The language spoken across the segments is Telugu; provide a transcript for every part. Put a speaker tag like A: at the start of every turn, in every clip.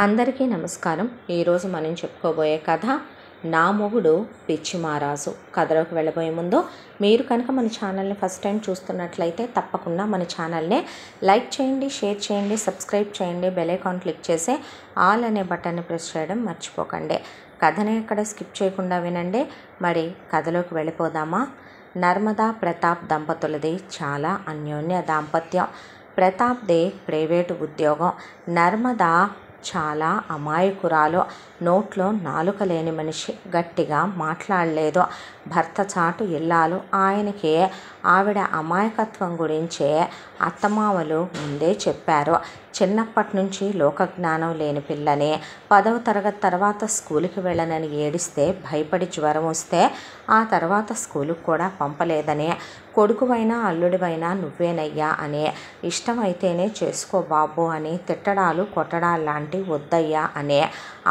A: అందరికీ నమస్కారం. ఈరోజు మనం చెప్పుకోబోయే కథ నా మొగుడు పిచ్చిమారాజు. కథలోకి వెళ్ళబోయే ముందు మీరు కనుక మన ఛానల్ని ఫస్ట్ టైం చూస్తున్నట్లయితే తప్పకుండా మన ఛానల్ని లైక్ చేయండి, షేర్ చేయండి, సబ్స్క్రైబ్ చేయండి, బెల్ ఐకాన్ క్లిక్ చేసి ఆల్ అనే బటన్ని ప్రెస్ చేయడం మర్చిపోకండి. కథని ఎక్కడ స్కిప్ చేయకుండా వినండి. మరి కథలోకి వెళ్ళిపోదామా? నర్మదా ప్రతాప్ దంపతులది చాలా అన్యోన్య దాంపత్యం. ప్రతాప్ది ప్రైవేటు ఉద్యోగం. నర్మదా చాలా అమాయకురాలు. నోట్లో నాలుక లేని మనిషి. గట్టిగా మాట్లాడలేదు. భర్త చాటు ఇల్లాలు. ఆయనకి ఆవిడ అమాయకత్వం గురించే అత్తమామలు ముందే చెప్పారు. చిన్నప్పటి నుంచి లోకజ్ఞానం లేని పిల్లని 10వ తరగతి తర్వాత స్కూల్కి వెళ్ళనని ఏడిస్తే భయపడి జ్వరం వస్తే ఆ తర్వాత స్కూలుకు కూడా పంపలేదని, కొడుకువైనా అల్లుడివైనా నువ్వేనయ్యా అని, ఇష్టమైతేనే చేసుకో బాబు అని తిట్టడాలు కొట్టడాలు లాంటివి వద్దయ్యా అని,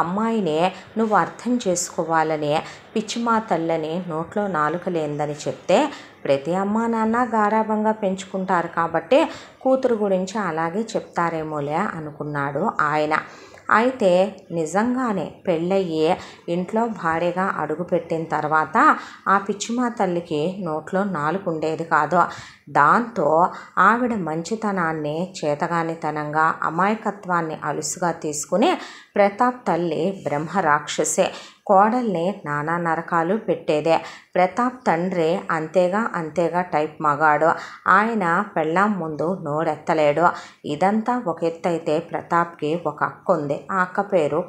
A: అమ్మాయిని నువ్వు అర్థం చేసుకోవాలని పిచ్చిమా తల్లని నోట్లో నాలుక లేందని చెప్తే ప్రతి అమ్మా నాన్న గారాబంగా పెంచుకుంటారు కాబట్టి కూతురు గురించి అలాగే చెప్తారేమోలే అనుకున్నాడు ఆయన. అయితే నిజంగానే పెళ్ళయ్యి ఇంట్లో భార్యగా అడుగుపెట్టిన తర్వాత ఆ పిచ్చిమా తల్లికి నోట్లో నాలుక ఉండేది కాదు. దాంతో ఆవిడ మంచితనాన్ని చేతగానితనంగా, అమాయకత్వాన్ని అలుసుగా తీసుకుని ప్రతాప్ తల్లి బ్రహ్మరాక్షసే. కోడల్ని నానా నరకాలు పెట్టేదే. ప్రతాప్ తండ్రి అంతేగా టైప్ మగాడు. ఆయన పెళ్ళాం ముందు నోరెత్తలేడు. ఇదంతా ఒక ఎత్తైతే ప్రతాప్కి ఒక అక్క ఉంది. ఆ అక్క పేరు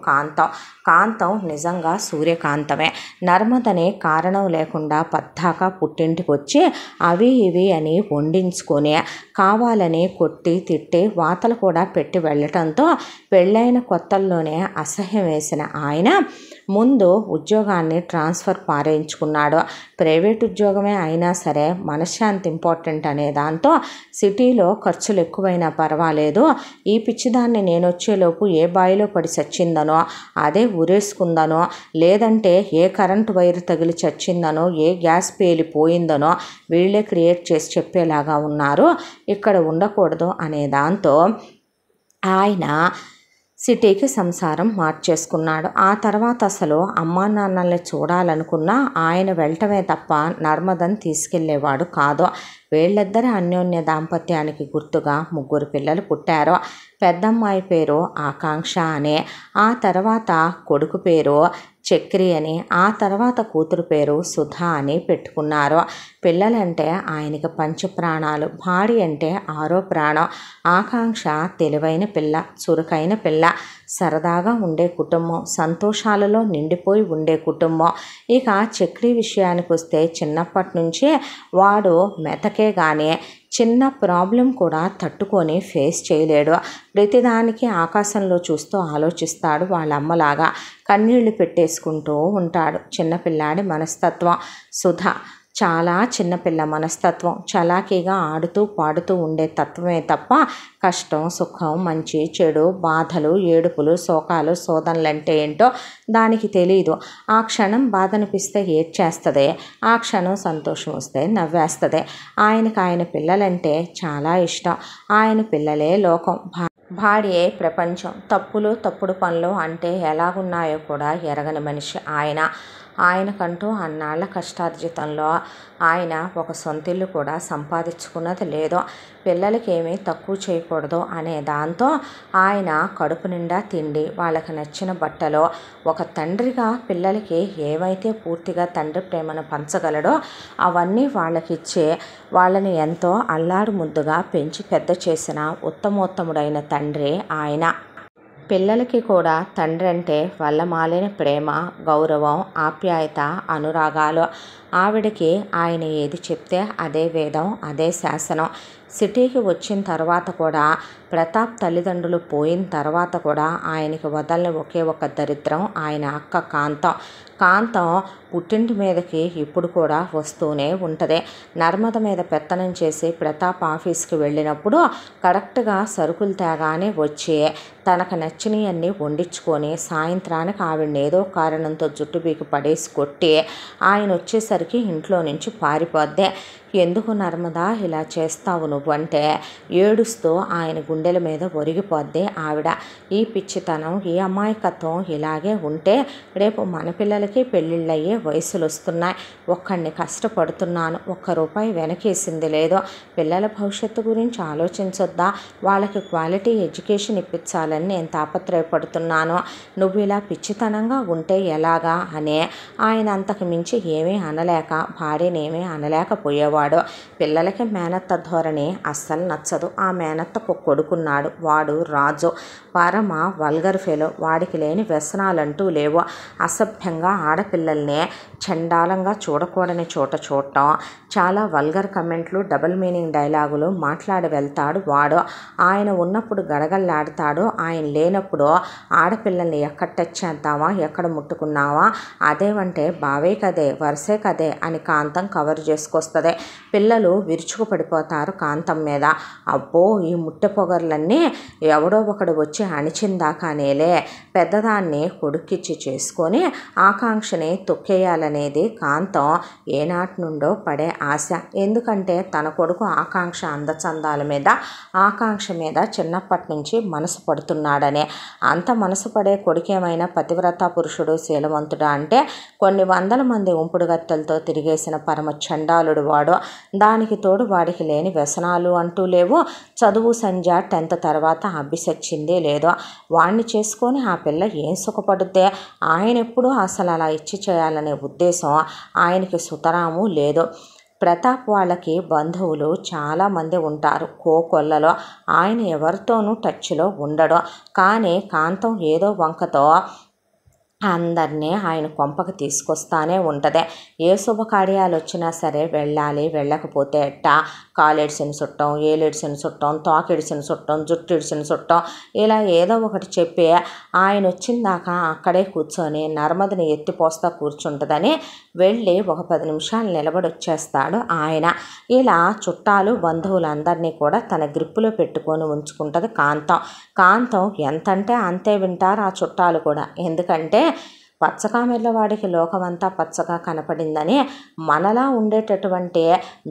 A: కాంతం నిజంగా సూర్యకాంతమే. నర్మదని కారణం లేకుండా పద్దాకా పుట్టింటికి వచ్చి అవి ఇవి అని వండించుకొని కావాలని కొట్టి తిట్టి వాతలు కూడా పెట్టి వెళ్ళటంతో పెళ్ళైన కొత్తల్లోనే అసహ్యం వేసిన ఆయన ముందు ఉద్యోగాన్ని ట్రాన్స్ఫర్ పారేయించుకున్నాడు. ప్రైవేట్ ఉద్యోగమే అయినా సరే మనశ్శాంతి ఇంపార్టెంట్ అనే దాంతో సిటీలో ఖర్చులు ఎక్కువైనా పర్వాలేదు, ఈ పిచ్చిదాన్ని నేను వచ్చేలోపు ఏ బావిలో పడి చచ్చిందనో, అదే ఉరేసుకుందనో, లేదంటే ఏ కరెంటు వైరు తగిలి చచ్చిందనో, ఏ గ్యాస్ పేలిపోయిందనో వీళ్ళే క్రియేట్ చేసి చెప్పేలాగా ఉన్నారు, ఇక్కడ ఉండకూడదు అనే దాంతో ఆయన సిటీకి సంసారం మార్చేసుకున్నాడు. ఆ తర్వాత అసలు అమ్మా నాన్నల్ని చూడాలనుకున్నా ఆయన వెళ్ళటమే తప్ప నర్మదని తీసుకెళ్లేవాడు కాదు. వీళ్ళిద్దరి అన్యోన్య దాంపత్యానికి గుర్తుగా 3 పిల్లలు పుట్టారు. పెద్దమ్మాయి పేరు ఆకాంక్ష అని, ఆ తర్వాత కొడుకు పేరు చక్రి అని, ఆ తర్వాత కూతురు పేరు సుధా అని పెట్టుకున్నారు. పిల్లలంటే ఆయనకి పంచప్రాణాలు, భార్య అంటే 6వ ప్రాణం. ఆకాంక్ష తెలివైన పిల్ల, చురుకైన పిల్ల, సరదాగా ఉండే కుటుంబం, సంతోషాలలో నిండిపోయి ఉండే కుటుంబం. ఇక చక్రి విషయానికి వస్తే చిన్నప్పటి నుంచే వాడు మెతకే కానీ చిన్న ప్రాబ్లం కూడా తట్టుకొని ఫేస్ చేయలేడు. ప్రతిదానికి ఆకాశంలో చూస్తూ ఆలోచిస్తాడు. వాళ్ళ అమ్మలాగా కన్నీళ్లు పెట్టేసుకుంటూ ఉంటాడు. చిన్నపిల్లాడి మనస్తత్వం. సుధ చాలా చిన్నపిల్ల మనస్తత్వం. చలాకీగా ఆడుతూ పాడుతూ ఉండే తత్వమే తప్ప కష్టం సుఖం మంచి చెడు బాధలు ఏడుపులు శోకాలు శోధనలంటే ఏంటో దానికి తెలీదు. ఆ క్షణం బాధ అనిపిస్తే ఏడ్చేస్తుంది, ఆ క్షణం సంతోషం వస్తే నవ్వేస్తుంది. ఆయన పిల్లలంటే చాలా ఇష్టం. ఆయన పిల్లలే లోకం, భార్యే ప్రపంచం. తప్పుడు పనులు అంటే ఎలాగున్నాయో కూడా ఎరగని మనిషి ఆయనకంటూ అన్నాళ్ల కష్టార్జితంలో ఆయన ఒక సొంతిల్లు కూడా సంపాదించుకున్నది లేదు. పిల్లలకి ఏమీ తక్కువ చేయకూడదు అనే దాంతో ఆయన కడుపు నిండా తిండి, వాళ్ళకి నచ్చిన బట్టలు, ఒక తండ్రిగా పిల్లలకి ఏవైతే పూర్తిగా తండ్రి ప్రేమను పంచగలడో అవన్నీ వాళ్ళకిచ్చే వాళ్ళని ఎంతో అల్లారు ముద్దుగా పెంచి పెద్ద చేసిన ఉత్తమోత్తముడైన తండ్రి ఆయన. పిల్లలకి కూడా తండ్రి అంటే వల్లమాలిన ప్రేమ, గౌరవం, ఆప్యాయత, అనురాగాలు. ఆవిడకి ఆయన ఏది చెప్తే అదే వేదం, అదే శాసనం. సిటీకి వచ్చిన తర్వాత కూడా ప్రతాప్ తల్లిదండ్రులు పోయిన తర్వాత కూడా ఆయనకి వదలని ఒకే ఒక దరిద్రం ఆయన అక్క కాంతం పుట్టింటి మీదకి ఇప్పుడు కూడా వస్తూనే ఉంటుంది. నర్మద మీద పెత్తనం చేసి ప్రతాప్ ఆఫీస్కి వెళ్ళినప్పుడు కరెక్ట్గా సరుకులు తేగానే వచ్చి తనకు నచ్చినవన్నీ వండించుకొని సాయంత్రానికి ఆవిడని ఏదో కారణంతో జుట్టు బీకి పడేసి కొట్టి ఆయన వచ్చేసరికి ఇంట్లో నుంచి పారిపోద్ది. ఎందుకు నర్మదా ఇలా చేస్తావు నువ్వు అంటే ఏడుస్తూ ఆయన గుండెల మీద ఒరిగిపోద్ది ఆవిడ. ఈ పిచ్చితనం, ఈ అమాయకత్వం ఇలాగే ఉంటే రేపు మన పిల్లలకి పెళ్ళిళ్ళయ్యే వయసులు వస్తున్నాయి. ఒక్కడిని కష్టపడుతున్నాను, ఒక్క రూపాయి వెనకేసింది లేదు. పిల్లల భవిష్యత్తు గురించి ఆలోచించొద్దా? వాళ్ళకి క్వాలిటీ ఎడ్యుకేషన్ ఇప్పించాలని నేను తాపత్రయపడుతున్నాను. నువ్వు ఇలా పిచ్చితనంగా ఉంటే ఎలాగా అని ఆయన అంతకు మించి ఏమీ అనలేక భార్యనేమీ అనలేకపోయేవాడు. పిల్లలకి మేనత్త ధోరణి అస్సలు నచ్చదు. ఆ మేనత్తకు కొడుకున్నాడు, వాడు రాజు. పరమ వల్గర్ ఫెలో. వాడికి లేని వ్యసనాలంటూ లేవు. అసభ్యంగా ఆడపిల్లల్ని చండాలంగా చూడకూడని చోట చూడటం, చాలా వల్గర్ కమెంట్లు, డబుల్ మీనింగ్ డైలాగులు మాట్లాడి వెళ్తాడు వాడు. ఆయన ఉన్నప్పుడు గడగల్లాడతాడు, ఆయన లేనప్పుడు ఆడపిల్లల్ని ఎక్కడ టచ్ చేద్దామా, ఎక్కడ ముట్టుకున్నావా, అదేమంటే బావే కదే, వరుసే కదే అని కాంతం కవర్ చేసుకొస్తుంది. పిల్లలు విరుచుకు పడిపోతారు కాంతం మీద. అబ్బో, ఈ ముట్టె పొగర్లన్నీ ఎవడో ఒకడు వచ్చి అణిచిందాకానేలే. పెద్దదాన్ని కొడుక్కిచ్చి చేసుకొని ఆకాంక్షని తొక్కేయాలనేది కాంతం ఏనాటి నుండో పడే ఆశ. ఎందుకంటే తన కొడుకు ఆకాంక్ష అందచందాల మీద, ఆకాంక్ష మీద చిన్నప్పటి నుంచి మనసు పడుతున్నాడనే. అంత మనసు పడే కొడుకేమైనా పతివ్రత పురుషుడు, శీలవంతుడా అంటే కొన్ని వందల మంది ఉంపుడు గత్తెలతో తిరిగేసిన పరమ చండాలుడు వాడు. దానికి తోడు వాడికి లేని వ్యసనాలు అంటూ లేవు. చదువు సంధ్య 10th తర్వాత అబ్బిసొచ్చిందే లేదో. వాణ్ణి చేసుకొని ఆ పిల్ల ఏం సుఖపడుద్దే? ఆయన ఎప్పుడూ అసలు అలా ఇచ్చి చేయాలనే ఉద్దేశం ఆయనకి సుతరాము లేదు. ప్రతాప్ వాళ్ళకి బంధువులు చాలామంది ఉంటారు కోకొల్లలో. ఆయన ఎవరితోనూ టచ్లో ఉండడు. కానీ కాంతం ఏదో వంకతో అందరినీ ఆయన కొంపకు తీసుకొస్తానే ఉంటుంది. ఏ శుభకార్యాలు వచ్చినా సరే వెళ్ళాలి, వెళ్ళకపోతే ఎట్టా, కాలేడ్సిని చుట్టం, ఏలేడ్సిని చుట్టం, తోకెడిసిని చుట్టం, జుట్టిడిసిని చుట్టం, ఇలా ఏదో ఒకటి చెప్పి ఆయన వచ్చిందాక అక్కడే కూర్చొని నర్మదని ఎత్తిపోస్తా కూర్చుంటుందని వెళ్ళి ఒక 10 నిమిషాలు నిలబడి వచ్చేస్తాడు ఆయన. ఇలా చుట్టాలు బంధువులందరినీ కూడా తన గ్రిప్పులో పెట్టుకొని ఉంచుకుంటుంది కాంతం. కాంతం ఎంతంటే అంతే వింటారు ఆ చుట్టాలు కూడా. ఎందుకంటే పచ్చకామెర్ల వాడికి లోకమంతా పచ్చగా కనపడిందని మనలా ఉండేటటువంటి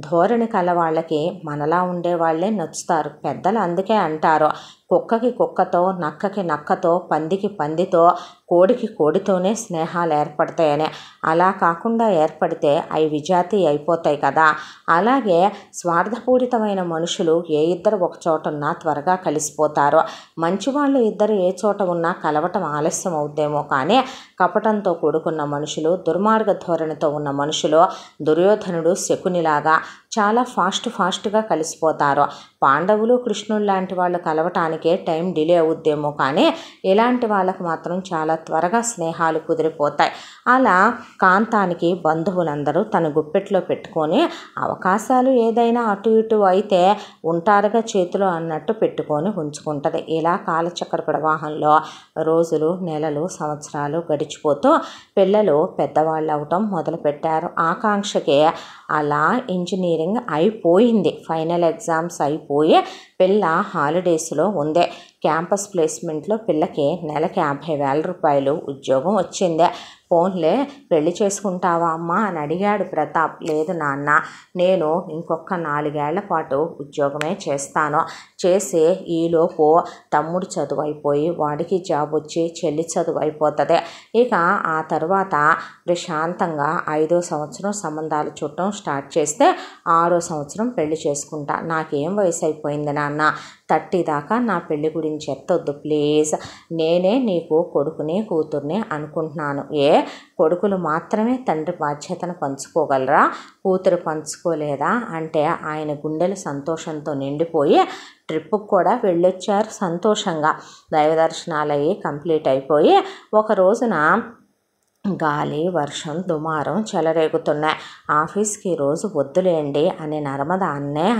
A: ధోరణి కల వాళ్ళకి మనలా ఉండేవాళ్లే నచ్చుతారు. పెద్దలు అందుకే అంటారు, కుక్కకి కుక్కతో, నక్కకి నక్కతో, పందికి పందితో, కోడికి కోడితోనే స్నేహాలు ఏర్పడతాయని. అలా కాకుండా ఏర్పడితే అవి విజాతి అయిపోతాయి కదా. అలాగే స్వార్థపూరితమైన మనుషులు ఏ ఇద్దరు ఒక చోట ఉన్నా త్వరగా కలిసిపోతారు. మంచివాళ్ళు ఇద్దరు ఏ చోట ఉన్నా కలవటం ఆలస్యం అవుద్దేమో కానీ కపటంతో కూడుకున్న మనుషులు, దుర్మార్గ ధోరణితో ఉన్న మనుషులు, దుర్యోధనుడు శకునిలాగా చాలా ఫాస్ట్గా కలిసిపోతారు. పాండవులు కృష్ణుడు లాంటి వాళ్ళు కలవటానికే టైం డిలే అవుద్దేమో కానీ ఇలాంటి వాళ్ళకు మాత్రం చాలా త్వరగా స్నేహాలు కుదిరిపోతాయి. అలా కాంతానికి బంధువులందరూ తన గుప్పెట్లో పెట్టుకొని అవకాశాలు ఏదైనా అటు ఇటు అయితే ఉంటారుగా చేతిలో అన్నట్టు పెట్టుకొని ఉంచుకుంటుంది. ఇలా కాలచక్ర ప్రవాహంలో రోజులు, నెలలు, సంవత్సరాలు గడిచిపోతూ పిల్లలు పెద్దవాళ్ళు అవటం మొదలుపెట్టారు. ఆకాంక్షకి అలా ఇంజనీరింగ్ అయిపోయింది. ఫైనల్ ఎగ్జామ్స్ అయిపోయి పిల్ల హాలిడేస్లో ఉంది. క్యాంపస్ ప్లేస్మెంట్లో పిల్లకి నెలకి 50,000 రూపాయలు ఉద్యోగం వచ్చింది. ఫోన్లే పెళ్లి చేసుకుంటావా అమ్మా అని అడిగాడు ప్రతాప్. లేదు నాన్న, నేను ఇంకొక 4 ఏళ్ల పాటు ఉద్యోగమే చేస్తాను. చేసి ఈలోపు తమ్ముడు చదువు అయిపోయి వాడికి జాబ్ వచ్చి చెల్లి చదువు అయిపోతుంది. ఇక ఆ తర్వాత ప్రశాంతంగా 5వ సంవత్సరం సంబంధాలు చూడటం స్టార్ట్ చేస్తే 6వ సంవత్సరం పెళ్లి చేసుకుంటా. నాకేం వయసు అయిపోయింది నాన్న, 30 దాకా నా పెళ్లి గురించి ఎత్తొద్దు ప్లీజ్. నేనే నీకు కొడుకుని కూతుర్ని అనుకుంటున్నాను. కొడుకులు మాత్రమే తండ్రి బాధ్యతను పంచుకోగలరా, కూతురు పంచుకోలేదా అంటే ఆయన గుండెలు సంతోషంతో నిండిపోయి ట్రిప్పుకు కూడా వెళ్ళొచ్చారు సంతోషంగా. దైవ దర్శనాలు అయ్యి కంప్లీట్ అయిపోయి ఒక రోజున గాలి, వర్షం, దుమారం చెలరేగుతున్నాయి. ఆఫీస్కి రోజు వద్దులేండి అని నర్మద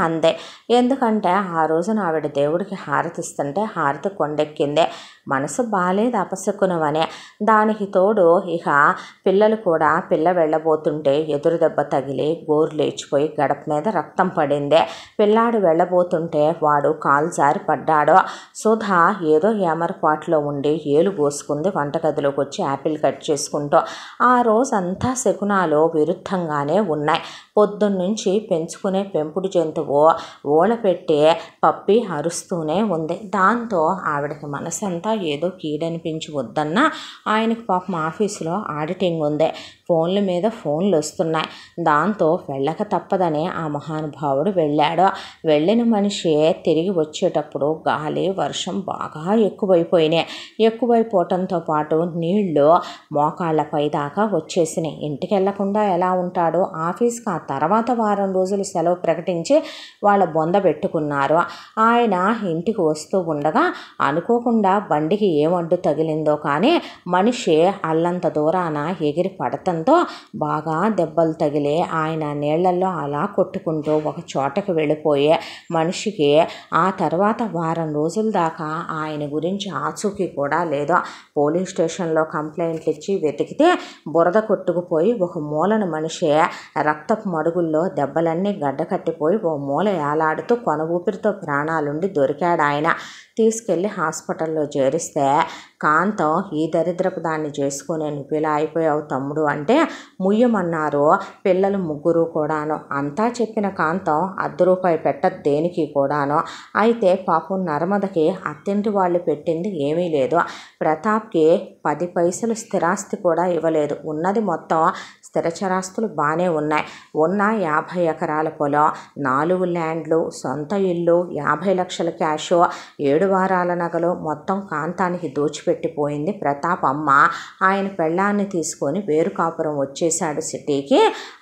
A: అందే. ఎందుకంటే ఆ రోజున ఆవిడ దేవుడికి హారతి ఇస్తుంటే హారతి కొండెక్కిందే. మనసు బాలేదు అపశకునమనే. దానికి తోడు ఇక పిల్లలు కూడా పిల్ల వెళ్ళబోతుంటే ఎదురు దెబ్బ తగిలి గోరు లేచిపోయి గడప మీద రక్తం పడింది. పిల్లాడు వెళ్ళబోతుంటే వాడు కాలు జారి పడ్డాడు. సుధా ఏదో ఏమరపాట్లో ఉండి ఏలు పోసుకుంది వంటగదిలోకి వచ్చి యాపిల్ కట్ చేసుకుంటూ. ఆ రోజంతా శకునాలు విరుద్ధంగానే ఉన్నాయి. పొద్దున్నుంచి పెంచుకునే పెంపుడు జంతువు ఓల పెట్టి పప్పి అరుస్తూనే ఉంది. దాంతో ఆవిడకి మనసంతా ఏదో కీడనిపించి వద్దన్నా ఆయనకి పాపం ఆఫీసులో ఆడిటింగ్ ఉంది. ఫోన్ల మీద ఫోన్లు వస్తున్నాయి. దాంతో వెళ్ళక తప్పదని ఆ మహానుభావుడు వెళ్ళాడు. వెళ్ళిన మనిషి తిరిగి వచ్చేటప్పుడు గాలి వర్షం బాగా ఎక్కువైపోయినాయి. ఎక్కువైపోవటంతో పాటు నీళ్లు మోకాళ్ళపై దాకా వచ్చేసినాయి. ఇంటికి వెళ్లకుండా ఎలా ఉంటాడో ఆఫీస్కి ఆ తర్వాత వారం రోజులు సెలవు ప్రకటించి వాళ్ళ బొంద పెట్టుకున్నారు. ఆయన ఇంటికి వస్తూ ఉండగా అనుకోకుండా బండికి ఏమడ్డు తగిలిందో కానీ మనిషి అల్లంత దూరాన ఎగిరి పడటంతో బాగా దెబ్బలు తగిలి ఆయన నీళ్లలో అలా కొట్టుకుంటూ ఒక చోటకి వెళ్ళిపోయే మనిషికి ఆ తర్వాత వారం రోజుల దాకా ఆయన గురించి ఆచూకీ కూడా లేదు. పోలీస్ స్టేషన్లో కంప్లైంట్లు ఇచ్చి వెతికితే బురద కొట్టుకుపోయి ఒక మూలన మనిషి రక్తపు మడుగుల్లో దెబ్బలన్నీ గడ్డకట్టిపోయి ఓ మూల ఏలాడుతూ కొన ఊపిరితో ప్రాణాలుండి దొరికాడు ఆయన. తీసుకెళ్ళి హాస్పిటల్లో చేరిస్తే కాంతం ఈ దరిద్రపు దాన్ని చేసుకునే నువ్వు ఇలా అయిపోయావు తమ్ముడు అంటే ముయ్యమన్నారు పిల్లలు ముగ్గురు కూడాను. అంతా చెప్పిన కాంతం ₹1 పెట్టదు దేనికి కూడాను. అయితే పాపం నర్మదకి అత్తింటి వాళ్ళు పెట్టింది ఏమీ లేదు. ప్రతాప్కి 10 పైసలు స్థిరాస్తి కూడా ఇవ్వలేదు. ఉన్నది మొత్తం స్థిరచరాస్తులు బాగానే ఉన్నాయి. ఉన్న 50 ఎకరాల పొలం, 4 ల్యాండ్లు, సొంత ఇల్లు, 50 లక్షల క్యాషు, 7 వారాల నగలు మొత్తం కాంతానికి దోచిపెట్టిపోయింది ప్రతాప్ అమ్మ. ఆయన పెళ్ళాన్ని తీసుకొని వేరు కాపురం వచ్చేశాడు సిటీకి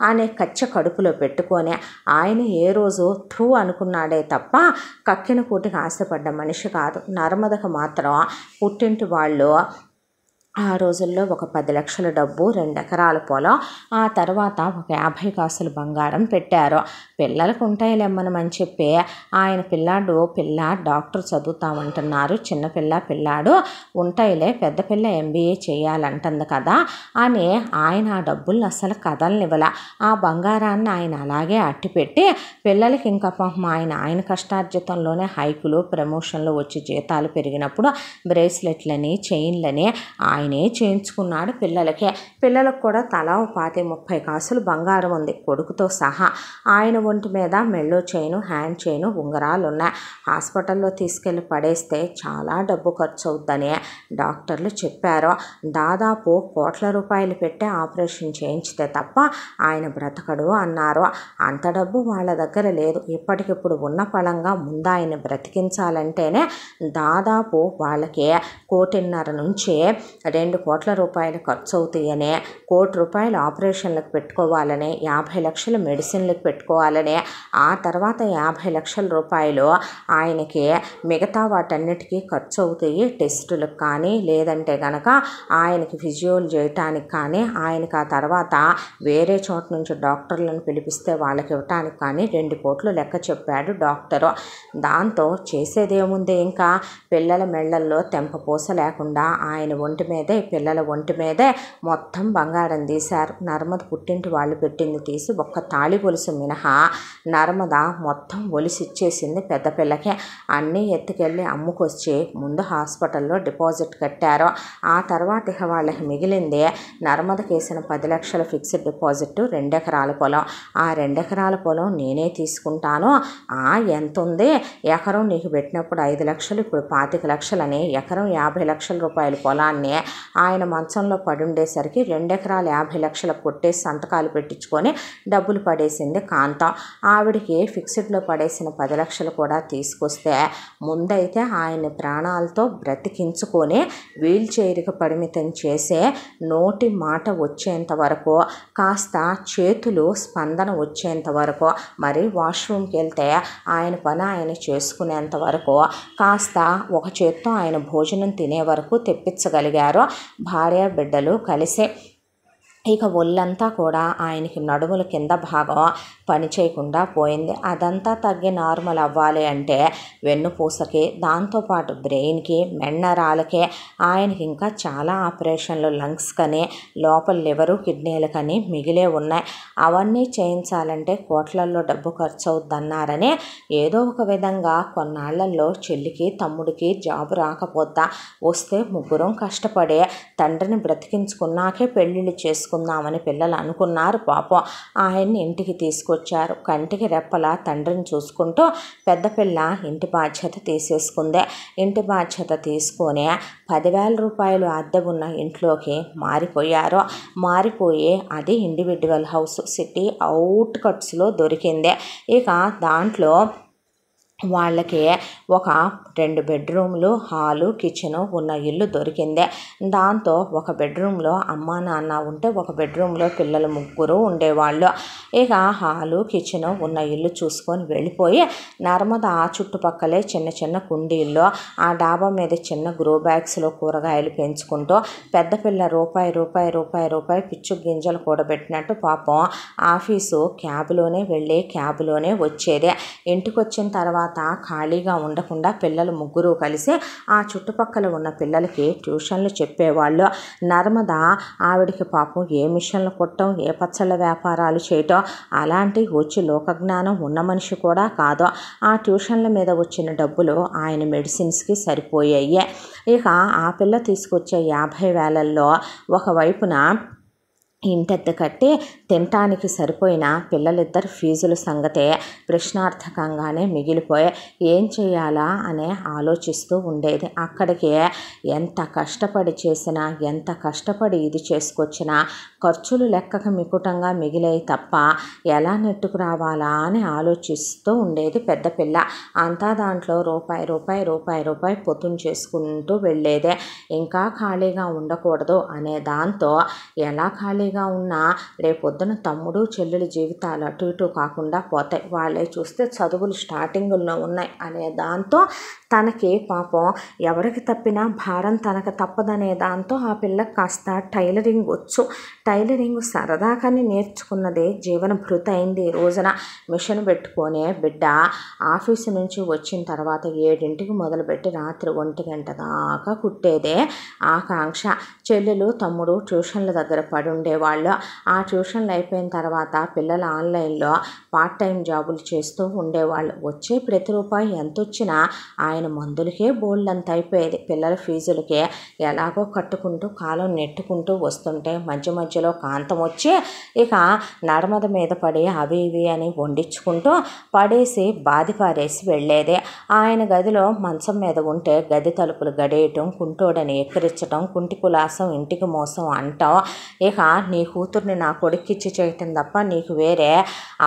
A: అనే కచ్చ కడుపులో పెట్టుకొని. ఆయన ఏ రోజు థూ అనుకున్నాడే తప్ప కక్కిన కూటికి ఆశపడ్డ మనిషి కాదు. నర్మదకు మాత్రం పుట్టింటి వాళ్ళు ఆ రోజుల్లో ఒక 10 లక్షల డబ్బు, 2 ఎకరాల పొలం, ఆ తర్వాత ఒక 50 కాసులు బంగారం పెట్టారు. పిల్లలకు ఉంటాయిలేమ్మనమని చెప్పి ఆయన పిల్ల డాక్టర్ చదువుతామంటున్నారు. పిల్లాడు ఉంటాయిలే, పెద్ద పిల్ల MBA చేయాలంటుంది కదా అని ఆయన ఆ డబ్బుల్ని అసలు కదలనివ్వల. ఆ బంగారాన్ని ఆయన అలాగే అట్టిపెట్టి పిల్లలకి ఇంకా పాపం ఆయన కష్టార్జితంలోనే హైకులు ప్రమోషన్లు వచ్చి జీతాలు పెరిగినప్పుడు బ్రేస్లెట్లని చైన్లని ఆయనే చేయించుకున్నాడు. పిల్లలకు కూడా తలా 25-30 కాసులు బంగారం ఉంది కొడుకుతో సహా. ఆయన ఒంటి మీద మెళ్ళో చైను, హ్యాండ్ చైను, ఉంగరాలు ఉన్నాయి. హాస్పిటల్లో తీసుకెళ్ళి పడేస్తే చాలా డబ్బు ఖర్చు అవుద్దని డాక్టర్లు చెప్పారు. దాదాపు ₹1,00,00,000 పెట్టి ఆపరేషన్ చేయించితే తప్ప ఆయన బ్రతకడు అన్నారు. అంత డబ్బు వాళ్ళ దగ్గర లేదు. ఇప్పటికిప్పుడు ఉన్న పళంగా ముందు ఆయన బ్రతికించాలంటేనే దాదాపు వాళ్ళకి ₹1,50,00,000 నుంచి ₹2 కోట్ల ఖర్చు అవుతాయని, ₹1,00,00,000 ఆపరేషన్లకు పెట్టుకోవాలని, 50 లక్షలు మెడిసిన్లకు పెట్టుకోవాలని, ఆ తర్వాత ₹50 లక్షల ఆయనకి మిగతా వాటన్నిటికీ ఖర్చు అవుతాయి. టెస్టులకు కానీ లేదంటే కనుక ఆయనకి ఫిజియోలు చేయటానికి కానీ, ఆయనకి ఆ తర్వాత వేరే చోట నుంచి డాక్టర్లను పిలిపిస్తే వాళ్ళకి ఇవ్వటానికి కానీ 2 కోట్లు లెక్క చెప్పాడు డాక్టరు. దాంతో చేసేదేముంది, ఇంకా పిల్లల మెళ్ళల్లో తెంపపూస లేకుండా ఆయన ఒంటి మీదే పిల్లల ఒంటి మీదే మొత్తం బంగారం తీశారు. నర్మద పుట్టింటి వాళ్ళు పెట్టింది తీసి ఒక్క తాళి గొలుసు మినహా నర్మద మొత్తం ఒలిసిచ్చేసింది పెద్ద పిల్లకి. అన్నీ ఎత్తుకెళ్ళి అమ్ముకొచ్చి ముందు హాస్పిటల్లో డిపాజిట్ కట్టారు. ఆ తర్వాత ఇక వాళ్ళకి మిగిలింది నర్మదకి వేసిన 10 లక్షల ఫిక్స్డ్ డిపాజిట్, 2 ఎకరాల పొలం. ఆ 2 ఎకరాల పొలం నేనే తీసుకుంటాను. ఎంత ఉంది, ఎకరం నీకు పెట్టినప్పుడు 5 లక్షలు, ఇప్పుడు 25 లక్షలని ఎకరం ₹50 లక్షల పొలాన్ని ఆయన మంచంలో పడుండేసరికి 2 ఎకరాలు 50 లక్షలు కొట్టేసి సంతకాలు పెట్టించుకొని డబ్బులు పడేసింది కాంతం. ఆవిడికి ఫిక్స్డ్లో పడేసిన 10 లక్షలు కూడా తీసుకొస్తే ముందైతే ఆయన ప్రాణాలతో బ్రతికించుకొని వీల్ చైర్కి పరిమితం చేసే నోటి మాట వచ్చేంత వరకు, కాస్త చేతులు స్పందన వచ్చేంత వరకు, మరి వాష్రూమ్కి వెళ్తే ఆయన పని ఆయన చేసుకునేంత వరకు, కాస్త ఒక చేత్తో ఆయన భోజనం తినే వరకు తెప్పించగలిగారు భార్య బిడ్డలు కలిసి. ఇక ఒళ్ళంతా కూడా ఆయనకి నడుముల కింద భాగం పని చేయకుండా పోయింది. అదంతా తగ్గి నార్మల్ అవ్వాలి అంటే వెన్నుపూసకి, దాంతోపాటు బ్రెయిన్కి, మెన్నరాలకి, ఆయనకి ఇంకా చాలా ఆపరేషన్లు లంగ్స్ కని, లోపల లివరు, కిడ్నీలకని మిగిలే ఉన్నాయి. అవన్నీ చేయించాలంటే కోట్లల్లో డబ్బు ఖర్చు అవుద్దన్నారని ఏదో ఒక విధంగా కొన్నాళ్లలో చెల్లికి తమ్ముడికి జాబు రాకపోతా వస్తే ముగ్గురం కష్టపడే తండ్రిని బ్రతికించుకున్నాకే పెళ్ళిళ్ళు చేసుకుందామని పిల్లలు అనుకున్నారు. పాపం ఆయన్ని ఇంటికి తీసుకొచ్చారు. కంటికి రెప్పలా తండ్రిని చూసుకుంటూ పెద్ద పిల్ల ఇంటి బాధ్యత తీసేసుకుంది. ఇంటి బాధ్యత తీసుకొని 10,000 రూపాయలు అద్దె ఉన్న ఇంట్లోకి మారిపోయారు. మారిపోయి అది ఇండివిడ్యువల్ హౌస్ సిటీ అవుట్ కట్స్లో దొరికింది. ఇక దాంట్లో వాళ్ళకి ఒక 2 బెడ్రూమ్లు, హాలు, కిచెను ఉన్న ఇల్లు దొరికింది. దాంతో ఒక బెడ్రూమ్లో అమ్మ నాన్న ఉంటే ఒక బెడ్రూమ్లో పిల్లలు ముగ్గురు ఉండేవాళ్ళు. ఇక హాలు, కిచెను ఉన్న ఇల్లు చూసుకొని వెళ్ళిపోయి నర్మద ఆ చుట్టుపక్కలే చిన్న చిన్న కుండీల్లో ఆ డాబా మీద చిన్న గ్రో బ్యాగ్స్లో కూరగాయలు పెంచుకుంటూ పెద్ద పిల్ల రూపాయి పిచ్చు గింజలు కూడబెట్టినట్టు పాపం ఆఫీసు క్యాబ్లోనే వెళ్ళి క్యాబ్లోనే వచ్చేది. ఇంటికి వచ్చిన తర్వాత ఖాళీగా ఉండకుండా పిల్లలు ముగ్గురు కలిసి ఆ చుట్టుపక్కల ఉన్న పిల్లలకి ట్యూషన్లు చెప్పేవాళ్ళు. నర్మద ఆవిడికి పాపం ఏ మిషన్లు కుట్టడం, ఏ పచ్చళ్ళ వ్యాపారాలు చేయటం అలాంటివి వచ్చి లోకజ్ఞానం ఉన్న మనిషి కూడా కాదు. ఆ ట్యూషన్ల మీద వచ్చిన డబ్బులు ఆయన మెడిసిన్స్కి సరిపోయాయి. ఇక ఆ పిల్ల తీసుకొచ్చే 50,000ల్లో ఒకవైపున ఇంటెద్ద కట్టి తినటానికి సరిపోయిన పిల్లలిద్దరు ఫీజుల సంగతే ప్రశ్నార్థకంగానే మిగిలిపోయి ఏం చేయాలా అనే ఆలోచిస్తూ ఉండేది. అక్కడికి ఎంత కష్టపడి చేసినా, ఎంత కష్టపడి ఇది చేసుకొచ్చినా ఖర్చులు లెక్కకు మికుటంగా మిగిలాయి తప్ప ఎలా నెట్టుకు రావాలా అని ఆలోచిస్తూ ఉండేది పెద్ద పిల్ల. అంతా దాంట్లో రూపాయి పొత్తును చేసుకుంటూ వెళ్ళేదే. ఇంకా ఖాళీగా ఉండకూడదు అనే దాంతో ఎలా ఖాళీగా ఉన్నా రేపొద్దున తమ్ముడు చెల్లెలు జీవితాలు అటు ఇటు కాకుండా పోతాయి, వాళ్ళే చూస్తే చదువులు స్టార్టింగుల్లో ఉన్నాయి అనే దాంతో తనకి పాపం ఎవరికి తప్పినా భారం తనకు తప్పదనే దాంతో ఆ పిల్లకి కాస్త టైలరింగ్ వచ్చు. టైలరింగ్ సరదాగానే నేర్చుకున్నది జీవన భృతి అయింది. ఈ రోజున మిషన్ పెట్టుకొని బిడ్డ ఆఫీసు నుంచి వచ్చిన తర్వాత 7ంటికి మొదలుపెట్టి రాత్రి 1 దాకా కుట్టేదే ఆకాంక్ష. చెల్లెలు తమ్ముడు ట్యూషన్ల దగ్గర పడి ఉండేవాళ్ళు. ఆ ట్యూషన్లు అయిపోయిన తర్వాత పిల్లలు ఆన్లైన్లో పార్ట్ టైం జాబులు చేస్తూ ఉండేవాళ్ళు. వచ్చే ప్రతి రూపాయి ఎంత వచ్చినా ఆయన మందులకే బోల్డంత అయిపోయేది. పిల్లల ఫీజులకే ఎలాగో కట్టుకుంటూ కాలం నెట్టుకుంటూ వస్తుంటే మధ్య మధ్యలో కాంతం వచ్చి ఇక నర్మద మీద పడి అవి ఇవి అని వండించుకుంటూ పడేసి బాదిపారేసి వెళ్ళేది. ఆయన గదిలో మంచం మీద ఉంటే గది తలుపులు గడేయటం, కుంటోడని ఎక్కిరించటం, కుంటి కులాసం ఇంటికి మోసం అంటాం. ఇక నీ కూతుర్ని నా కొడుక్కిచ్చి చేయటం తప్ప నీకు వేరే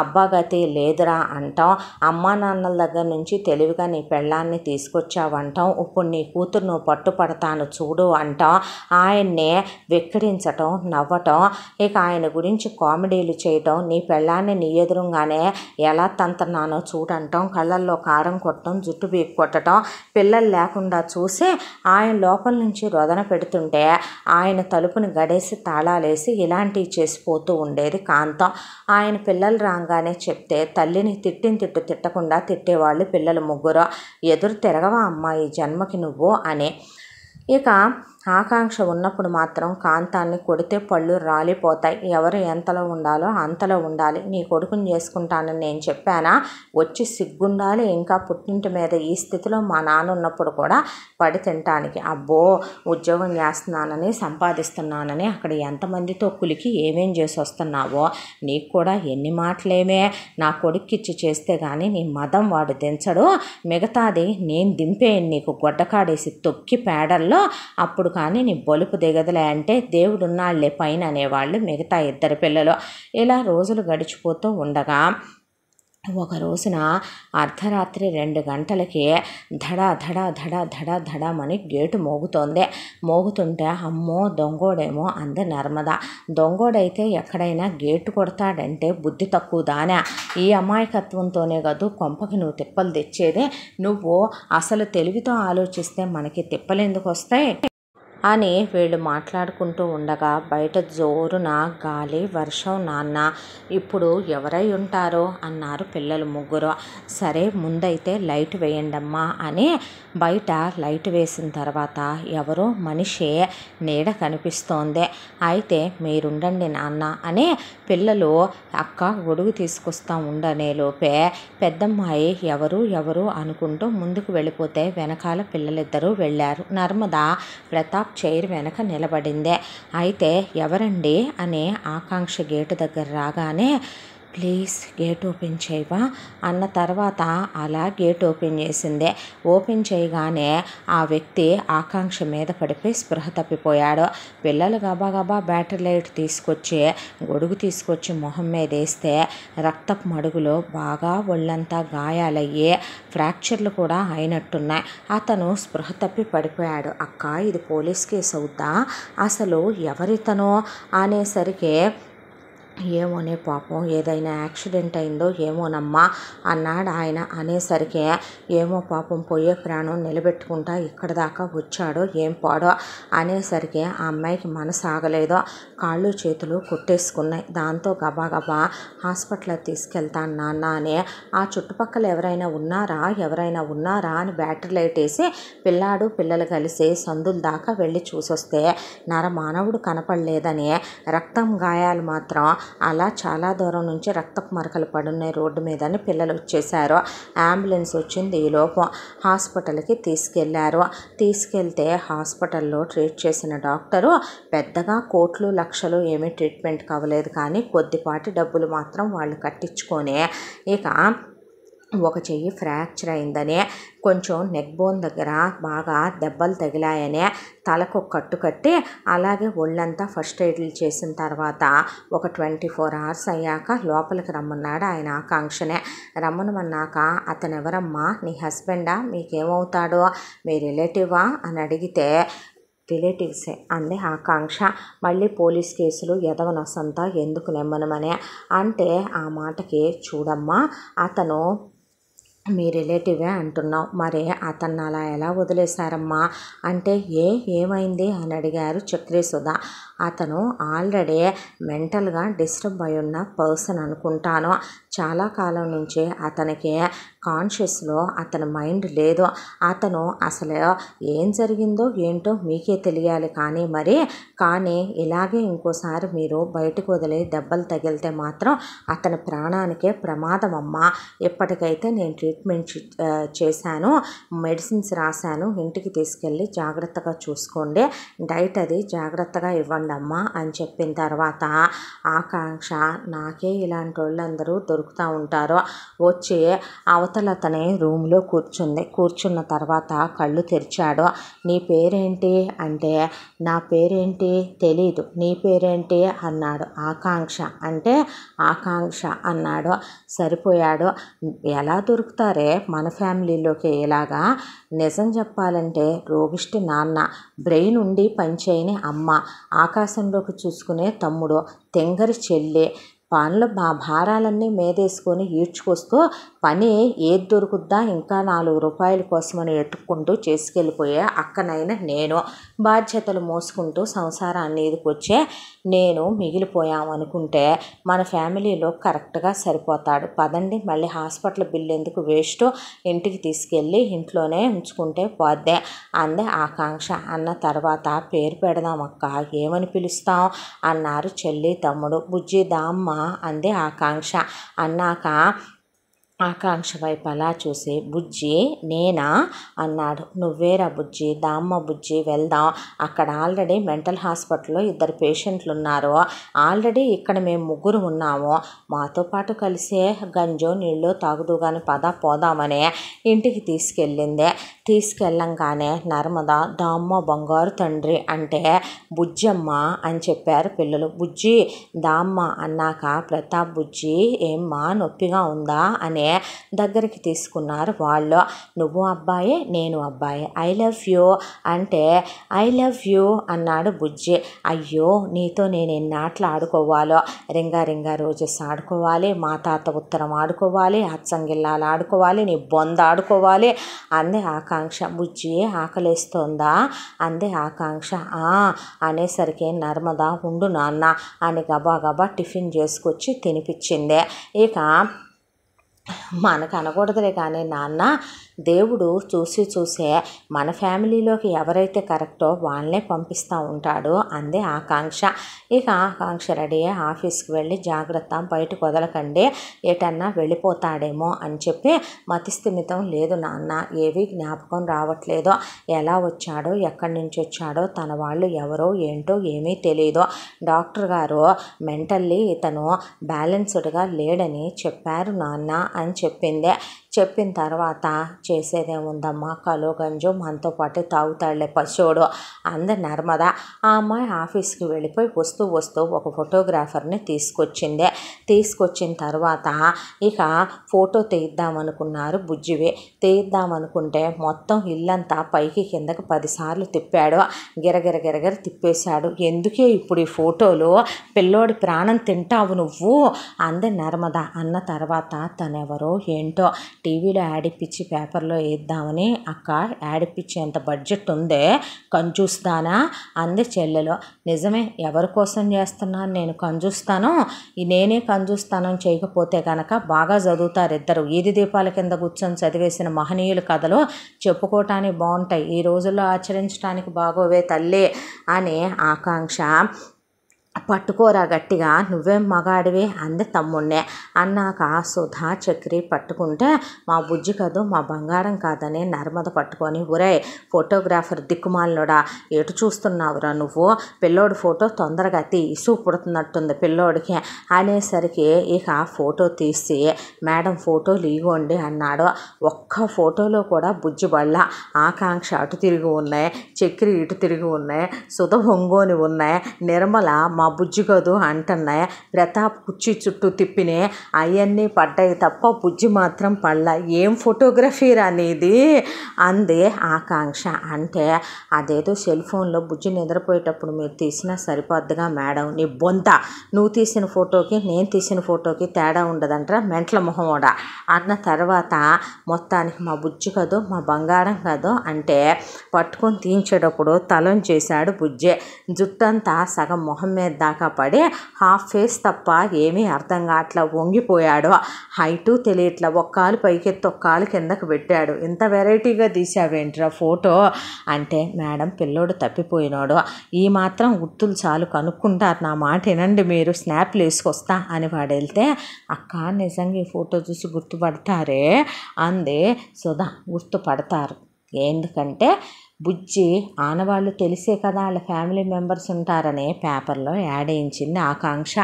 A: అబ్బాగతి లేదురా అంటాం. అమ్మా నాన్నల దగ్గర నుంచి తెలివిగా నీ పెళ్ళాన్ని తీసుకొచ్చావంటాం. ఇప్పుడు నీ కూతురు నువ్వు పట్టుపడతాను చూడు అంటాం. ఆయన్ని వెక్కిరించటం, నవ్వటం, ఇక ఆయన గురించి కామెడీలు చేయటం, నీ పెళ్ళాన్ని నీ ఎదురుగానే ఎలా తంతన్నానో చూడంటాం, కళ్ళల్లో కారం కొట్టడం, జుట్టు బీక్ కొట్టడం, పిల్లలు లేకుండా చూసి ఆయన లోపల నుంచి రొదన పెడుతుంటే ఆయన తలుపుని గడేసి తాళాలేసి ఇలాంటివి చేసిపోతూ ఉండేది కాంతం. ఆయన పిల్లలు రాగానే చెప్తే తల్లిని తిట్టిన తిట్టు తిట్టకుండా తిట్టేవాళ్ళు పిల్లలు ముగ్గురు. ఎదురు తిరగవా అమ్మా ఈ జన్మకి నువ్వు అని. ఇక ఆకాంక్ష ఉన్నప్పుడు మాత్రం కాంతాన్ని కొడితే పళ్ళు రాలిపోతాయి. ఎవరు ఎంతలో ఉండాలో అంతలో ఉండాలి. నీ కొడుకుని చేసుకుంటానని నేను చెప్పానా, వచ్చి సిగ్గుండాలి. ఇంకా పుట్టింటి మీద ఈ స్థితిలో మా నాన్న ఉన్నప్పుడు కూడా పడి తినటానికి అబ్బో ఉద్యోగం చేస్తున్నానని సంపాదిస్తున్నానని అక్కడ ఎంతమందితో కులికి ఏమేం చేసి వస్తున్నావో నీకు కూడా ఎన్ని మాటలేమే. నా కొడుక్కిచ్చి చేస్తే కానీ నీ మదం వాడు దించడు, మిగతాది నేను దింపేయను నీకు గొడ్డకాడేసి తొక్కి పేడల్లో, అప్పుడు కానీ నీ బలుపు దిగదులే అంటే దేవుడున్నాళ్లే పైన అనేవాళ్ళు మిగతా 2 పిల్లలు. ఇలా రోజులు గడిచిపోతూ ఉండగా ఒక రోజున అర్ధరాత్రి 2 గంటలకి ధడామని గేటు మోగుతోంది. మోగుతుంటే అమ్మో దొంగోడేమో అంది నర్మద. దొంగోడైతే ఎక్కడైనా గేటు కొడతాడంటే బుద్ధి తక్కువ దానా, ఈ అమాయకత్వంతోనే కదూ కొంపకి నువ్వు తిప్పలు తెచ్చేదే. నువ్వు అసలు తెలివితో ఆలోచిస్తే మనకి తిప్పలు ఎందుకు వస్తాయి? అని వీళ్ళు మాట్లాడుకుంటూ ఉండగా బయట జోరున గాలి వర్షం. నాన్న ఇప్పుడు ఎవరై ఉంటారో అన్నారు పిల్లలు ముగ్గురు. సరే ముందైతే లైట్ వేయండమ్మా అని బయట లైట్ వేసిన తర్వాత ఎవరో మనిషి నీడ కనిపిస్తోంది. అయితే మీరుండండి నాన్న అని పిల్లలు అక్క గొడుగు తీసుకొస్తా ఉండనే లోపే పెద్దమ్మాయి ఎవరు ఎవరు అనుకుంటూ ముందుకు వెళ్ళిపోతే వెనకాల పిల్లలిద్దరూ వెళ్ళారు. నర్మద ప్రతాప్ చైర్ వెనక నిలబడిందే. అయితే ఎవరండి అని ఆకాంక్ష గేటు దగ్గర రాగానే ప్లీజ్ గేట్ ఓపెన్ చేయవా అన్న తర్వాత అలా గేట్ ఓపెన్ చేసిందే. ఓపెన్ చేయగానే ఆ వ్యక్తి ఆకాంక్ష మీద పడిపోయి స్పృహ తప్పిపోయాడు. పిల్లలు గబాగబా బ్యాటరీ లైట్ తీసుకొచ్చి గొడుగు తీసుకొచ్చి మొహం మీద వేస్తే రక్తపు మడుగులో బాగా ఒళ్ళంతా గాయాలయ్యి ఫ్రాక్చర్లు కూడా అయినట్టున్నాయి. అతను స్పృహ తప్పి పడిపోయాడు. అక్క ఇది పోలీస్ కేసు అవుద్దా, అసలు ఎవరితనో అనేసరికి ఏమోనే పాపం ఏదైనా యాక్సిడెంట్ అయిందో ఏమోనమ్మా అన్నాడు ఆయన. అనేసరికి ఏమో పాపం పోయే ప్రాణం నిలబెట్టుకుంటా ఇక్కడ దాకా వచ్చాడో ఏం పాడో అనేసరికి ఆ అమ్మాయికి మనసు ఆగలేదో, కాళ్ళు చేతులు కొట్టేసుకున్నాయి. దాంతో గబాగబా హాస్పిటల్కి తీసుకెళ్తాను నాన్న అని ఆ చుట్టుపక్కల ఎవరైనా ఉన్నారా అని బ్యాటరీ లైట్ వేసి పిల్లలు కలిసి సందుల దాకా వెళ్ళి చూసొస్తే నరమానవుడు కనపడలేదని, రక్తం గాయాలు మాత్రం అలా చాలా దూరం నుంచి రక్తపు మరకలు పడున్నాయి రోడ్డు మీద అని పిల్లలు వచ్చేసారు. అంబులెన్స్ వచ్చింది. ఈ లోపం హాస్పిటల్కి తీసుకెళ్తే హాస్పిటల్లో ట్రీట్ చేసిన డాక్టరు పెద్దగా కోట్లు లక్షలు ఏమీ ట్రీట్మెంట్ కావలేదు, కానీ కొద్దిపాటి డబ్బులు మాత్రం వాళ్ళు కట్టించుకొని ఇక ఒక చెయ్యి ఫ్రాక్చర్ అయిందని, కొంచెం నెక్ బోన్ దగ్గర బాగా దెబ్బలు తగిలాయని తలకు కట్టు కట్టి అలాగే ఒళ్ళంతా ఫస్ట్ ఎయిడ్లు చేసిన తర్వాత ఒక 24 hours అయ్యాక లోపలికి రమ్మన్నాడు ఆయన ఆకాంక్షనే. రమ్మనమన్నాక అతను ఎవరమ్మా, నీ హస్బెండా, మీకేమవుతాడో, మీ రిలేటివా అని అడిగితే రిలేటివ్సే అంది ఆకాంక్ష. మళ్ళీ పోలీస్ కేసులు ఎదవనసంతా ఎందుకు నెమ్మనమనే అంటే ఆ మాటకి చూడమ్మా అతను మీ రిలేటివే అంటున్నావు, మరి అతన్ని అలా ఎలా వదిలేశారమ్మా అంటే ఏమైంది అని అడిగారు చక్రి సుధా. అతను ఆల్రెడీ మెంటల్గా డిస్టర్బ్ అయి ఉన్న పర్సన్ అనుకుంటాను. చాలా కాలం నుంచి అతనికి కాన్షియస్లో అతని మైండ్ లేదు. అతను అసలు ఏం జరిగిందో ఏంటో మీకే తెలియాలి, కానీ ఇలాగే ఇంకోసారి మీరు బయటకు వదిలి దెబ్బలు తగిలితే మాత్రం అతని ప్రాణానికే ప్రమాదం అమ్మా. ఎప్పటికైతే నేను ట్రీట్మెంట్ చేశాను, మెడిసిన్స్ రాశాను, ఇంటికి తీసుకెళ్ళి జాగ్రత్తగా చూసుకోండి, డైట్ అది జాగ్రత్తగా ఇవ్వండి అమ్మా అని చెప్పిన తర్వాత ఆకాంక్ష నాకే ఇలాంటి వాళ్ళందరూ దొరుకుతూ ఉంటారు వచ్చి అవతల అతని రూమ్లో కూర్చున్న తర్వాత కళ్ళు తెరిచాడు. నీ పేరేంటి అంటే నా పేరేంటి తెలీదు, నీ పేరేంటి అన్నాడు. ఆకాంక్ష అంటే ఆకాంక్ష అన్నాడు. సరిపోయాడు. ఎలా దొరుకుతారే మన ఫ్యామిలీలోకి ఇలాగా? నిజం చెప్పాలంటే రోగిష్టి నాన్న, బ్రెయిన్ ఉండి పనిచేయని అమ్మ, ఆకాశంలోకి చూసుకునే తమ్ముడు, తెంగరి చెల్లి, పనుల భారాలన్నీ మీదేసుకొని ఈడ్చుకొస్తూ పని ఏది దొరుకుద్దా ఇంకా 4 రూపాయల కోసమని ఎత్తుక్కుంటూ చేసుకెళ్ళిపోయే అక్కనైనా నేను, బాధ్యతలు మోసుకుంటూ సంసారాన్ని ఎదుకొచ్చే నేను మిగిలిపోయామనుకుంటే మన ఫ్యామిలీలో కరెక్ట్గా సరిపోతాడు. పదండి, మళ్ళీ హాస్పిటల్ బిల్లు ఎందుకు వేస్ట్, ఇంటికి తీసుకెళ్ళి ఇంట్లోనే ఉంచుకుంటే పోద్దే అందే ఆకాంక్ష. అన్న తర్వాత పేరు పెడదాం అక్క, ఏమని పిలుస్తాం అన్నారు చెల్లి తమ్ముడు. బుజ్జి దామ్మ అందే ఆకాంక్ష. అన్నాక ఆకాంక్ష వైపు అలా చూసి బుజ్జి నేనా అన్నాడు. నువ్వేరా బుజ్జి, దామ్మ బుజ్జి, వెళ్దాం, అక్కడ ఆల్రెడీ మెంటల్ హాస్పిటల్లో 2 పేషెంట్లు ఉన్నారు, ఆల్రెడీ ఇక్కడ మేము 3 ఉన్నాము, మాతో పాటు కలిసే గంజో నీళ్ళు తాగుదు కానీ పోదామని ఇంటికి తీసుకెళ్ళంగానే నర్మద దామ్మ బంగారు తండ్రి అంటే బుజ్జమ్మ అని చెప్పారు పిల్లలు. బుజ్జి దామ్మ అన్నాక ప్రతాప్ బుజ్జి ఏమ్మా నొప్పిగా ఉందా అనే దగ్గరికి తీసుకున్నారు వాళ్ళు. నువ్వు అబ్బాయే, నేను అబ్బాయే, ఐ లవ్ యూ అంటే ఐ లవ్ యూ అన్నాడు బుజ్జి. అయ్యో నీతో నేను ఎన్ని ఆటలు ఆడుకోవాలో, రింగా రింగా రోజెస్ ఆడుకోవాలి, మా తాత ఉత్తరం ఆడుకోవాలి, అచ్చంగిల్లాలు ఆడుకోవాలి, నీ బొంద ఆడుకోవాలి అంది ఆకాంక్ష. బుజ్జి ఆకలేస్తోందా అంది ఆకాంక్ష. అనేసరికి నర్మద ఉండు నాన్న అని గబా గబా టిఫిన్ చేసుకొచ్చి తినిపించిందే. ఇక మనకు అనకూడదులే కానీ నాన్న, దేవుడు చూసే మన ఫ్యామిలీలోకి ఎవరైతే కరెక్టో వాళ్ళనే పంపిస్తూ ఉంటాడు అందే ఆకాంక్ష. ఇక ఆకాంక్ష రెడీ అయ్యి ఆఫీస్కి వెళ్ళి జాగ్రత్త బయటకు వదలకండి, ఏటన్నా వెళ్ళిపోతాడేమో అని చెప్పి, మతిస్థిమితం లేదు నాన్న, ఏవి జ్ఞాపకం రావట్లేదో, ఎలా వచ్చాడో ఎక్కడి నుంచి వచ్చాడో తన వాళ్ళు ఎవరో ఏంటో ఏమీ తెలియదు, డాక్టర్ గారు మెంటల్లీ ఇతను బ్యాలెన్స్డ్గా లేడని చెప్పారు నాన్న అని చెప్పిందే. చెప్పిన తర్వాత చేసేదేముందమ్మా, కలో గంజో మనతో పాటు తాగుతాడులే పశువుడు అంది నర్మద. ఆ అమ్మాయి ఆఫీస్కి వెళ్ళిపోయి వస్తూ ఒక ఫోటోగ్రాఫర్ని తీసుకొచ్చిన తర్వాత ఇక ఫోటో తీద్దామనుకున్నారు బుజ్జివి. తీద్దామనుకుంటే మొత్తం ఇల్లంతా పైకి కిందకి 10 సార్లు తిప్పాడు, గిరగిర తిప్పేశాడు. ఎందుకే ఇప్పుడు ఈ ఫోటోలు, పిల్లోడి ప్రాణం తింటావు నువ్వు అంది నర్మద. అన్న తర్వాత తనెవరో ఏంటో టీవీలో యాడ్ ఇప్పించి పేపర్లో వేద్దామని, అక్క యాడ్ ఇప్పించేంత బడ్జెట్ ఉందే, కంజూస్తానా అంది చెల్లెలు. నిజమే, ఎవరి కోసం చేస్తున్నాను నేను కంజూస్తాను, నేనే కంజూస్తానని చేయకపోతే కనుక బాగా చదువుతారు ఇద్దరు, ఈది దీపాల కింద కూర్చొని చదివేసిన మహనీయుల కథలు చెప్పుకోవటానికి బాగుంటాయి, ఈ రోజుల్లో ఆచరించడానికి బాగోవే తల్లి అని ఆకాంక్ష పట్టుకోరా గట్టిగా, నువ్వేం మగాడివి అంది తమ్ముణ్ణే. అన్నాక సుధా చక్రి పట్టుకుంటే మా బుజ్జి కదూ మా బంగారం కాదని నర్మద పట్టుకొని, ఒరే ఫోటోగ్రాఫర్ దిక్కుమాలనుడా ఎటు చూస్తున్నావురా నువ్వు, పిల్లోడి ఫోటో తొందరగా ఇసు పుడుతున్నట్టుంది పిల్లోడికి అనేసరికి ఇక ఫోటో తీసి మేడం ఫోటోలు ఇగోండి అన్నాడు. ఒక్క ఫోటోలో కూడా బుజ్జి బళ్ళ, ఆకాంక్ష అటు తిరిగి ఉన్నాయి, చక్రి ఇటు తిరిగి ఉన్నాయి, సుధ ఒంగోని ఉన్నాయి, నిర్మల మా బుజ్జి కదూ అంటున్నాయి, ప్రతాప్ కుర్చీ చుట్టూ తిప్పినే అవన్నీ పడ్డాయి తప్ప బుజ్జి మాత్రం పడలా. ఏం ఫోటోగ్రఫీ అనేది అంది ఆకాంక్ష. అంటే అదేదో సెల్ ఫోన్లో బుజ్జి నిద్రపోయేటప్పుడు మీరు తీసినా సరిపోద్దిగా మేడం, నీ బొంత, నువ్వు తీసిన ఫోటోకి నేను తీసిన ఫోటోకి తేడా ఉండదంటారా మెంట్ల మొహమోడా అన్న తర్వాత మొత్తానికి మా బుజ్జి కదూ మా బంగారం కదూ అంటే పట్టుకొని తీయించేటప్పుడు తలం చేశాడు బుజ్జే. జుట్టంతా సగం మొహం మీద దాకా పడి హాఫ్ ఫేస్ తప్ప ఏమీ అర్థం కావట్లా, వంగిపోయాడు, హైటు తెలియట్లా, ఒక కాలు పైకెత్తి ఒక కాలు కిందకు పెట్టాడు. ఇంత వెరైటీగా తీసావేంట్రా ఫోటో అంటే, మేడం పిల్లోడు తప్పిపోయినాడు, ఈ మాత్రం గుర్తులు చాలు కనుక్కుంటారు, నా మాట వినండి మీరు, స్నాప్లు వేసుకొస్తా అని వాడు వెళ్తే, అక్క నిజంగా ఈ ఫోటో చూసి గుర్తుపడతారే అంది సుధా. గుర్తుపడతారు, ఎందుకంటే బుజ్జి ఆనవాళ్ళు తెలిసే కదా వాళ్ళ ఫ్యామిలీ మెంబర్స్ ఉంటారని పేపర్లో యాడ్ వేయించింది ఆకాంక్ష.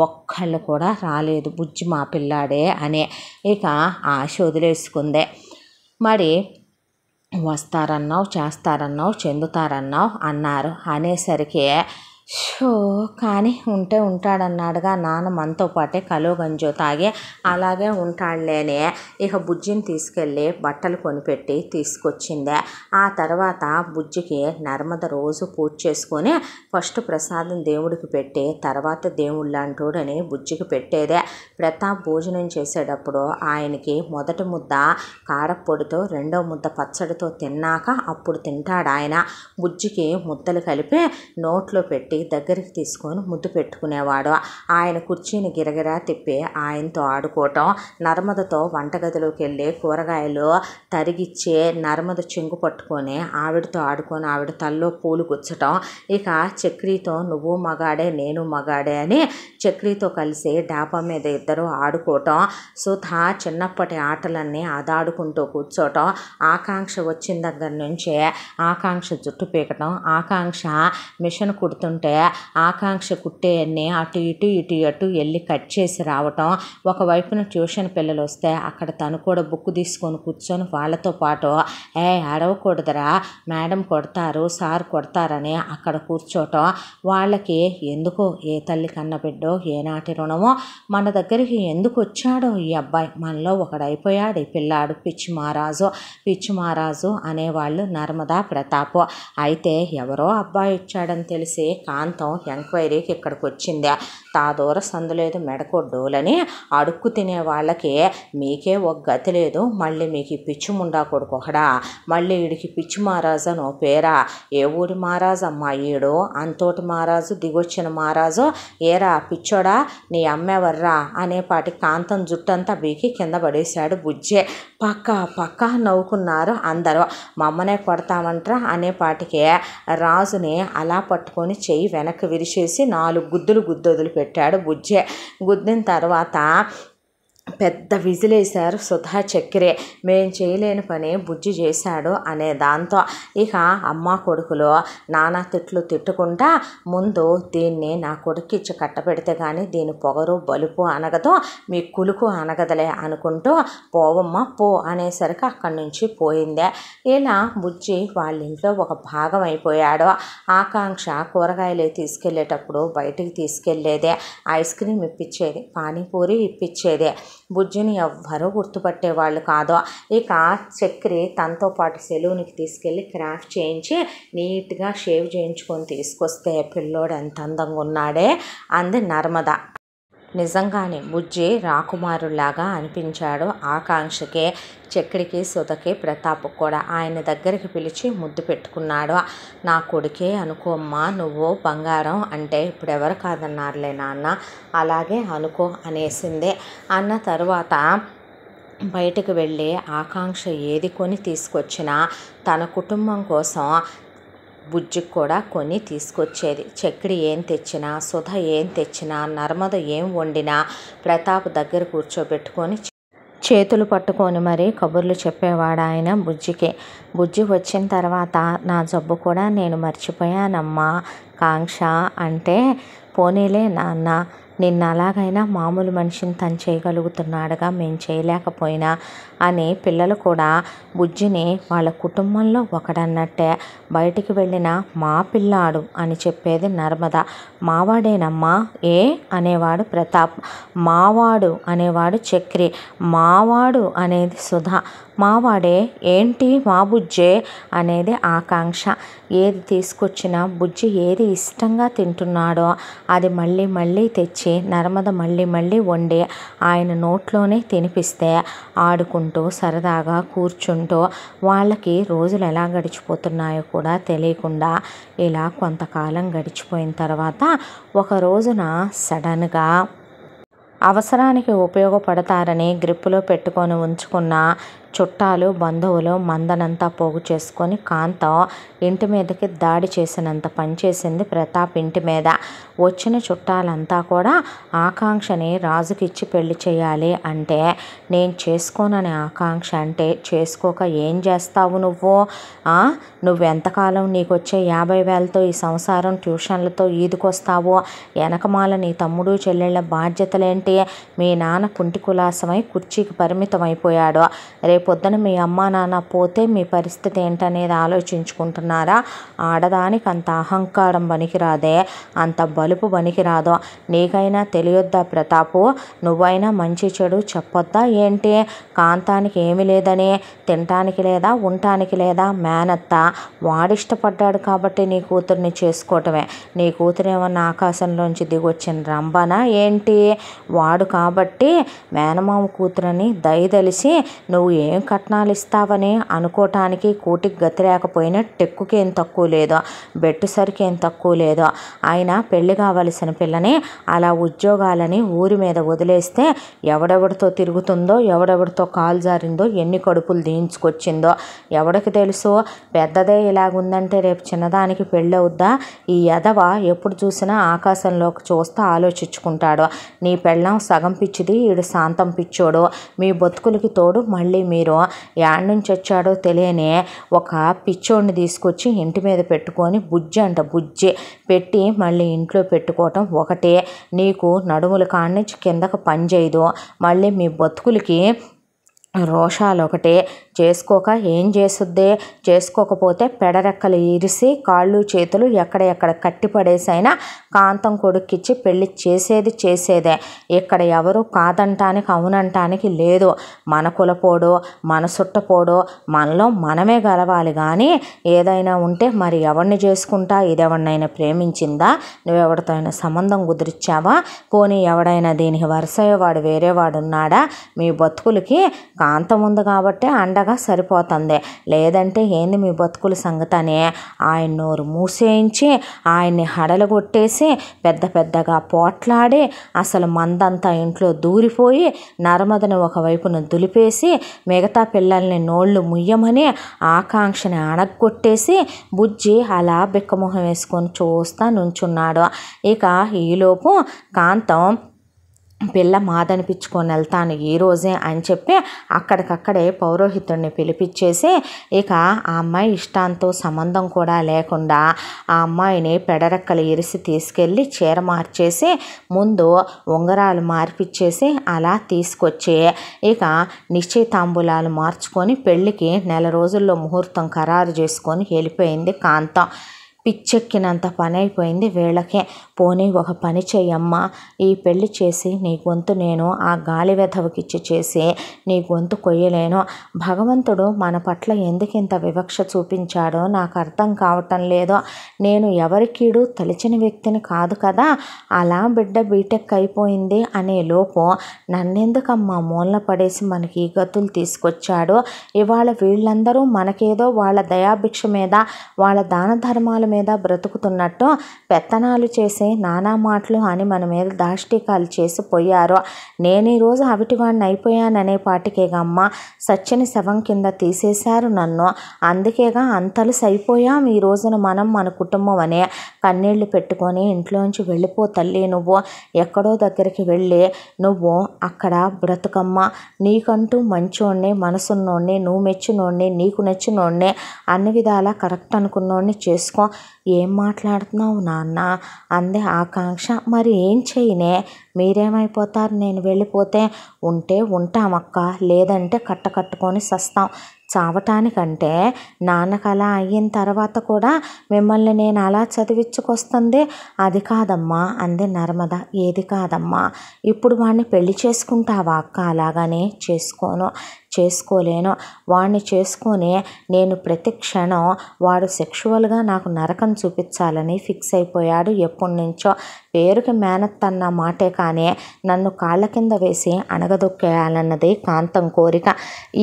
A: ఒక్కళ్ళు కూడా రాలేదు బుజ్జి మా పిల్లాడే అనే. ఇక ఆశ వదిలేసుకుందే. మరి వస్తారన్నావు, చేస్తారన్నావు, చెందుతారన్నావు అన్నారు. అనేసరికి కానీ ఉంటే ఉంటాడన్నాడుగా నాన్న, మనతో పాటే కలో గంజో తాగి అలాగే ఉంటాడులేనే. ఇక బుజ్జిని తీసుకెళ్ళి బట్టలు కొనిపెట్టి తీసుకొచ్చిందే. ఆ తర్వాత బుజ్జికి నర్మద రోజు పూజ చేసుకొని ఫస్ట్ ప్రసాదం దేవుడికి పెట్టి తర్వాత దేవుళ్ళంటోడని బుజ్జికి పెట్టేదే. ప్రతాప్ భోజనం చేసేటప్పుడు ఆయనకి మొదటి ముద్ద కారప్పొడితో రెండో ముద్ద పచ్చడితో తిన్నాక అప్పుడు తింటాడు ఆయన. బుజ్జికి ముద్దలు కలిపి నోట్లో పెట్టి దగ్గరికి తీసుకొని ముద్దు పెట్టుకునేవాడు. ఆయన కుర్చీని గిరగిరా తిప్పి ఆయనతో ఆడుకోవటం, నర్మదతో వంటగదిలోకి వెళ్ళి కూరగాయలు తరిగిచ్చి నర్మద చెంగు పట్టుకొని ఆవిడతో ఆడుకొని ఆవిడ తల్లో పూలు గుచ్చటం, ఇక చక్రితో నువ్వు మగాడే నేను మగాడే అని చక్రితో కలిసి డాబా మీద ఇద్దరు ఆడుకోవటం, సుధా చిన్నప్పటి ఆటలన్నీ అదాడుకుంటూ కూర్చోవటం, ఆకాంక్ష వచ్చిన దగ్గర నుంచే ఆకాంక్ష జుట్టు పీకటం, ఆకాంక్ష మిషన్ కుడుతుంటే ఉంటే ఆకాంక్ష కుట్టేయన్ని అటు ఇటు వెళ్ళి కట్ చేసి రావటం, ఒకవైపున ట్యూషన్ పిల్లలు వస్తే అక్కడ తను కూడా బుక్ తీసుకొని కూర్చొని వాళ్ళతో పాటు అడవకూడదురా, మేడం కొడతారు, సార్ కొడతారని అక్కడ కూర్చోటం. వాళ్ళకి ఎందుకో ఏ తల్లి కన్న బిడ్డో ఏనాటి రుణమో మన దగ్గరికి ఎందుకు వచ్చాడో ఈ అబ్బాయి, మనలో ఒకడైపోయాడు ఈ పిల్లాడు, పిచ్చి మహారాజు అనేవాళ్ళు నర్మదా ప్రతాప్. అయితే ఎవరో అబ్బాయి ఇచ్చాడని తెలిసి కాంతం ఎంక్వైరీకి ఇక్కడికి వచ్చింది. తాదూర సందు లేదు మెడకొడ్డోలని అడుక్కు తినే వాళ్ళకి మీకే ఒక గతి లేదు, మళ్ళీ మీకు ఈ పిచ్చి ముండా కొడుకు ఒకడా, మళ్ళీ వీడికి పిచ్చి మహారాజు అని ఓ పేరా, ఏ ఊరి మహారాజు అమ్మా ఈడు, అంతోటి మహారాజు దిగొచ్చిన మహారాజు, ఏరా పిచ్చోడా నీ అమ్మెవర్రా అనేపాటి కాంతం జుట్టంతా బీకి కింద పడేశాడు బుజ్జే. పక్క నవ్వుకున్నారు అందరూ. మమ్మనే కొడతామంటారా అనేపాటికే రాజుని అలా పట్టుకొని చెయ్యి వెనక్కి విరిచేసి 4 గుద్దులు గుద్దొదులు పెట్టాడు బుజ్జే. గుద్దిన తర్వాత పెద్ద విజిలేశారు సుధా చక్రే. మేం చేయలేని పని బుజ్జి చేశాడు అనే దాంతో ఇక అమ్మ కొడుకులు నానా తిట్టుకుంటా ముందు దీన్ని నా కొడుకు ఇచ్చి కట్టబెడితే కానీ దీని పొగరు బలుపు అనగదు, మీ కులుకు అనగదలే అనుకుంటూ పోవమ్మ పో అనేసరికి అక్కడి నుంచి పోయిందే. ఇలా బుజ్జి వాళ్ళ ఇంట్లో ఒక భాగం అయిపోయాడు. ఆకాంక్ష కూరగాయలు తీసుకెళ్ళేటప్పుడు బయటికి తీసుకెళ్లేదే, ఐస్ క్రీమ్ ఇప్పించేది, పానీపూరి ఇప్పించేదే. బుజ్జిని ఎవ్వరూ గుర్తుపట్టేవాళ్ళు కాదు. ఇక చక్రి తనతో పాటు సెలూన్కి తీసుకెళ్ళి క్రాఫ్ట్ చేయించి నీట్గా షేవ్ చేయించుకొని తీసుకొస్తే పిల్లోడు ఎంత అందంగా ఉన్నాడే అంది నర్మద. నిజంగానే బుజ్జి రాకుమారులాగా అనిపించాడు ఆకాంక్షకి, చక్రికి, సుధకి, ప్రతాప్ కూడా. ఆయన దగ్గరికి పిలిచి ముద్దు పెట్టుకున్నాడు. నా కొడుకే అనుకోమ్మా నువ్వు, బంగారం అంటే ఇప్పుడు ఎవరు కాదన్నారులే నాన్న, అలాగే అనుకో అనేసిందే. అన్న తర్వాత బయటకు వెళ్ళి ఆకాంక్ష ఏది కొని తీసుకొచ్చినా తన కుటుంబం కోసం బుజ్జికి కూడా కొని తీసుకొచ్చేది. చక్రి ఏం తెచ్చినా, సుధ ఏం తెచ్చినా, నర్మద ఏం వండినా ప్రతాప్ దగ్గర కూర్చోబెట్టుకొని చేతులు పట్టుకొని మరీ కబుర్లు చెప్పేవాడు ఆయన బుజ్జికి. బుజ్జి వచ్చిన తర్వాత నా జబ్బు కూడా నేను మర్చిపోయానమ్మా కాంక్ష అంటే, పోనీలే నాన్న, నిన్న అలాగైనా మామూలు మనిషిని తను చేయగలుగుతున్నాడుగా, మేము చేయలేకపోయినా అని పిల్లలు కూడా బుజ్జిని వాళ్ళ కుటుంబంలో ఒకడన్నట్టే బయటికి వెళ్ళిన మా పిల్లాడు అని చెప్పేది నర్మద. మావాడేనమ్మా ఏ అనేవాడు ప్రతాప్, మావాడు అనేవాడు చక్రి, మావాడు అనేది సుధ, మావాడే ఏంటి మా బుజ్జే అనేది ఆకాంక్ష. ఏది తీసుకొచ్చినా బుజ్జి ఏది ఇష్టంగా తింటున్నాడో అది మళ్ళీ మళ్ళీ తెచ్చి నర్మద మళ్ళీ వండి ఆయన నోట్లోనే తినిపిస్తే ఆడుకుంటూ సరదాగా కూర్చుంటూ వాళ్ళకి రోజులు ఎలా గడిచిపోతున్నాయో కూడా తెలియకుండా ఇలా కొంతకాలం గడిచిపోయిన తర్వాత ఒక రోజున సడన్గా అవసరానికి ఉపయోగపడతారని గ్రిప్పులో పెట్టుకొని ఉంచుకున్న చుట్టాలు బంధువులు మందనంతా పోగు చేసుకొని కాంతం ఇంటి మీదకి దాడి చేసినంత పనిచేసింది ప్రతాప్ ఇంటి మీద. వచ్చిన చుట్టాలంతా కూడా ఆకాంక్షని రాజుకిచ్చి పెళ్లి చేయాలి అంటే, నేను చేసుకోనని ఆకాంక్ష అంటే, చేసుకోక ఏం చేస్తావు నువ్వెంతకాలం నీకు వచ్చే 50,000తో ఈ సంసారం ట్యూషన్లతో ఈదుకొస్తావు, వెనకమాల నీ తమ్ముడు చెల్లెళ్ళ బాధ్యతలేంటి, మీ నాన్న కుంటి కులాసమై కుర్చీకి పరిమితం అయిపోయాడు, రేపొద్దున మీ అమ్మా నాన్న పోతే మీ పరిస్థితి ఏంటనేది ఆలోచించుకుంటున్నారా? ఆడదానికి అంత అహంకారం పనికిరాదే, అంత బలుపు పనికిరాదో, నీకైనా తెలియొద్దా ప్రతాపు, నువ్వైనా మంచి చెడు చెప్పొద్దా ఏంటి? కాంతానికి ఏమి లేదని, తినటానికి లేదా ఉండటానికి లేదా మేనత్త, వాడిష్టపడ్డాడు కాబట్టి నీ కూతుర్ని చేసుకోవటమే, నీ కూతురేమన్నా ఆకాశంలోంచి దిగొచ్చిన రంభనా ఏంటి? వాడు కాబట్టి మేనమామ కూతురని దయదలిసి నువ్వు ఏం కట్నాలు ఇస్తావని అనుకోవటానికి కూటికి గతి లేకపోయినా టెక్కుకి ఏం తక్కువ లేదో, బెట్టుసరికి ఏం తక్కువ లేదో. ఆయన పెళ్లి కావలసిన పిల్లని అలా ఉద్యోగాలని ఊరి మీద వదిలేస్తే ఎవడెవడితో తిరుగుతుందో, ఎవడెవడితో కాలు జారిందో, ఎన్ని కడుపులు దీయించుకొచ్చిందో ఎవడికి తెలుసు? పెద్దదే ఇలాగుందంటే రేపు చిన్నదానికి పెళ్ళవుద్దా? ఈ ఎదవ ఎప్పుడు చూసినా ఆకాశంలోకి చూస్తూ ఆలోచించుకుంటాడు. నీ పెళ్ళం సగం పిచ్చిది, ఈడు శాంతం పిచ్చోడు, మీ బతుకులకి తోడు మళ్ళీ మీ మీరు యాడ్ నుంచి వచ్చాడో తెలియని ఒక పిచ్చోడిని తీసుకొచ్చి ఇంటి మీద పెట్టుకొని బుజ్జి పెట్టి మళ్ళీ ఇంట్లో పెట్టుకోవటం ఒకటే. నీకు నడుముల కాడి నుంచి కిందకు పని చేయదు. మళ్ళీ మీ బతుకులకి రోషాలు ఒకటే. చేసుకోక ఏం చేస్తుంది? చేసుకోకపోతే పెడరెక్కలు ఇరిసి కాళ్ళు చేతులు ఎక్కడ కట్టిపడేసైనా కాంతం కొడుక్కిచ్చి పెళ్ళి చేసేదే. ఇక్కడ ఎవరు కాదంటానికి అవునంటానికి లేదు. మన కులపోడో మన సుట్టపోడో మనలో మనమే గలవాలి. కానీ ఏదైనా ఉంటే మరి ఎవరిని చేసుకుంటా? ఇది ఎవరినైనా ప్రేమించిందా? నువ్వెవరితో అయినా సంబంధం కుదిరిచ్చావా? పోనీ ఎవడైనా దీనికి వరుసయ్యేవాడు వేరేవాడు ఉన్నాడా? మీ బతుకులకి కాంతం ఉంది కాబట్టి అండగా సరిపోతుంది. లేదంటే ఏంది మీ బతుకుల సంగతని ఆయన నోరు మూసేయించి ఆయన్ని హడలగొట్టేసి పెద్దగా పోట్లాడి అసలు మందంతా ఇంట్లో దూరిపోయి నర్మదని ఒకవైపున దులిపేసి మిగతా పిల్లల్ని నోళ్ళు ముయ్యమని ఆకాంక్షని అణగొట్టేసి బుజ్జి అలా బిక్కమొహం వేసుకొని చూస్తా నుంచున్నాడు. ఇక ఈలోపు కాంతం పిల్ల మాదనిపించుకొని వెళ్తాను ఈరోజే అని చెప్పి అక్కడికక్కడే పౌరోహితుడిని పిలిపించేసి ఇక ఆ అమ్మాయి ఇష్టాంతో సంబంధం కూడా లేకుండా ఆ అమ్మాయిని పెడరెక్కలు ఇరిసి తీసుకెళ్ళి చీర మార్చేసి ముందు ఉంగరాలు మార్పిచ్చేసి అలా తీసుకొచ్చి ఇక నిశ్చయితాంబూలాలు మార్చుకొని పెళ్ళికి నెల రోజుల్లో ముహూర్తం ఖరారు చేసుకొని వెళ్ళిపోయింది కాంతం. పిచ్చెక్కినంత పని అయిపోయింది వీళ్ళకే. పోనీ ఒక పని చెయ్యమ్మా, ఈ పెళ్లి చేసి నీ గొంతు నేను ఆ గాలి వెధవకిచ్చి చేసి నీ గొంతు కొయ్యలేను. భగవంతుడు మన పట్ల ఎందుకింత వివక్ష చూపించాడో నాకు అర్థం కావటం లేదు. నేను ఎవరికీడు తలిచిన వ్యక్తిని కాదు కదా. అలా బిడ్డ బీటెక్ అయిపోయింది అనే లోపు నన్నెందుకమ్మా మూలన పడేసి మనకి ఈ గతులు తీసుకొచ్చాడు. ఇవాళ వీళ్ళందరూ మనకేదో వాళ్ళ దయాభిక్ష మీద వాళ్ళ దాన ధర్మాల మీద బ్రతుకుతున్నట్టు పెత్తనాలు చేసి నానా మాటలు అని మన మీద దాష్టికాలు చేసి పోయారు. నేను ఈరోజు అవిటివాడిని అయిపోయాననే పాటికేగా అమ్మ సచ్చని శవం కింద తీసేశారు నన్ను. అందుకేగా అంతలసి అయిపోయాం ఈ రోజున మనం మన కుటుంబం అనే కన్నీళ్లు పెట్టుకొని ఇంట్లోంచి వెళ్ళిపో తల్లి. నువ్వు ఎక్కడో దగ్గరికి వెళ్ళి నువ్వు అక్కడ బ్రతుకమ్మ. నీకంటూ మంచోడిని మనసున్నోడిని నువ్వు మెచ్చినోడిని నీకు నచ్చినోడిని అన్ని విధాలా కరెక్ట్ అనుకున్నోడిని చేసుకో. ఏం మాట్లాడుతున్నావు నాన్న అందే ఆకాంక్ష. మరి ఏం చేయనే, మీరేమైపోతారు నేను వెళ్ళిపోతే? ఉంటే ఉంటామక్క, లేదంటే కట్టుకొని సస్తాం. చావటానికంటే నాన్నకు అలా అయిన తర్వాత కూడా మిమ్మల్ని నేను అలా చదివించుకొస్తుంది అది కాదమ్మా అంది నర్మద. ఏది కాదమ్మా? ఇప్పుడు వాడిని పెళ్లి చేసుకుంటావా అక్క? అలాగనే చేసుకోలేను. వాడిని చేసుకొని నేను ప్రతి క్షణం వాడు సెక్షువల్గా నాకు నరకం చూపించాలని ఫిక్స్ అయిపోయాడు ఎప్పటి నుంచో. పేరుకి మేనత్ అన్న మాటే కానీ నన్ను కాళ్ళ కింద వేసి అణగదొక్కేయాలన్నది కాంతం కోరిక.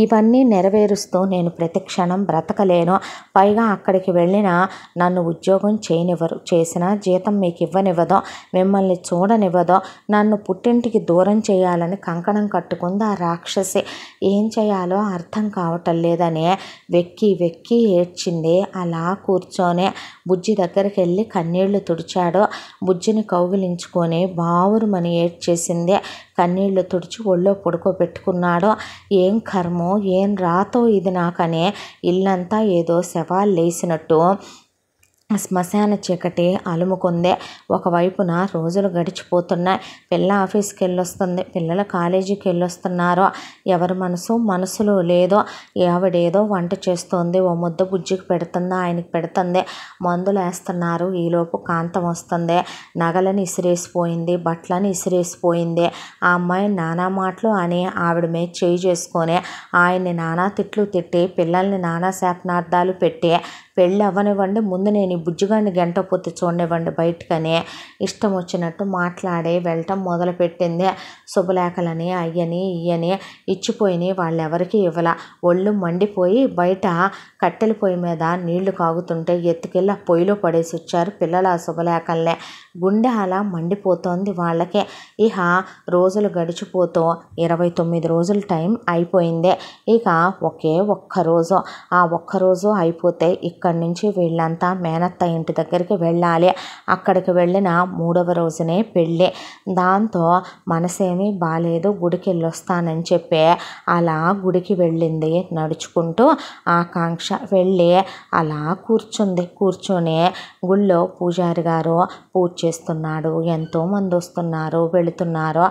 A: ఇవన్నీ నెరవేరుస్తూ నేను ప్రతి క్షణం బ్రతకలేను. పైగా అక్కడికి వెళ్ళినా నన్ను ఉద్యోగం చేయనివ్వరు. చేసినా జీతం మీకు ఇవ్వనివ్వదో, మిమ్మల్ని చూడనివ్వదో. నన్ను పుట్టింటికి దూరం చేయాలని కంకణం కట్టుకుంది ఆ రాక్షసి. ఏం చేయాలో అర్థం కావటం లేదని వెక్కి ఏడ్చింది. అలా కూర్చొని బుజ్జి దగ్గరికి వెళ్ళి కన్నీళ్లు తుడిచాడు. బుజ్జిని కౌగిలించుకొని బావురుమని ఏడ్చేసింది. కన్నీళ్లు తుడిచి ఒళ్ళో పడుకోబెట్టుకున్నాడు. ఏం కర్మో ఏం రాతో ఇది నాకనే ఇల్లంతా ఏదో శవాలు లేసినట్టు శ్మశాన చీకటి అలుముకుందే. ఒకవైపున రోజులు గడిచిపోతున్నాయి. పిల్ల ఆఫీస్కి వెళ్ళొస్తుంది, పిల్లల కాలేజీకి వెళ్ళొస్తున్నారు. ఎవరి మనసులో లేదో. ఆవిడేదో వంట చేస్తోంది, ఓ ముద్ద బుజ్జికి పెడుతుంది, ఆయనకి పెడుతుంది. మందులు వేస్తున్నారు. ఈలోపు కాంతం వస్తుంది. నగలని ఇసిరేసిపోయింది, బట్టలని ఇసిరేసిపోయింది. ఆ అమ్మాయి నానా మాటలు అని ఆవిడ మీద చేయి చేసుకొని ఆయన్ని నానా తిట్లు తిట్టి పిల్లల్ని నానా శాపనార్థాలు పెట్టి పెళ్ళి అవ్వనివ్వండి, ముందు నేను ఈ బుజ్జిగాడిని గంటపోతే చూడనివ్వండి బయటకని ఇష్టం వచ్చినట్టు మాట్లాడి వెళ్ళటం మొదలుపెట్టింది. శుభలేఖలని అయ్యని ఇయ్యని ఇచ్చిపోయినాయి. వాళ్ళెవరికి ఇవ్వాల. ఒళ్ళు మండిపోయి బయట కట్టెల పొయ్యి మీద నీళ్లు కాగుతుంటే ఎత్తుకెళ్ళి ఆ పొయ్యిలో పడేసి వచ్చారు పిల్లలు ఆ శుభలేఖల్నే. గుండె అలా మండిపోతోంది వాళ్ళకే. ఇక రోజులు గడిచిపోతూ 29 రోజుల టైం అయిపోయింది. ఇక ఒకే ఒక్కరోజు, ఆ ఒక్కరోజు అయిపోతే ఇక్కడ ఇక్కడి నుంచి వీళ్ళంతా మేనత్త ఇంటి దగ్గరికి వెళ్ళాలి. అక్కడికి వెళ్ళిన 3వ రోజునే పెళ్ళి. దాంతో మనసేమీ బాలేదు, గుడికి వెళ్ళొస్తానని చెప్పి అలా గుడికి వెళ్ళింది నడుచుకుంటూ ఆకాంక్ష. వెళ్ళి అలా కూర్చొని గుళ్ళో పూజారి గారు పూజ చేస్తున్నాడు. ఎంతోమంది వస్తున్నారు, వెళుతున్నారు.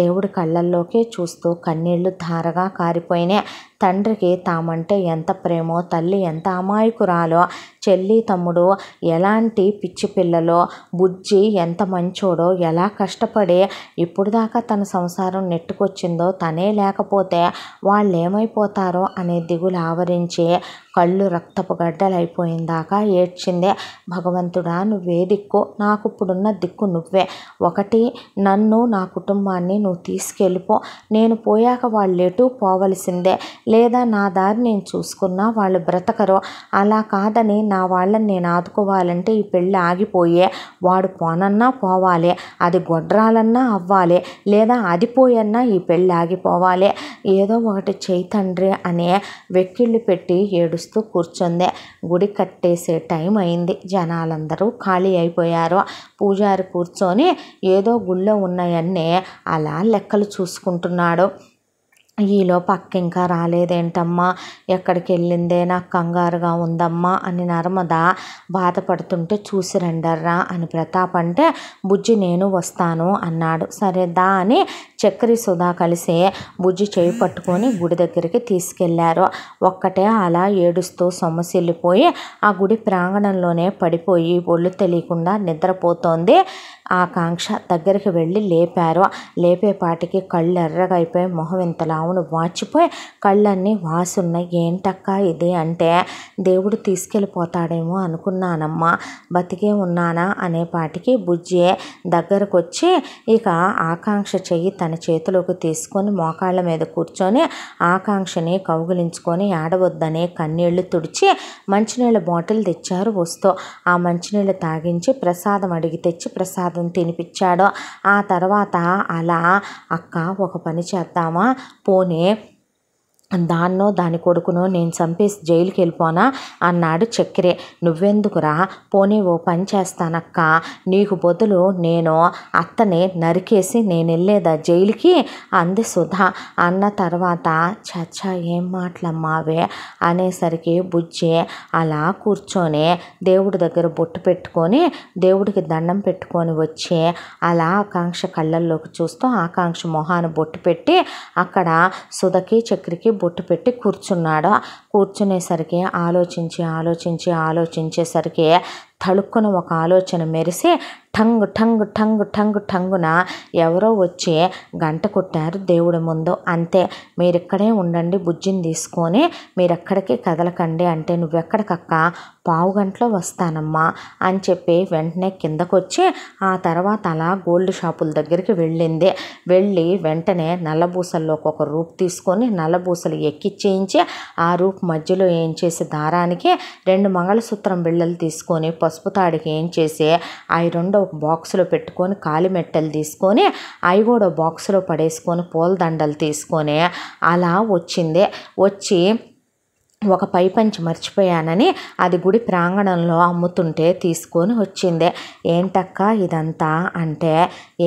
A: దేవుడి కళ్ళల్లోకి చూస్తూ కన్నీళ్లు ధారగా కారిపోయినాయి. తండ్రికి తామంటే ఎంత ప్రేమో, తల్లి ఎంత అమాయకురాలో, చెల్లి తమ్ముడు ఎలాంటి పిచ్చి పిల్లలో, బుజ్జి ఎంత మంచోడో, ఎలా కష్టపడి ఇప్పుడు దాకా తన సంసారం నెట్టుకొచ్చిందో, తనే లేకపోతే వాళ్ళు ఏమైపోతారో అనే దిగులు ఆవరించి కళ్ళు రక్తపు గడ్డలైపోయిందాకా ఏడ్చిందే. భగవంతుడా, నువ్వే దిక్కు, నాకు ఇప్పుడున్న దిక్కు నువ్వే. ఒకటి, నన్ను నా కుటుంబాన్ని నువ్వు తీసుకెళ్ళిపో. నేను పోయాక వాళ్ళు ఎటు పోవలసిందే, లేదా నా దారి నేను చూసుకున్నా వాళ్ళు బ్రతకరు. అలా కాదని నా వాళ్ళని నేను ఆదుకోవాలంటే ఈ పెళ్ళి ఆగిపోయే, వాడు పోనన్నా పోవాలి, అది గొడ్రాలన్నా అవ్వాలి, లేదా అది పోయన్నా ఈ పెళ్ళి ఆగిపోవాలి. ఏదో ఒకటి చేయి తండ్రి అనే వెక్కిళ్ళు పెట్టి ఏడుస్తూ కూర్చుంది. గుడి కట్టేసే టైం అయింది. జనాలందరూ ఖాళీ అయిపోయారు. పూజారి కూర్చొని ఏదో గుళ్ళో ఉన్నాయన్నీ అలా లెక్కలు చూసుకుంటున్నాడు. ఈలోపు అక్క ఇంకా రాలేదేంటమ్మా, ఎక్కడికి వెళ్ళిందే, నాకు కంగారుగా ఉందమ్మా అని నర్మద బాధపడుతుంటే చూసి రండర్రా అని ప్రతాప్ అంటే, బుజ్జి నేను వస్తాను అన్నాడు. సరే దా అని చక్రి సుధా కలిసి బుజ్జి చేయి పట్టుకొని గుడి దగ్గరికి తీసుకెళ్లారు. ఒక్కటే అలా ఏడుస్తూ సొమ్మసిల్లిపోయి ఆ గుడి ప్రాంగణంలోనే పడిపోయి ఒళ్ళు తెలియకుండా నిద్రపోతోంది. ఆకాంక్ష దగ్గరికి వెళ్ళి లేపారు. లేపేపాటికి కళ్ళు ఎర్రగా అయిపోయి మొహం ఇంతలా వాచిపోయి కళ్ళన్నీ వాసున్నాయి. ఏంటక్క ఇది అంటే, దేవుడు తీసుకెళ్ళిపోతాడేమో అనుకున్నానమ్మా, బతికే ఉన్నానా అనేపాటికి బుజ్జి దగ్గరకు వచ్చి ఇక ఆకాంక్ష చెయ్యి తన చేతిలోకి తీసుకొని మోకాళ్ళ మీద కూర్చొని ఆకాంక్షని కౌగిలించుకొని ఏడవద్దని కన్నీళ్లు తుడిచి మంచినీళ్ళ బాటిల్ తెచ్చారు వస్తూ. ఆ మంచినీళ్ళు తాగించి ప్రసాదం అడిగి తెచ్చి ప్రసాదం తినిపించాడు. ఆ తర్వాత అలా అక్క ఒక పని చేద్దామా, పోనీ దాన్నో దాని కొడుకునో నేను చంపేసి జైలుకి వెళ్ళిపోనా అన్నాడు చక్రి. నువ్వెందుకురా, పోనీ ఓ పని చేస్తానక్క, నీకు బదులు నేను అత్తని నరికేసి నేను వెళ్ళేదా జైలుకి అంది సుధా. అన్న తర్వాత చచ్చా ఏం మాటలమ్మావే అనేసరికి బుజ్జి అలా కూర్చొని దేవుడి దగ్గర బొట్టు పెట్టుకొని దేవుడికి దండం పెట్టుకొని వచ్చి అలా ఆకాంక్ష కళ్ళల్లోకి చూస్తూ ఆకాంక్ష మొహాన్ని బొట్టు పెట్టి అక్కడ సుధకి చక్రికి బొట్టు పెట్టి కూర్చున్నాడు. కూర్చునేసరికి ఆలోచించేసరికి తళుక్కున ఒక ఆలోచన మెరిసి ఠంగ్ ఠంగ్ ఠంగ్ ఠంగ్ ఠంగున ఎవరో వచ్చి గంట కొట్టారు దేవుడి ముందు. అంతే, మీరిక్కడే ఉండండి, బుజ్జిని తీసుకొని మీరెక్కడికి కదలకండి అంటే, నువ్వెక్కడికక్క, పావు గంటలో వస్తానమ్మా అని చెప్పి వెంటనే కిందకొచ్చి ఆ తర్వాత అలా గోల్డ్ షాపుల దగ్గరికి వెళ్ళింది. వెళ్ళి వెంటనే నల్లబూసల్లోకి ఒక రూప్ తీసుకొని నల్లబూసలు ఎక్కిచ్చేయించి ఆ రూప్ మధ్యలో ఏం చేసి దారానికి 2 మంగళసూత్రం బిళ్ళలు తీసుకొని పసుపు తాడికి ఏం చేసి అవి 2 ఒక బాక్సులో పెట్టుకొని కాలిమెట్టెలు తీసుకొని అవి కూడా బాక్సులో పడేసుకొని పూలదండలు తీసుకొని అలా వచ్చింది. వచ్చి ఒక పై పంచి మర్చిపోయానని అది గుడి ప్రాంగణంలో అమ్ముతుంటే తీసుకొని వచ్చింది. ఏంటక్క ఇదంతా అంటే,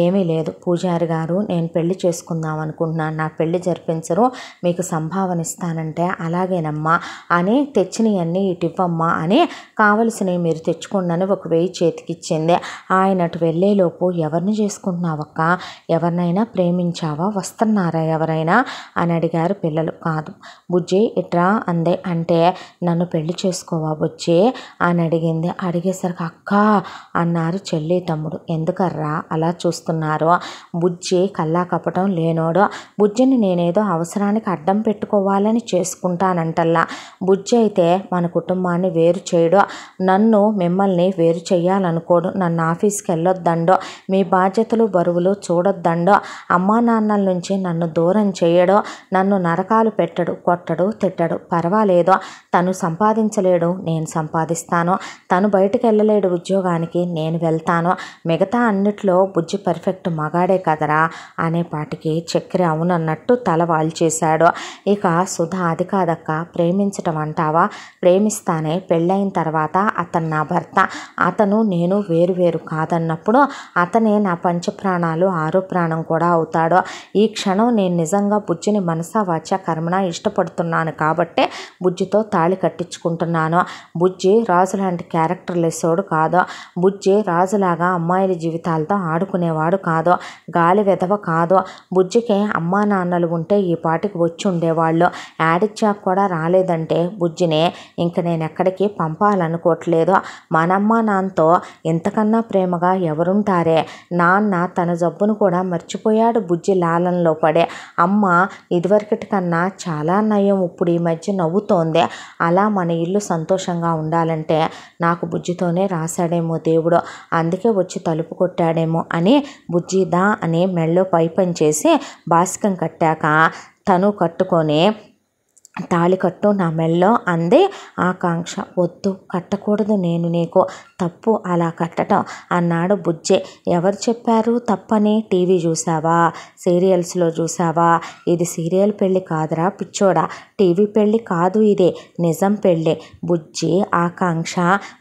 A: ఏమీ లేదు పూజారి గారు, నేను పెళ్లి చేసుకుందాం అనుకుంటున్నాను, నా పెళ్లి జరిపించరు, మీకు సంభావన ఇస్తానంటే అలాగేనమ్మా అని తెచ్చినవన్నీ ఇటివ్వమ్మా అని కావలసినవి మీరు తెచ్చుకోండి ఒక 1000 చేతికిచ్చింది. ఆయన అటు వెళ్ళేలోపు ఎవరిని చేసుకుంటున్నావక్క, ఎవరినైనా ప్రేమించావా, వస్తున్నారా ఎవరైనా అని అడిగారు పిల్లలు. కాదు బుజ్జి ఇట్రా అందే. అంటే నన్ను పెళ్లి చేసుకోవా బుజ్జి అని అడిగింది. అడిగేసరికి అక్క అన్నారు చెల్లి తమ్ముడు. ఎందుకర్రా అలా చూస్తున్నారు, బుజ్జి కల్లా కపటం లేనోడు, బుజ్జిని నేనేదో అవసరానికి అడ్డం పెట్టుకోవాలని చేసుకుంటానంటల్లా, బుజ్జి అయితే మన కుటుంబాన్ని వేరు చేయడు, నన్ను మిమ్మల్ని వేరు చేయాలనుకోడు, నన్ను ఆఫీస్కి వెళ్ళొద్దండో, మీ బాధ్యతలు బరువులు చూడొద్దండో, అమ్మా నాన్నల నుంచి నన్ను దూరం చేయడో, నన్ను నరకాలు పెట్టడు, కొట్టడు, తిట్టడు, పర్వాలేదు లేదు. తను సంపాదించలేడు, నేను సంపాదిస్తాను. తను బయటకు వెళ్ళలేడు ఉద్యోగానికి, నేను వెళ్తాను. మిగతా అన్నిట్లో బుజ్జి పర్ఫెక్ట్ మగాడే కదరా అనేపాటికి చక్కెర అవునన్నట్టు తల వాల్చేశాడు. ఇక సుధా అది కాదక్క, ప్రేమించటం అంటావా? ప్రేమిస్తానే, పెళ్ళైన తర్వాత అతను నా భర్త, అతను నేను వేరు కాదన్నప్పుడు అతనే నా పంచప్రాణాలు ఆరో ప్రాణం కూడా అవుతాడు. ఈ క్షణం నేను నిజంగా బుజ్జిని మనసా వాచ కర్మణ ఇష్టపడుతున్నాను కాబట్టే బుజ్జితో తాళి కట్టించుకుంటున్నాను. బుజ్జి రాజు లాంటి క్యారెక్టర్ లెస్సోడు కాదు. బుజ్జి రాజులాగా అమ్మాయిల జీవితాలతో ఆడుకునేవాడు కాదు, గాలి వెధవ కాదు. బుజ్జికి అమ్మా నాన్నలు ఉంటే ఈ పాటికి వచ్చి ఉండేవాళ్ళు. యాడిచ్చాక కూడా రాలేదంటే బుజ్జిని ఇంక నేను ఎక్కడికి పంపాలనుకోవట్లేదు. మనమ్మ నాన్నతో ఇంతకన్నా ప్రేమగా ఎవరుంటారే? నాన్న తన జబ్బును కూడా మర్చిపోయాడు బుజ్జి లాలనలో పడే. అమ్మ ఇదివరకటి కన్నా చాలా నయం, ఇప్పుడు ఈ మధ్య నవ్వుతోంది. అలా మన ఇల్లు సంతోషంగా ఉండాలంటే నాకు బుజ్జితోనే రాశాడేమో దేవుడు, అందుకే వచ్చి తలుపు కొట్టాడేమో అని బుజ్జిదా అని మెళ్ళో పైపని చేసి బాసికం కట్టాక తను కట్టుకొని తాళి కట్టు నా మెల్లో అంది ఆకాంక్ష. వద్దు, కట్టకూడదు, నేను నీకు తప్పు అలా కట్టడం అన్నాడు బుజ్జి. ఎవరు చెప్పారు తప్పని? టీవీ చూసావా, సీరియల్స్లో చూసావా? ఇది సీరియల్ పెళ్ళి కాదురా పిచ్చోడా, టీవీ పెళ్ళి కాదు, ఇది నిజం పెళ్ళి. బుజ్జి ఆకాంక్ష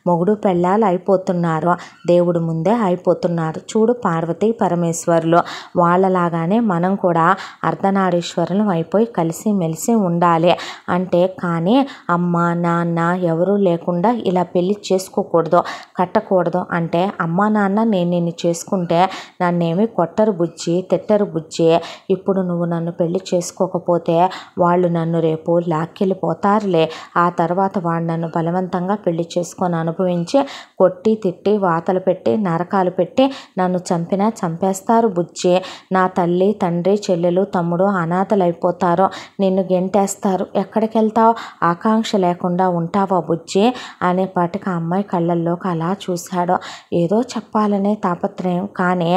A: మొగుడు పెళ్ళాలు అయిపోతున్నారు, దేవుడు ముందే అయిపోతున్నారు. చూడు పార్వతీ పరమేశ్వర్లు, వాళ్ళలాగానే మనం కూడా అర్ధనారీశ్వరులం అయిపోయి కలిసి మెలిసి ఉండాలి అంటే. కానీ అమ్మ నాన్న ఎవరూ లేకుండా ఇలా పెళ్ళి చేసుకోకూడదు, కట్టకూడదు అంటే అమ్మ నాన్న నేను నిన్ను చేసుకుంటే నన్నేమి కొట్టరు బుజ్జి, తిట్టరు బుజ్జి. ఇప్పుడు నువ్వు నన్ను పెళ్ళి చేసుకోకపోతే వాళ్ళు నన్ను రేపు లాక్కెళ్ళిపోతారులే. ఆ తర్వాత వాడు నన్ను బలవంతంగా పెళ్లి చేసుకొని అనుభవించి కొట్టి తిట్టి వాతలు పెట్టి నరకాలు పెట్టి నన్ను చంపినా చంపేస్తారు బుజ్జి. నా తల్లి తండ్రి చెల్లెలు తమ్ముడు అనాథలైపోతారు, నిన్ను గెంటేస్తారు. ఎక్కడికి వెళ్తావు? ఆకాంక్ష లేకుండా ఉంటావా బుజ్జి అనేపాటికి ఆ అమ్మాయి కళ్ళల్లోకి అలా చూశాడు. ఏదో చెప్పాలనే తాపత్రయం, కానీ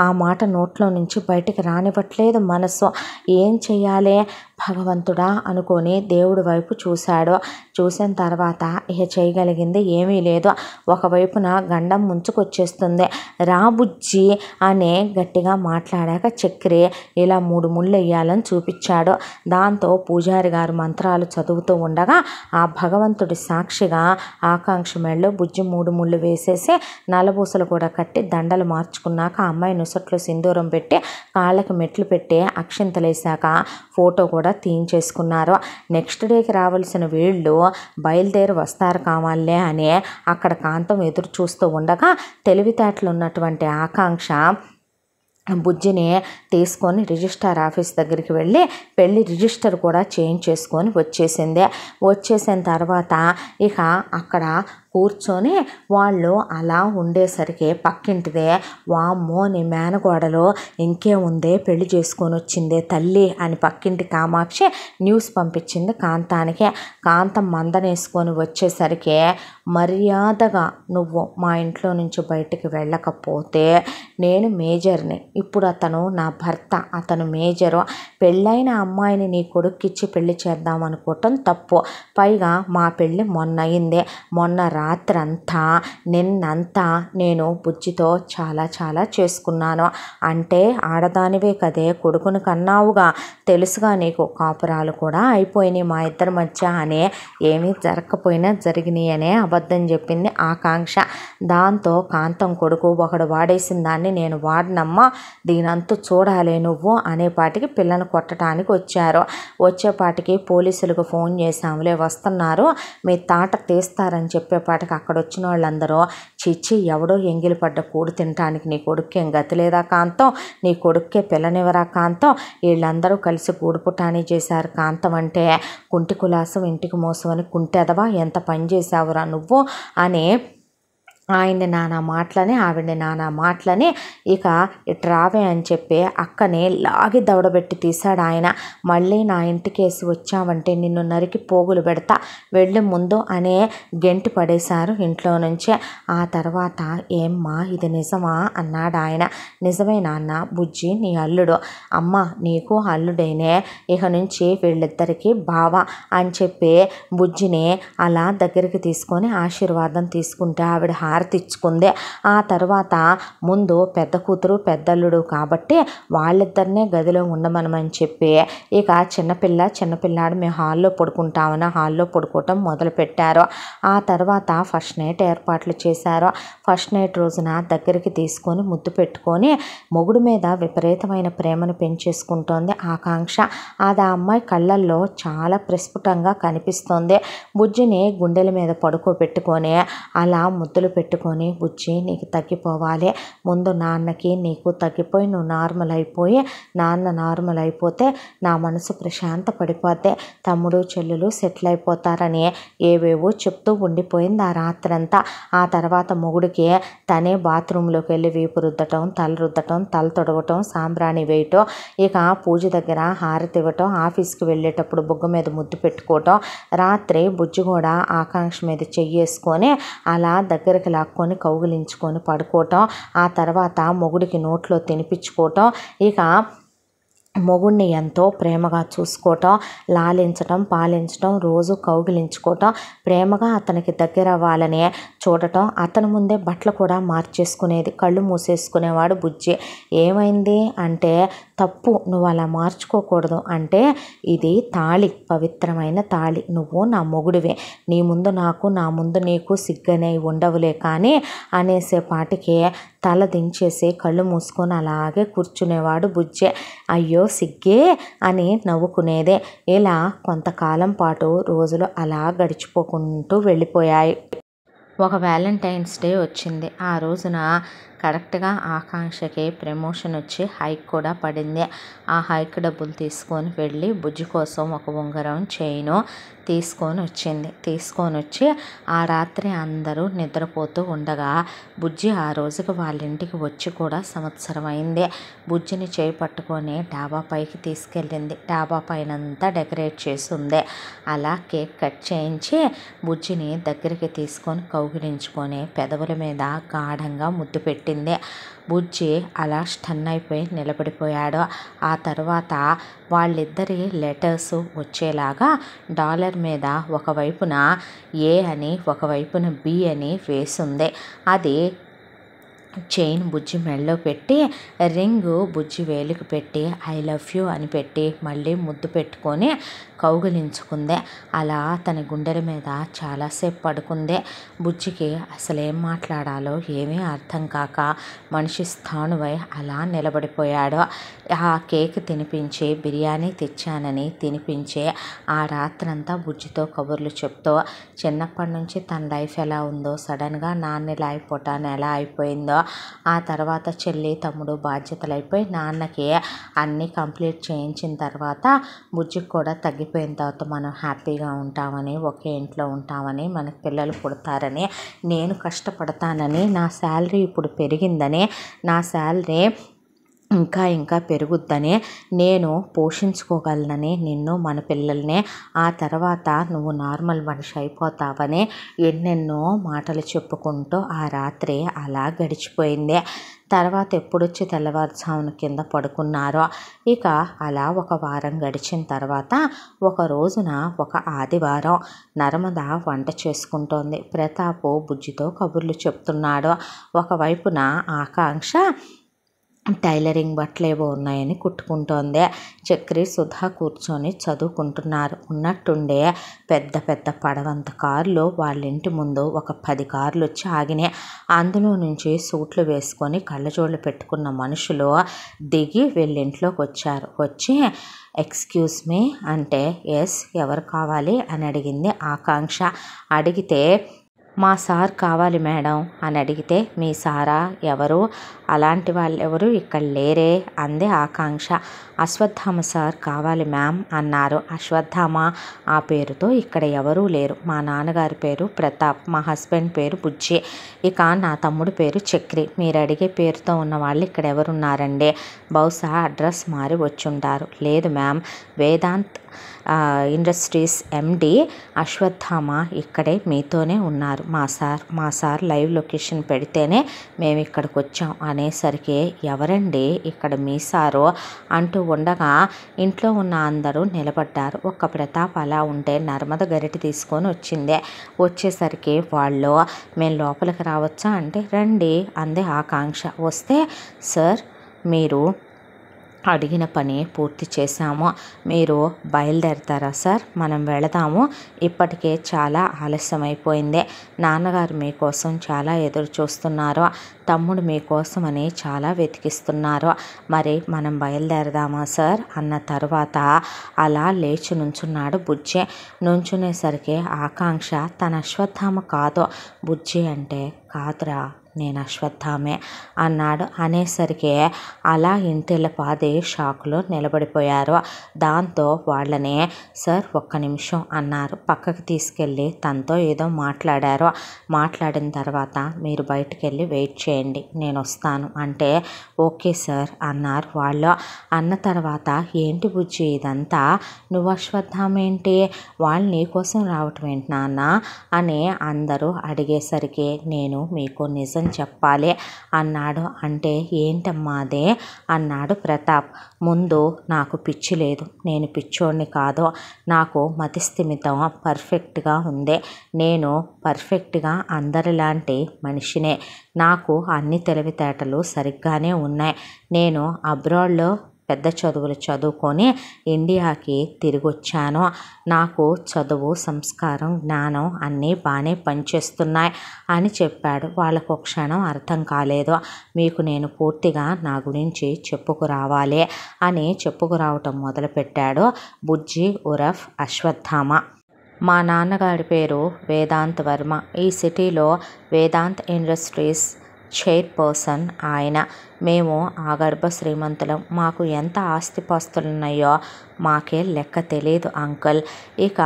A: ఆ మాట నోట్లో నుంచి బయటికి రానివ్వట్లేదు మనసు. ఏం చెయ్యాలి భగవంతుడా అనుకొని దేవుడి వైపు చూశాడు. చూసిన తర్వాత ఇక చేయగలిగింది ఏమీ లేదు. ఒకవైపున గండం ముంచుకొచ్చేస్తుంది. రా బుజ్జి అని గట్టిగా మాట్లాడాక చక్రి ఇలా 3 ముళ్ళు వేయాలని చూపించాడు. దాంతో పూజారి గారు మంత్రాలు చదువుతూ ఉండగా ఆ భగవంతుడి సాక్షిగా ఆకాంక్ష మెళ్ళలో బుజ్జి 3 ముళ్ళు వేసేసి నలబూసలు కూడా కట్టి దండలు మార్చుకున్నాక ఆ అమ్మాయి నుసట్లో సింధూరం పెట్టి కాళ్ళకి మెట్లు పెట్టి అక్షింతలేసాక ఫోటో కూడా తీయించేసుకున్నారు. నెక్స్ట్ డేకి రావాల్సిన వీళ్ళు బయలుదేరి వస్తారు కావాలే అని అక్కడ కాంతం ఎదురు చూస్తూ ఉండగా తెలివితేటలు ఉన్నటువంటి ఆకాంక్ష బుజ్జిని తీసుకొని రిజిస్టార్ ఆఫీస్ దగ్గరికి వెళ్ళి పెళ్ళి రిజిస్టర్ కూడా చేయించేసుకొని వచ్చేసిన తర్వాత ఇక అక్కడ కూర్చొని వాళ్ళు అలా ఉండేసరికి పక్కింటిదే, వామ్మో నీ మేనగోడలో ఇంకే ఉందే పెళ్లి చేసుకొని వచ్చిందే తల్లి అని పక్కింటి కామాక్షి న్యూస్ పంపించింది కాంతానికి. కాంతం మందనేసుకొని వచ్చేసరికి మర్యాదగా నువ్వు మా ఇంట్లో నుంచి బయటికి వెళ్ళకపోతే నేను మేజర్ని, ఇప్పుడు అతను నా భర్త, అతను మేజరు, పెళ్ళైన అమ్మాయిని నీ కొడుక్కిచ్చి పెళ్లి చేద్దాం అనుకోవటం తప్పు. పైగా మా పెళ్ళి మొన్న అయింది, మొన్న రాత్రంతా నిన్నంతా నేను బుజ్జితో చాలా చాలా చేసుకున్నాను. అంటే ఆడదానివే కదే, కొడుకుని కన్నావుగా, తెలుసుగా నీకు, కాపురాలు కూడా అయిపోయినాయి మా ఇద్దరి మధ్య అనే, ఏమీ జరగకపోయినా జరిగినాయి అనే అబద్ధం చెప్పింది ఆకాంక్ష. దాంతో కాంతం కొడుకు ఒకడు వాడేసిన దాన్ని నేను వాడినమ్మా, దీనంతా చూడాలి నువ్వు అనేపాటికి పిల్లను కొట్టడానికి వచ్చేపాటికి పోలీసులకు ఫోన్ చేసాములే వస్తున్నారు, మీ తాట తీస్తారని చెప్పేపాటికి అక్కడ వచ్చిన వాళ్ళందరూ చిచ్చి ఎవడో ఎంగిలి పడ్డ కూడు తినటానికి నీ కొడుకేం గతి లేదా కాంతం, నీ కొడుక్కే పిల్లనివరా కాంతం, వీళ్ళందరూ కలిసి గూడు పుటాని చేశారు కాంతం అంటే కుంటి కులాసం ఇంటికి మోసం అని కుంటెదవా ఎంత పని చేసావురా నువ్వు అని ఆయన్ని నానా మాటలని ఆవిడ్ని నానా మాటలని ఇక ఇటు రావే అని చెప్పి అక్కని లాగి దవడబెట్టి తీశాడు ఆయన. మళ్ళీ నా ఇంటికేసి వచ్చావంటే నిన్ను నరికి పోగులు పెడతా వెళ్ళి ముందు అనే గెంటి పడేశారు ఇంట్లో నుంచే. ఆ తర్వాత ఏమ్మా ఇది నిజమా అన్నాడు ఆయన. నిజమే నాన్న, బుజ్జి నీ అల్లుడు, అమ్మ నీకు అల్లుడైనే, ఇక నుంచి వీళ్ళిద్దరికీ బావ అని చెప్పి బుజ్జిని అలా దగ్గరికి తీసుకొని ఆశీర్వాదం తీసుకుంటే ఆవిడ హారతి ఇచ్చుకుంది. ఆ తర్వాత ముందు పెద్ద కూతురు పెద్దల్లుడు కాబట్టి వాళ్ళిద్దరినే గదిలో ఉండమనమని చెప్పి ఇక చిన్నపిల్లాడు మేము హాల్లో పడుకుంటామని హాల్లో పడుకోవటం మొదలుపెట్టారు. ఆ తర్వాత ఫస్ట్ నైట్ ఏర్పాట్లు చేశారు. ఫస్ట్ నైట్ రోజున దగ్గరికి తీసుకొని ముద్దు పెట్టుకొని మొగుడు మీద విపరీతమైన ప్రేమను పెంచేసుకుంటోంది ఆకాంక్ష. అది ఆ అమ్మాయి కళ్ళల్లో చాలా ప్రస్ఫుటంగా కనిపిస్తోంది. బుజ్జిని గుండెల మీద పడుకోబెట్టుకొని అలా ముద్దులు పెట్టుకొని, బుజ్జి నీకు తగ్గిపోవాలి, ముందు నాన్నకి నీకు తగ్గిపోయి నువ్వు నార్మల్ అయిపోయి నాన్న నార్మల్ అయిపోతే నా మనసు ప్రశాంత పడిపోతే తమ్ముడు చెల్లెలు సెటిల్ అయిపోతారని ఏవేవో చెప్తూ ఉండిపోయింది ఆ రాత్రంతా. ఆ తర్వాత మొగుడికి తనే బాత్రూంలోకి వెళ్ళి వీపు రుద్దటం, తల రుద్దటం, తల తొడవటం, సాంబ్రాణి వేయటం, ఇక పూజ దగ్గర హారతి ఇవ్వటం, ఆఫీస్కి వెళ్ళేటప్పుడు బుగ్గ మీద ముద్దు పెట్టుకోవటం, రాత్రి బుజ్జి కూడా ఆకాంక్ష మీద చెయ్యేసుకొని అలా దగ్గరికి లాక్కొని కౌగిలించుకొని పడుకోవటం, ఆ తర్వాత మొగుడికి నోట్లో తినిపించుకోవటం, ఇక మొగుడిని ఎంతో ప్రేమగా చూసుకోవటం, లాలించటం, పాలించటం, రోజు కౌగిలించుకోవటం, ప్రేమగా అతనికి దగ్గర అవ్వాలని చూడటం, అతని ముందే బట్టలు కూడా మార్చేసుకునేది, కళ్ళు మూసేసుకునేవాడు బుజ్జి. ఏమైంది అంటే తప్పు, నువ్వు అలా మార్చుకోకూడదు అంటే ఇది తాళి, పవిత్రమైన తాళి, నువ్వు నా మొగుడివే, నీ ముందు నాకు నా ముందు నీకు సిగ్గనే ఉండవులే కానీ అనేసేపాటికి తల దించేసి కళ్ళు మూసుకొని అలాగే కూర్చునేవాడు బుజ్జి. అయ్యో సిగ్గే అని నవ్వుకునేదే. ఇలా కొంతకాలం పాటు రోజులు అలా గడిచిపోకుంటూ వెళ్ళిపోయాయి. ఒక వ్యాలంటైన్స్ డే వచ్చింది. ఆ రోజున కరెక్ట్గా ఆకాంక్షకి ప్రమోషన్ వచ్చి హైక్ కూడా పడింది. ఆ హైక్ డబ్బులు తీసుకొని వెళ్ళి బుజ్జి కోసం ఒక ఉంగరం చైను తీసుకొని వచ్చింది. తీసుకొని వచ్చి ఆ రాత్రి అందరూ నిద్రపోతూ ఉండగా బుజ్జి ఆ రోజుకి వాళ్ళ ఇంటికి వచ్చి కూడా సంవత్సరం అయింది. బుజ్జిని చేయి పట్టుకొని డాబా పైకి తీసుకెళ్ళింది. డాబా పైనంతా డెకరేట్ చేసి ఉంది. అలా కేక్ కట్ చేయించి బుజ్జిని దగ్గరికి తీసుకొని కౌగిలించుకొని పెదవుల మీద గాఢంగా ముద్దు పెట్టింది. బుజ్జి అలా స్టన్ అయిపోయి నిలబడిపోయాడు. ఆ తర్వాత వాళ్ళిద్దరి లెటర్స్ వచ్చేలాగా డాలర్ మీద ఒకవైపున ఏ అని ఒకవైపున బి అని వేసింది. అది చైన్ బుజ్జి మెడలో పెట్టి, రింగు బుజ్జి వేలుకు పెట్టి ఐ లవ్ యూ అని పెట్టి మళ్ళీ ముద్దు పెట్టుకొని కౌగిలించుకుంది. అలా తన గుండెల మీద చాలాసేపు పడుకుంది. బుజ్జికి అసలు ఏం మాట్లాడాలో ఏమీ అర్థం కాక మనిషి స్థాణువై అలా నిలబడిపోయాడు. ఆ కేక్ తినిపించి బిర్యానీ తెచ్చానని తినిపించి ఆ రాత్రంతా బుజ్జితో కబుర్లు చెప్తూ చిన్నప్పటి నుంచి తన లైఫ్ ఎలా ఉందో, సడన్గా నాన్న ఇలా అయిపోతాను ఎలా అయిపోయిందో, ఆ తర్వాత చెల్లి తమ్ముడు బాధ్యతలు అయిపోయి నాన్నకి అన్నీ కంప్లీట్ చేయించిన తర్వాత బుజ్జికి కూడా తగ్గిపోయిన తర్వాత మనం హ్యాపీగా ఉంటామని, ఒకే ఇంట్లో ఉంటామని, మనకి పిల్లలు పుడతారని, నేను కష్టపడతానని, నా శాలరీ ఇప్పుడు పెరిగిందని, నా శాలరీ ఇంకా పెరుగుద్దని, నేను పోషించుకోగలనని నిన్ను మన పిల్లల్ని, ఆ తర్వాత నువ్వు నార్మల్ మనిషి అయిపోతావని ఎన్నెన్నో మాటలు చెప్పుకుంటూ ఆ రాత్రి అలా గడిచిపోయింది. తర్వాత ఎప్పుడొచ్చి తెల్లవారుజామున కింద పడుకున్నారో. ఇక అలా ఒక వారం గడిచిన తర్వాత ఒక రోజున ఒక ఆదివారం నర్మద వంట చేసుకుంటోంది. ప్రతాపు బుజ్జితో కబుర్లు చెప్తున్నాడు. ఒకవైపున ఆకాంక్ష టైలరింగ్ బట్టలు ఏవో ఉన్నాయని కుట్టుకుంటోంది. చక్రి సుధా కూర్చొని చదువుకుంటున్నారు. ఉన్నట్టుండే పెద్ద పెద్ద పడవంత కార్లు వాళ్ళ ఇంటి ముందు ఒక 10 కార్లు వచ్చి ఆగినాయి. అందులో నుంచి సూట్లు వేసుకొని కళ్ళజోళ్ళు పెట్టుకున్న మనుషులు దిగి వీళ్ళింట్లోకి వచ్చారు. వచ్చి ఎక్స్క్యూజ్ మీ అంటే ఎస్ ఎవరు కావాలి అని అడిగింది ఆకాంక్ష. అడిగితే మా సార్ కావాలి మేడం అని అడిగితే, మీ సారా ఎవరు? అలాంటి వాళ్ళు ఎవరు ఇక్కడ లేరే అంది ఆకాంక్ష. అశ్వత్థామ సార్ కావాలి మ్యామ్ అన్నారు. అశ్వత్థామ ఆ పేరుతో ఇక్కడ ఎవరూ లేరు. మా నాన్నగారి పేరు ప్రతాప్, మా హస్బెండ్ పేరు బుజ్జి, ఇక నా తమ్ముడు పేరు చక్రి. మీరు అడిగే పేరుతో ఉన్న వాళ్ళు ఇక్కడ ఎవరున్నారండి? బహుశా అడ్రస్ మారి వచ్చుంటారు. లేదు మ్యామ్, వేదాంత్ ఇండస్ట్రీస్ ఎండి అశ్వత్థామ ఇక్కడే మీతోనే ఉన్నారు. మా సార్ లైవ్ లొకేషన్ పెడితేనే మేము ఇక్కడికి వచ్చాం అనేసరికి, ఎవరండి ఇక్కడ మీ సారు అంటూ ఉండగా ఇంట్లో ఉన్న అందరూ నిలబడ్డారు. ఒక్క ప్రతాప్ అలా ఉంటే నర్మద గరిటె తీసుకొని వచ్చిందే. వచ్చేసరికి వాళ్ళు, మేము లోపలికి రావచ్చా అంటే, రండి అంది ఆకాంక్ష. వస్తే, సార్ మీరు అడిగిన పని పూర్తి చేశాము, మీరు బయలుదేరతారా సార్? మనం వెళదాము, ఇప్పటికే చాలా ఆలస్యమైపోయింది. నాన్నగారు మీకోసం చాలా ఎదురు చూస్తున్నారు, తమ్ముడు మీకోసమని చాలా వెతికిస్తున్నారు. మరి మనం బయలుదేరదామా సార్ అన్న తర్వాత అలా లేచి నుంచున్నాడు బుజ్జి. నుంచునేసరికి ఆకాంక్ష, తన అశ్వత్థామ కాదు, బుజ్జి అంటే కాదురా నేను అశ్వత్థామే అన్నాడు. అనేసరికి అలా ఇంటిల్లపాది షాకులో నిలబడిపోయారు. దాంతో వాళ్ళని, సార్ ఒక్క నిమిషం అన్నారు. పక్కకి తీసుకెళ్ళి తనతో ఏదో మాట్లాడారు. మాట్లాడిన తర్వాత, మీరు బయటికి వెళ్ళి వెయిట్ చేయండి, నేను వస్తాను అంటే, ఓకే సార్ అన్నారు వాళ్ళు. అన్న తర్వాత, ఏంటి బుజ్జి ఇదంతా, నువ్వు అశ్వత్థామ ఏంటి, వాళ్ళు నీకోసం రావటం ఏంటి నాన్న అని అందరూ అడిగేసరికి, నేను మీకు నిజం చెప్పాలి అన్నాడు. అంటే ఏంటమ్మా అదే అన్నాడు ప్రతాప్. ముందు నాకు పిచ్చి లేదు, నేను పిచ్చోడిని కాదు, నాకు మతిస్థిమితం పర్ఫెక్ట్గా ఉంది, నేను పర్ఫెక్ట్గా అందరిలాంటి మనిషినే, నాకు అన్ని తెలివితేటలు సరిగ్గానే ఉన్నాయి. నేను అబ్రాడ్లో పెద్ద చదువులు చదువుకొని ఇండియాకి తిరిగి వచ్చాను. నాకు చదువు, సంస్కారం, జ్ఞానం అన్నీ బాగానే పనిచేస్తున్నాయి అని చెప్పాడు. వాళ్ళకు ఒక క్షణం అర్థం కాలేదు. మీకు నేను పూర్తిగా నా గురించి చెప్పుకురావాలి అని చెప్పుకురావటం మొదలుపెట్టాడు బుజ్జి ఉరఫ్ అశ్వత్థామ. మా నాన్నగారి పేరు వేదాంత్ వర్మ. ఈ సిటీలో వేదాంత్ ఇండస్ట్రీస్ చైర్పర్సన్ ఆయన. మేము ఆగర్భ శ్రీమంతులం, మాకు ఎంత ఆస్తిపాస్తులున్నాయో మాకే లెక్క తెలియదు అంకుల్. ఇక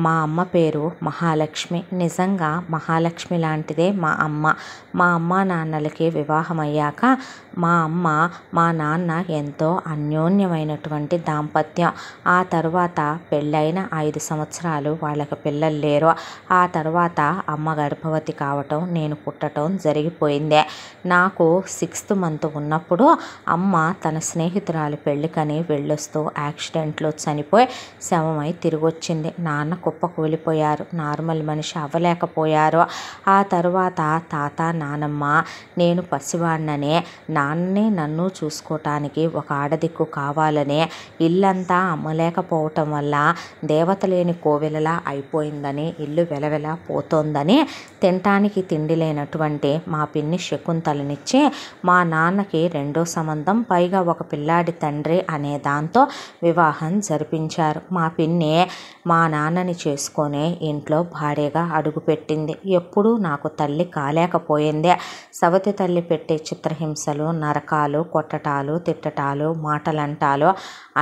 A: మా అమ్మ పేరు మహాలక్ష్మి, నిజంగా మహాలక్ష్మి లాంటిదే మా అమ్మ. మా అమ్మ నాన్నలకి వివాహం అయ్యాక మా అమ్మ మా నాన్న ఎంతో అన్యోన్యమైనటువంటి దాంపత్యం. ఆ తర్వాత పెళ్ళైన 5 సంవత్సరాలు వాళ్ళకి పిల్లలు లేరు. ఆ తర్వాత అమ్మ గర్భవతి కావటం, నేను పుట్టడం జరిగిపోయింది. నాకు 6th month ఉన్నప్పుడు అమ్మ తన స్నేహితురాలి పెళ్ళికని వెళ్ళొస్తూ యాక్సిడెంట్లో చనిపోయి శవమై తిరిగి వచ్చింది. నాన్న కుప్పకూలిపోయారు, నార్మల్ మనిషి అవ్వలేకపోయారు. ఆ తర్వాత తాత, నానమ్మ, నేను పసివాడిననే, నాన్నే నన్ను చూసుకోవటానికి ఒక ఆడదిక్కు కావాలనే, ఇల్లంతా అమ్మలేకపోవటం వల్ల దేవత లేని కోవెలలా అయిపోయిందని, ఇల్లు వెలవెలా పోతోందని, తినటానికి తిండి లేనటువంటి మా పిన్ని శకుంతలనిచ్చి మా నాన్నకి 2వ సంబంధం, పైగా ఒక పిల్లాడి తండ్రి అనే దాంతో వివాహం జరిపించారు. మా పిన్ని మా నాన్నని చేసుకొని ఇంట్లో భార్యగా అడుగుపెట్టింది. ఎప్పుడూ నాకు తల్లి కాలేకపోయింది. సవతి తల్లి పెట్టే చిత్రహింసలు, నరకాలు, కొట్టటాలు, తిట్టటాలు, మాటలంటాలు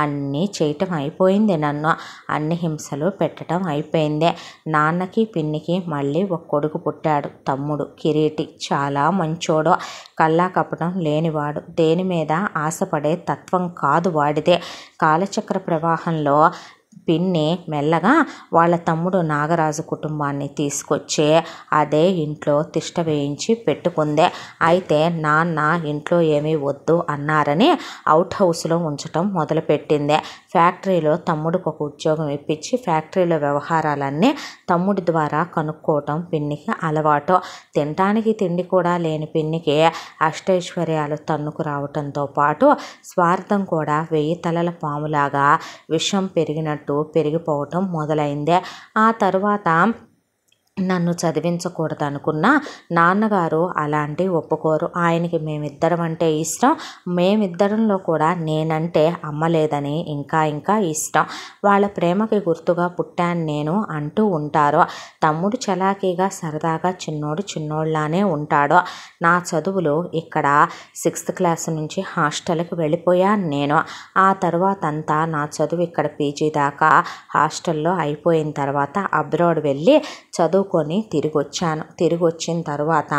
A: అన్నీ చేయటం అయిపోయింది. నన్ను అన్ని హింసలు పెట్టడం అయిపోయింది. నాన్నకి పిన్నికి మళ్ళీ ఒక కొడుకు పుట్టాడు, తమ్ముడు కిరీటి. చాలా మంచోడు, కల్లా కపటం లేనివాడు, దేని మీద ఆశపడే తత్వం కాదు వాడిదే. కాలచక్ర ప్రవాహంలో పిన్ని మెల్లగా వాళ్ళ తమ్ముడు నాగరాజు కుటుంబాన్ని తీసుకొచ్చి అదే ఇంట్లో తిష్ట వేయించి పెట్టుకుందే. అయితే నాన్న ఇంట్లో ఏమీ వద్దు అన్నారని అవుట్ హౌస్లో ఉంచటం మొదలుపెట్టిందే. ఫ్యాక్టరీలో తమ్ముడికి ఒక ఉద్యోగం ఇప్పించి ఫ్యాక్టరీలో వ్యవహారాలన్నీ తమ్ముడి ద్వారా కనుక్కోవటం పిన్నికి అలవాటు. తినటానికి తిండి కూడా లేని పిన్నికి అష్టైశ్వర్యాలు తన్నుకు రావటంతో పాటు స్వార్థం కూడా 1000 తలల పాములాగా విషం పెరిగినట్టు పెరిగిపోవటం మొదలైంది. ఆ తర్వాత నన్ను చదివించకూడదు అనుకున్న నాన్నగారు అలాంటివి ఒప్పుకోరు. ఆయనకి మేమిద్దరం అంటే ఇష్టం. మేమిద్దరంలో కూడా నేనంటే అమ్మ లేదని ఇంకా ఇంకా ఇష్టం. వాళ్ళ ప్రేమకి గుర్తుగా పుట్టాను నేను అంటూ ఉంటారు. తమ్ముడు చలాకీగా సరదాగా చిన్నోళ్ళలానే ఉంటాడు. నా చదువులు ఇక్కడ 6th క్లాస్ నుంచి హాస్టల్కి వెళ్ళిపోయాను నేను. ఆ తర్వాత అంతా నా చదువు ఇక్కడ పీజీ దాకా హాస్టల్లో అయిపోయిన తర్వాత అబ్రాడ్ వెళ్ళి చదువుకొని తిరిగి వచ్చాను. తిరిగి వచ్చిన తర్వాత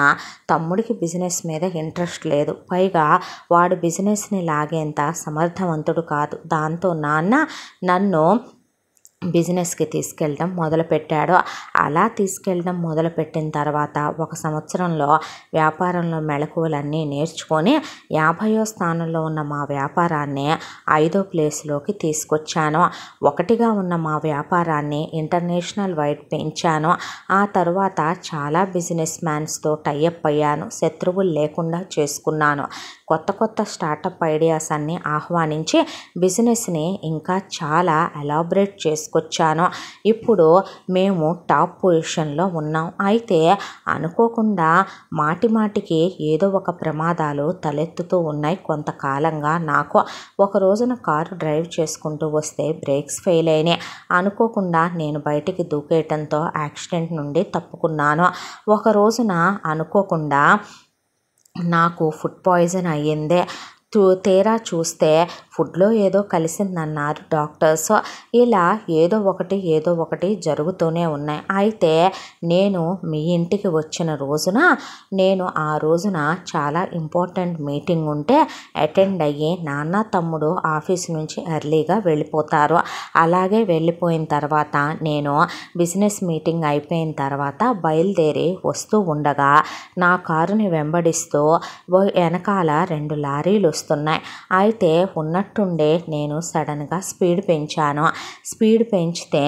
A: తమ్ముడికి బిజినెస్ మీద ఇంట్రెస్ట్ లేదు. పైగా వాడు బిజినెస్ని లాగేంత సమర్థవంతుడు కాదు. దాంతో నాన్న నన్ను బిజినెస్కి తీసుకెళ్ళడం మొదలుపెట్టాడు. అలా తీసుకెళ్ళడం మొదలుపెట్టిన తర్వాత 1 సంవత్సరంలో వ్యాపారంలో మెళకువలన్నీ నేర్చుకొని 50వ స్థానంలో ఉన్న మా వ్యాపారాన్ని 5వ ప్లేస్లోకి తీసుకొచ్చాను. 1గా ఉన్న మా వ్యాపారాన్ని ఇంటర్నేషనల్ వైడ్ పెంచాను. ఆ తర్వాత చాలా బిజినెస్ మ్యాన్స్తో టైఅప్ అయ్యాను. శత్రువులు లేకుండా చేసుకున్నాను. కొత్త స్టార్టప్ ఐడియాస్ అన్నీ ఆహ్వానించి బిజినెస్ని ఇంకా చాలా ఎలాబరేట్ చేసుకొచ్చాను. ఇప్పుడు మేము టాప్ పొజిషన్లో ఉన్నాం. అయితే అనుకోకుండా మాటికి ఏదో ఒక ప్రమాదాలు తలెత్తుతూ ఉన్నాయి. కొంతకాలంగా నాకు ఒక రోజున కారు డ్రైవ్ చేసుకుంటూ వస్తే బ్రేక్స్ ఫెయిల్ అయినాయి. అనుకోకుండా నేను బయటికి దూకేయటంతో యాక్సిడెంట్ నుండి తప్పుకున్నాను. ఒక రోజున అనుకోకుండా నాకు ఫుడ్ పాయిజన్ అయ్యింది. తీరా చూస్తే ఫుడ్లో ఏదో కలిసిందన్నారు డాక్టర్స్. ఇలా ఏదో ఒకటి జరుగుతూనే ఉన్నాయి. అయితే నేను మీ ఇంటికి వచ్చిన రోజున ఆ రోజున చాలా ఇంపార్టెంట్ మీటింగ్ ఉంటే అటెండ్ అయ్యి నాన్న తమ్ముడు ఆఫీస్ నుంచి ఎర్లీగా వెళ్ళిపోతారు. అలాగే వెళ్ళిపోయిన తర్వాత నేను బిజినెస్ మీటింగ్ అయిపోయిన తర్వాత బయలుదేరి వస్తూ ఉండగా నా కారుని వెంబడిస్తూ వెనకాల 2 లారీలు వస్తున్నాయి. అయితే ఉన్నట్టుండే నేను సడన్గా స్పీడ్ పెంచాను. స్పీడ్ పెంచితే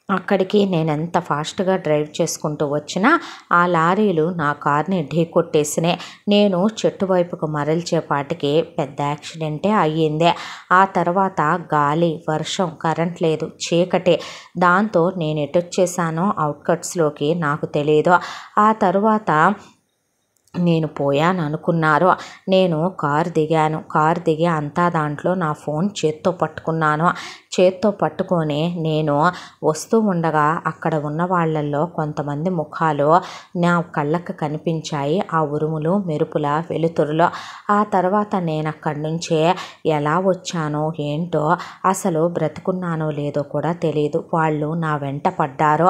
A: అక్కడికి నేను ఎంత ఫాస్ట్గా డ్రైవ్ చేసుకుంటూ వచ్చినా ఆ లారీలు నా కార్ని ఢీకొట్టేసినాయి. నేను చెట్టు వైపుకు మరల్చేపాటికి పెద్ద యాక్సిడెంటే అయ్యింది. ఆ తర్వాత గాలి, వర్షం, కరెంట్ లేదు, చీకటి. దాంతో నేను ఎటొచ్చేసానో అవుట్కట్స్లోకి నాకు తెలియదు. ఆ తర్వాత నేను పోయాను అనుకున్నారు. నేను కారు దిగి అంతా దాంట్లో నా ఫోన్ చేత్తో పట్టుకున్నాను. చేత్తో పట్టుకొని నేను వస్తూ ఉండగా అక్కడ ఉన్న వాళ్ళల్లో కొంతమంది ముఖాలు నా కళ్ళకు కనిపించాయి. ఆ ఉరుములు, మెరుపుల వెలుతురులో. ఆ తర్వాత నేను అక్కడి నుంచే ఎలా వచ్చానో ఏంటో, అసలు బ్రతుకున్నానో లేదో కూడా తెలియదు. వాళ్ళు నా వెంట పడ్డారు.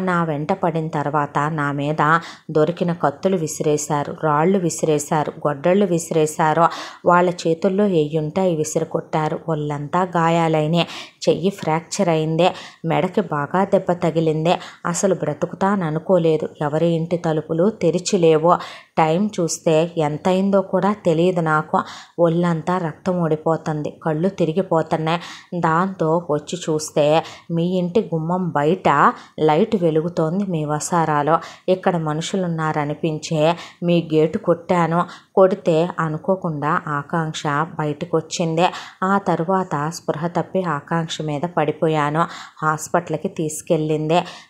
A: నా వెంట పడిన తర్వాత నా మీద దొరికిన కత్తులు విసిరేశారు, రాళ్ళు విసిరేశారు, గొడ్డళ్ళు విసిరేశారు. వాళ్ళ చేతుల్లో ఏయుంటే అవి విసిరికొట్టారు. ఒళ్ళంతా గాయాలైనాయి. చెయ్యి ఫ్రాక్చర్ అయిందే. మెడకి బాగా దెబ్బ తగిలిందే. అసలు బ్రతుకుతాను అనుకోలేదు. ఎవరి ఇంటి తలుపులు తెరిచి లేవు. టైం చూస్తే ఎంత అయిందో కూడా తెలియదు నాకు. ఒళ్ళంతా రక్తం ఓడిపోతుంది, కళ్ళు తిరిగిపోతున్నాయి. దాంతో వచ్చి చూస్తే మీ ఇంటి గుమ్మం బయట లైట్ వెలుగుతోంది మీ వసారాలో. ఇక్కడ మనుషులున్నారనిపించే మీ గేటు కొట్టాను. కొడితే అనుకోకుండా ఆకాంక్ష బయటకు వచ్చింది. ఆ తర్వాత స్పృహ తప్పి ఆకాంక్ష మీద పడిపోయాను. హాస్పిటల్కి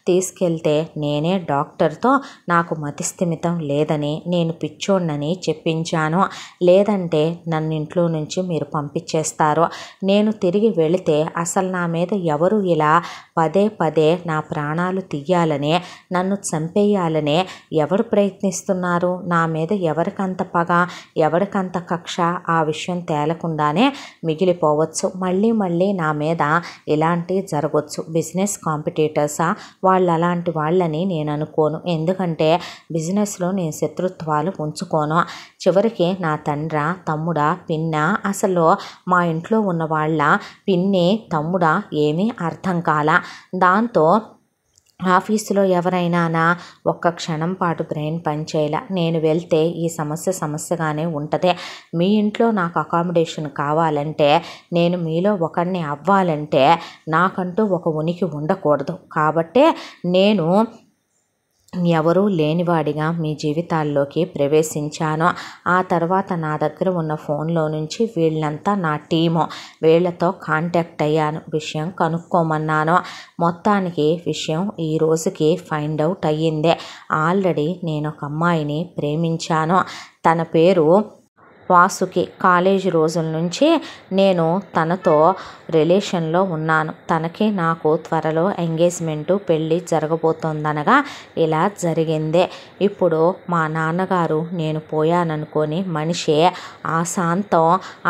A: తీసుకెళ్తే నేనే డాక్టర్తో నాకు మతిస్థిమితం లేదని, నేను పిచ్చోడ్నని చెప్పించాను. లేదంటే నన్ను ఇంట్లో నుంచి మీరు పంపించేస్తారు. నేను తిరిగి వెళితే అసలు నా మీద ఎవరు ఇలా పదే నా ప్రాణాలు తీయాలనే, నన్ను చంపేయాలనే ఎవరు ప్రయత్నిస్తున్నారు? నా మీద ఎవరికంత పగ, ఎవరికంత కక్ష? ఆ విషయం తేలకుండానే మిగిలిపోవచ్చు. మళ్ళీ నా మీద ఇలాంటివి జరగవచ్చు. బిజినెస్ కాంపిటీటర్సా? వాళ్ళు అలాంటి వాళ్ళని నేను అనుకోను. ఎందుకంటే బిజినెస్లో నేను శత్రుత్వాలు ఉంచుకోను. చివరికి నా తండ్రా, తమ్ముడా, పిన్నా, అసలు మా ఇంట్లో ఉన్న వాళ్ళ పిన్ని, తమ్ముడా ఏమీ అర్థం కాలా. దాంతో ఆఫీసులో ఎవరైనా ఒక్క క్షణం పాటు బ్రెయిన్ పనిచేయాల. నేను వెళ్తే ఈ సమస్యగానే ఉంటుంది. మీ ఇంట్లో నాకు అకామిడేషన్ కావాలంటే, నేను మీలో ఒకరిని అవ్వాలంటే నాకంటూ ఒక ఉనికి ఉండకూడదు. కాబట్టే నేను ఎవరూ లేనివాడిగా మీ జీవితాల్లోకి ప్రవేశించాను. ఆ తర్వాత నా దగ్గర ఉన్న ఫోన్లో నుంచి వీళ్ళంతా నా టీము, వీళ్ళతో కాంటాక్ట్ అయ్యాను, విషయం కనుక్కోమన్నాను. మొత్తానికి విషయం ఈ రోజుకి ఫైండ్ అవుట్ అయ్యిందే. ఆల్రెడీ నేను ఒక అమ్మాయిని ప్రేమించాను. తన పేరు వాసుకి. కాలేజీ రోజుల నుంచి నేను తనతో రిలేషన్లో ఉన్నాను. తనకి నాకు త్వరలో ఎంగేజ్మెంటు, పెళ్ళి జరగబోతోందనగా ఇలా జరిగిందే. ఇప్పుడు మా నాన్నగారు నేను పోయాననుకొని మనిషి ఆశాంతం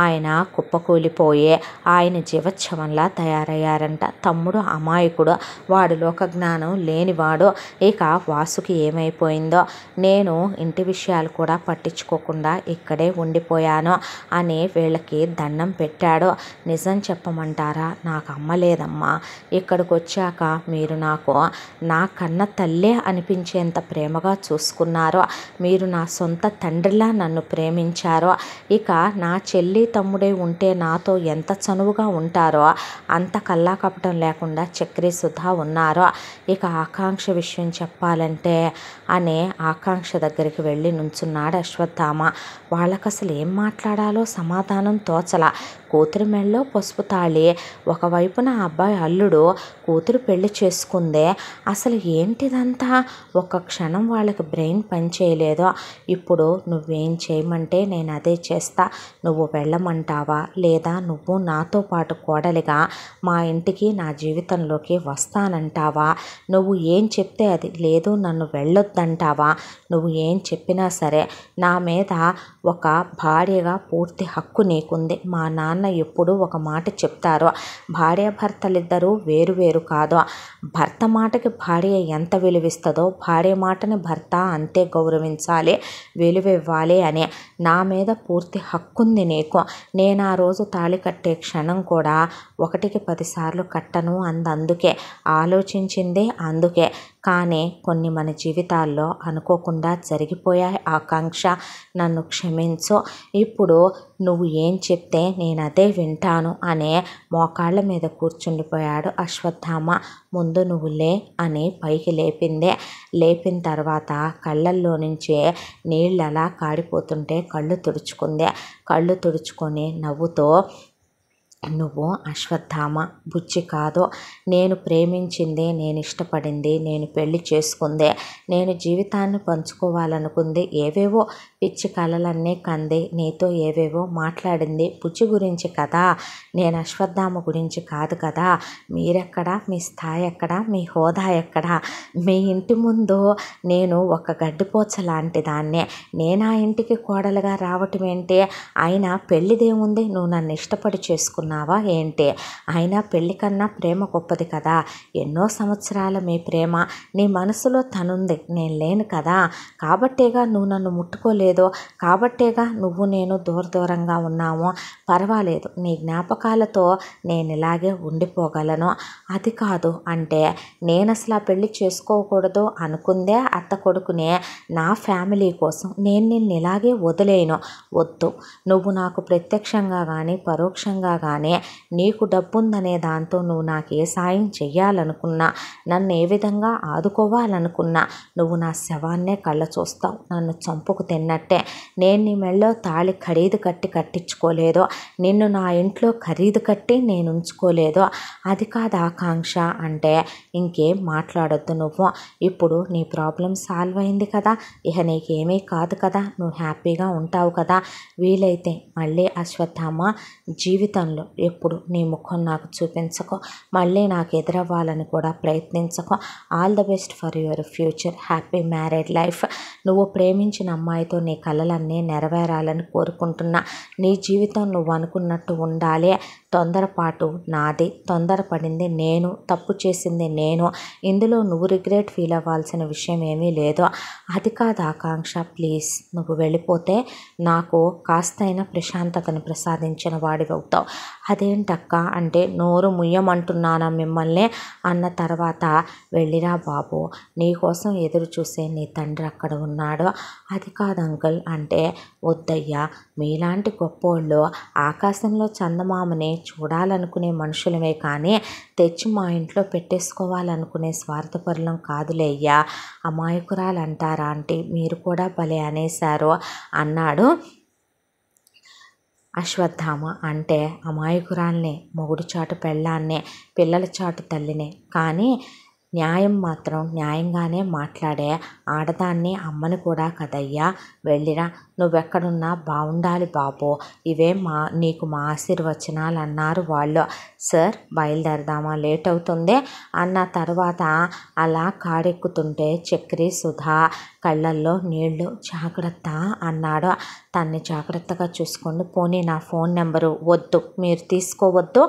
A: ఆయన కుప్పకూలిపోయే ఆయన జీవచ్ఛవంలా తయారయ్యారంట. తమ్ముడు అమాయకుడు, వాడు లోకజ్ఞానం లేనివాడు. ఇక వాసుకి ఏమైపోయిందో. నేను ఇంటి విషయాలు కూడా పట్టించుకోకుండా ఇక్కడే ఉండిపోయాను అని వీళ్ళకి దండం పెట్టాడు. నిజం చెప్పమంటారా, నాకు అమ్మ లేదమ్మా. ఇక్కడికి వచ్చాక మీరు నాకు నా కన్న తల్లే అనిపించేంత ప్రేమగా చూసుకున్నారు. మీరు నా సొంత తండ్రిలా నన్ను ప్రేమించారు. ఇక నా చెల్లి తమ్ముడే ఉంటే నాతో ఎంత చనువుగా ఉంటారో అంత కల్లా కపటం లేకుండా చక్రి సుధా ఉన్నారు. ఇక ఆకాంక్ష విషయం చెప్పాలంటే అనే ఆకాంక్ష దగ్గరికి వెళ్ళి నుంచున్నాడు అశ్వత్థామ. వాళ్ళకి అసలు ఏం మాట్లాడాలో సమాధానం తోచల. కూతురి మెళ్ళో పసుపు తాళి, ఒకవైపున అబ్బాయి అల్లుడు, కూతురు పెళ్లి చేసుకుందే. అసలు ఏంటిదంతా? ఒక్క క్షణం వాళ్ళకి బ్రెయిన్ పనిచేయలేదు. ఇప్పుడు నువ్వేం చేయమంటే నేను అదే చేస్తా. నువ్వు వెళ్ళమంటావా, లేదా నువ్వు నాతో పాటు కోడలిగా మా ఇంటికి నా జీవితంలోకి వస్తానంటావా? నువ్వు ఏం చెప్తే అది, లేదు నన్ను వెళ్ళొద్దంటావా? నువ్వు ఏం చెప్పినా సరే నా మీద ఒక భార్యగా పూర్తి హక్కు నీకుంది. మా నాన్న ఎప్పుడూ ఒక మాట చెప్తారు, భార్యాభర్తలిద్దరూ వేరు వేరు కాదు. భర్త మాటకి భార్య ఎంత విలువిస్తుందో భార్య మాటని భర్త అంతే గౌరవించాలి, విలువివ్వాలి అని. నా మీద పూర్తి హక్కుంది నీకు. నేను ఆ రోజు తాళి కట్టే క్షణం కూడా 1కి 10 సార్లు కట్టను అందుకే, ఆలోచించిందే అందుకే. కానీ కొన్ని మన జీవితాల్లో అనుకోకుండా జరిగిపోయాయి ఆకాంక్ష. నన్ను క్షమించు. ఇప్పుడు నువ్వు ఏం చెప్తే నేను అదే వింటాను అనే మోకాళ్ళ మీద కూర్చుండిపోయాడు అశ్వత్థామ. ముందు నువ్వు లే అని పైకి లేపిందే. లేపిన తర్వాత కళ్ళల్లో నుంచే నీళ్ళు అలా కాడిపోతుంటే కళ్ళు తుడుచుకుందే. కళ్ళు తుడుచుకొని నవ్వుతో, నువ్వు అశ్వత్థామ బుజ్జి కాదు. నేను ప్రేమించింది, నేను ఇష్టపడింది, నేను పెళ్లి చేసుకుందే, నేను జీవితాన్ని పంచుకోవాలనుకుంది, ఏవేవో పిచ్చి కలలన్నీ కంది, నీతో ఏవేవో మాట్లాడింది బుజ్జి గురించి కదా, నేను అశ్వత్థామ గురించి కాదు కదా. మీరెక్కడా, మీ స్థాయి ఎక్కడా, మీ హోదా ఎక్కడా? మీ ఇంటి ముందు నేను ఒక గడ్డిపోచ లాంటి దాన్నే. నేను ఆ ఇంటికి కోడలుగా రావటం ఏంటి? అయినా పెళ్ళిదేముంది, నువ్వు నన్ను ఇష్టపడి చేసుకున్నావా ఏంటి? అయినా పెళ్ళి కన్నా ప్రేమ గొప్పది కదా. ఎన్నో సంవత్సరాల మీ ప్రేమ, నీ మనసులో తనుంది, నేను లేను కదా. కాబట్టేగా నువ్వు నన్ను ముట్టుకోలేదు, కాబట్టేగా నువ్వు నేను దూరంగా ఉన్నాము. పర్వాలేదు, నీ జ్ఞాపకాలతో నేను ఇలాగే ఉండిపోగలను. అది కాదు అంటే నేను అసలు ఆ పెళ్ళి చేసుకోకూడదు అనుకుందే అత్త కొడుకునే, నా ఫ్యామిలీ కోసం నేను నిన్ను ఇలాగే వదిలేను. వద్దు, నువ్వు నాకు ప్రత్యక్షంగా కానీ పరోక్షంగా కానీ నీకు డబ్బుందనే దాంతో నువ్వు నాకు ఏ సాయం చెయ్యాలనుకున్నా, నన్ను ఏ విధంగా ఆదుకోవాలనుకున్నా నువ్వు నా శవాన్నే కళ్ళ చూస్తావు, నన్ను చంపుకు తిన్నట్టే. నేను నీ మెళ్ళో తాళి ఖరీదు కట్టి కట్టించుకోలేదు, నిన్ను నా ఇంట్లో ఖరీదు కట్టి నేను ఉంచుకోలేదు. అది కాదు ఆకాంక్ష అంటే ఇంకేం మాట్లాడొద్దు నువ్వు. ఇప్పుడు నీ ప్రాబ్లం సాల్వ్ అయింది కదా, ఇక నీకేమీ కాదు కదా, నువ్వు హ్యాపీగా ఉంటావు కదా. వీలైతే మళ్ళీ అశ్వత్థామ జీవితంలో ఎప్పుడు నీ ముఖం నాకు చూపించకో, మళ్ళీ నాకు ఎదురవ్వాలని కూడా ప్రయత్నించకో. All the best for your future, happy married life. నువ్వు ప్రేమించిన అమ్మాయితో నీ కలలన్నీ నెరవేరాలని కోరుకుంటున్నా. నీ జీవితం నువ్వు అనుకున్నట్టు ఉండాలి. తొందరపాటు నాది, తొందరపడింది నేను, తప్పు చేసింది నేను. ఇందులో నువ్వు రిగ్రెట్ ఫీల్ అవ్వాల్సిన విషయం ఏమీ లేదు. అది కాదు ఆకాంక్ష, ప్లీజ్ నువ్వు వెళ్ళిపోతే నాకు కాస్తైనా ప్రశాంతతను ప్రసాదించిన వాడివి అవుతావు. అదేంటక్క అంటే నోరు ముయ్యమంటున్నానా మిమ్మల్ని అన్న తర్వాత, వెళ్ళిరా బాబు, నీకోసం ఎదురు చూసే నీ తండ్రి అక్కడ ఉన్నాడు. అది కాదు అంకుల్ అంటే, వద్దయ్యా, మీలాంటి గొప్పోళ్ళు ఆకాశంలో చందమామని చూడాలనుకునే మనుషులమే కానీ తెచ్చి మా ఇంట్లో పెట్టేసుకోవాలనుకునే స్వార్థపరులం కాదులే అయ్యా. అమాయకురాలంటారా అంటే మీరు కూడా భలే అనేశారు అన్నాడు అశ్వత్థామ. అంటే అమాయకురాల్నే, మొగుడు చాటు పెళ్ళాన్నే, పిల్లల చాటు తల్లినే, కానీ న్యాయం మాత్రం న్యాయంగానే మాట్లాడే ఆడదాన్ని అమ్మని కూడా కదయ్యా. వెళ్ళిరా, నువ్వెక్కడున్నా బాగుండాలి బాబు, ఇవే నీకు మా ఆశీర్వచనాలు అన్నారు వాళ్ళు. సార్ బయలుదేరదామా, లేట్ అవుతుంది అన్న తర్వాత అలా కారెక్కుతుంటే చక్రి సుధా కళ్ళల్లో నీళ్లు. జాగ్రత్త అన్నాడు. తన్ని జాగ్రత్తగా చూసుకోండి, పోనీ నా ఫోన్ నెంబరు వద్దు, మీరు తీసుకోవద్దు,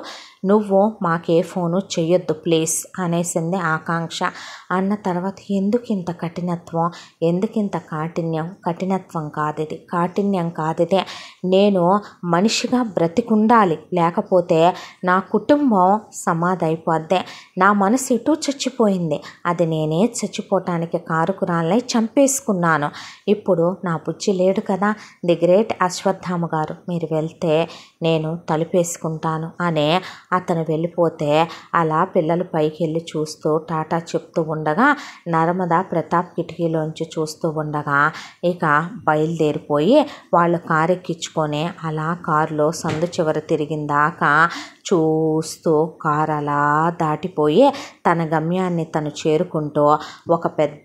A: నువ్వు మాకే ఫోను చెయ్యొద్దు ప్లీజ్ అనేసింది ఆకాంక్ష. అన్న తర్వాత ఎందుకు ఇంత కఠినత్వం, ఎందుకింత కాఠిన్యం? కఠినత్వం కాదిది, కాఠిన్యం కాదిదే. నేను మనిషిగా బ్రతికుండాలి, లేకపోతే నా కుటుంబం సమాధైపోద్దే. నా మనసు ఇటు చచ్చిపోయింది, అది నేనే చచ్చిపోవటానికి కారుకురాలై చంపేసుకున్నాను. ఇప్పుడు నా బుజ్జి లేడు కదా. ది గ్రేట్ అశ్వత్థామ గారు, మీరు వెళ్తే నేను తలుపేసుకుంటాను అనే అతను వెళ్ళిపోతే అలా పిల్లలు పైకి వెళ్ళి చూస్తూ టాటా చెప్తూ ఉండగా నర్మదా ప్రతాప్ కిటికీలోంచి చూస్తూ ఉండగా ఇక బయలుదేరిపోయి వాళ్ళు కారు ఎక్కించుకొని అలా కారులో సందు చివర తిరిగిందాకా చూస్తూ కారు అలా దాటిపోయి తన గమ్యాన్ని తను చేరుకుంటూ ఒక పెద్ద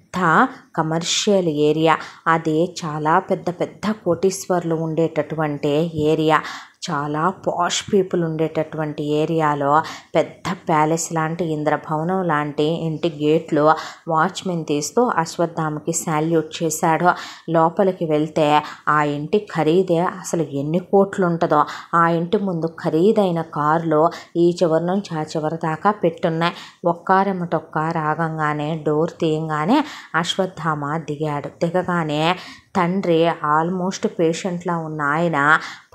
A: కమర్షియల్ ఏరియా, అది చాలా పెద్ద పెద్ద కోటీశ్వర్లు ఉండేటటువంటి ఏరియా, చాలా పాష్ పీపుల్ ఉండేటటువంటి ఏరియాలో పెద్ద ప్యాలెస్ లాంటి ఇంద్రభవనం లాంటి ఇంటి గేట్లు వాచ్మెన్ తీస్తూ అశ్వత్థామకి శాల్యూట్ చేశాడు. లోపలికి వెళ్తే ఆ ఇంటి ఖరీదే అసలు ఎన్ని కోట్లు ఉంటుందో. ఆ ఇంటి ముందు ఖరీదైన కార్లు ఈ చివరి నుంచి ఆ చివరి దాకా పెట్టున్నాయి. ఒక్కారెమ్మటొక్క రాగంగానే డోర్ తీయంగానే అశ్వత్థామ దిగాడు. దిగగానే తండ్రి ఆల్మోస్ట్ పేషెంట్లా ఉన్న ఆయన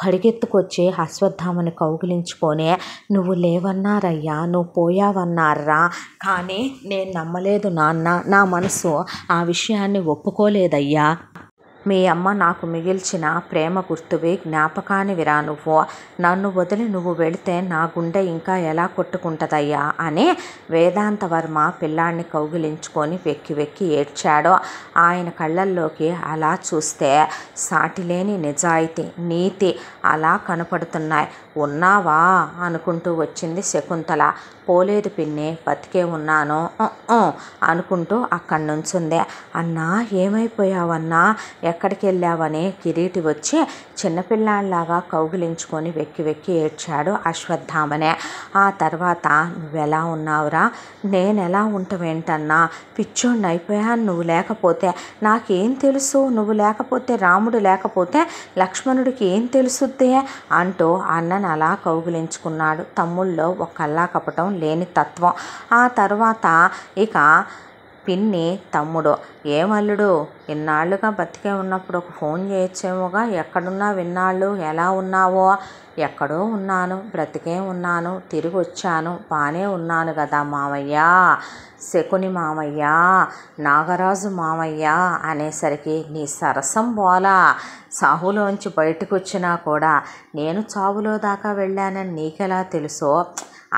A: పరిగెత్తుకొచ్చి అశ్వత్థామని కౌగిలించుకొని, నువ్వు లేవన్నారయ్యా, నువ్వు పోయావన్నారా, కానీ నేను నమ్మలేదు నాన్న, నా మనసు ఆ విషయాన్ని ఒప్పుకోలేదయ్యా. మీ అమ్మ నాకు మిగిల్చిన ప్రేమ గుర్తువి, జ్ఞాపకానివిరా నువ్వు. నన్ను వదిలి నువ్వు వెళితే నా గుండె ఇంకా ఎలా కొట్టుకుంటుందయ్యా అని వేదాంత వర్మ పిల్లాడిని కౌగిలించుకొని వెక్కి వెక్కి ఏడ్చాడు. ఆయన కళ్ళల్లోకి అలా చూస్తే సాటిలేని నిజాయితీ, నీతి అలా కనపడుతున్నాయి. ఉన్నావా అనుకుంటూ వచ్చింది శకుంతల. పోలేదు పిన్ని, బతికే ఉన్నాను అనుకుంటూ అక్కడి నుంచుందే. అన్నా ఏమైపోయావన్నా, ఎక్కడికి వెళ్ళావని కిరీటి వచ్చి చిన్నపిల్లాడిలాగా కౌగిలించుకొని వెక్కి వెక్కి ఏడ్చాడు అశ్వత్థామనే. ఆ తర్వాత నువ్వెలా ఉన్నావురా? నేను ఎలా ఉంటావేంటన్నా, పిచ్చోడిని అయిపోయాను నువ్వు లేకపోతే. నాకేం తెలుసు, నువ్వు లేకపోతే, రాముడు లేకపోతే లక్ష్మణుడికి ఏం తెలుసుద్దే అంటూ అన్నను అలా కౌగిలించుకున్నాడు. తమ్ముళ్ళలో ఒక కల్లా కపటం లేని తత్వం. ఆ తర్వాత ఇక పిన్ని తమ్ముడు, ఏమల్లుడు ఇన్నాళ్ళుగా బతికే ఉన్నప్పుడు ఒక ఫోన్ చేయొచ్చేమోగా, ఎక్కడున్నా విన్నాళ్ళు, ఎలా ఉన్నావో? ఎక్కడో ఉన్నాను, బ్రతికే ఉన్నాను, తిరిగి వచ్చాను, బాగానే ఉన్నాను కదా మామయ్య, శకుని మామయ్య, నాగరాజు మామయ్య అనేసరికి నీ సరసం బోలా. సాహులోంచి బయటకు వచ్చినా కూడా నేను చావులో దాకా వెళ్ళానని నీకెలా తెలుసో?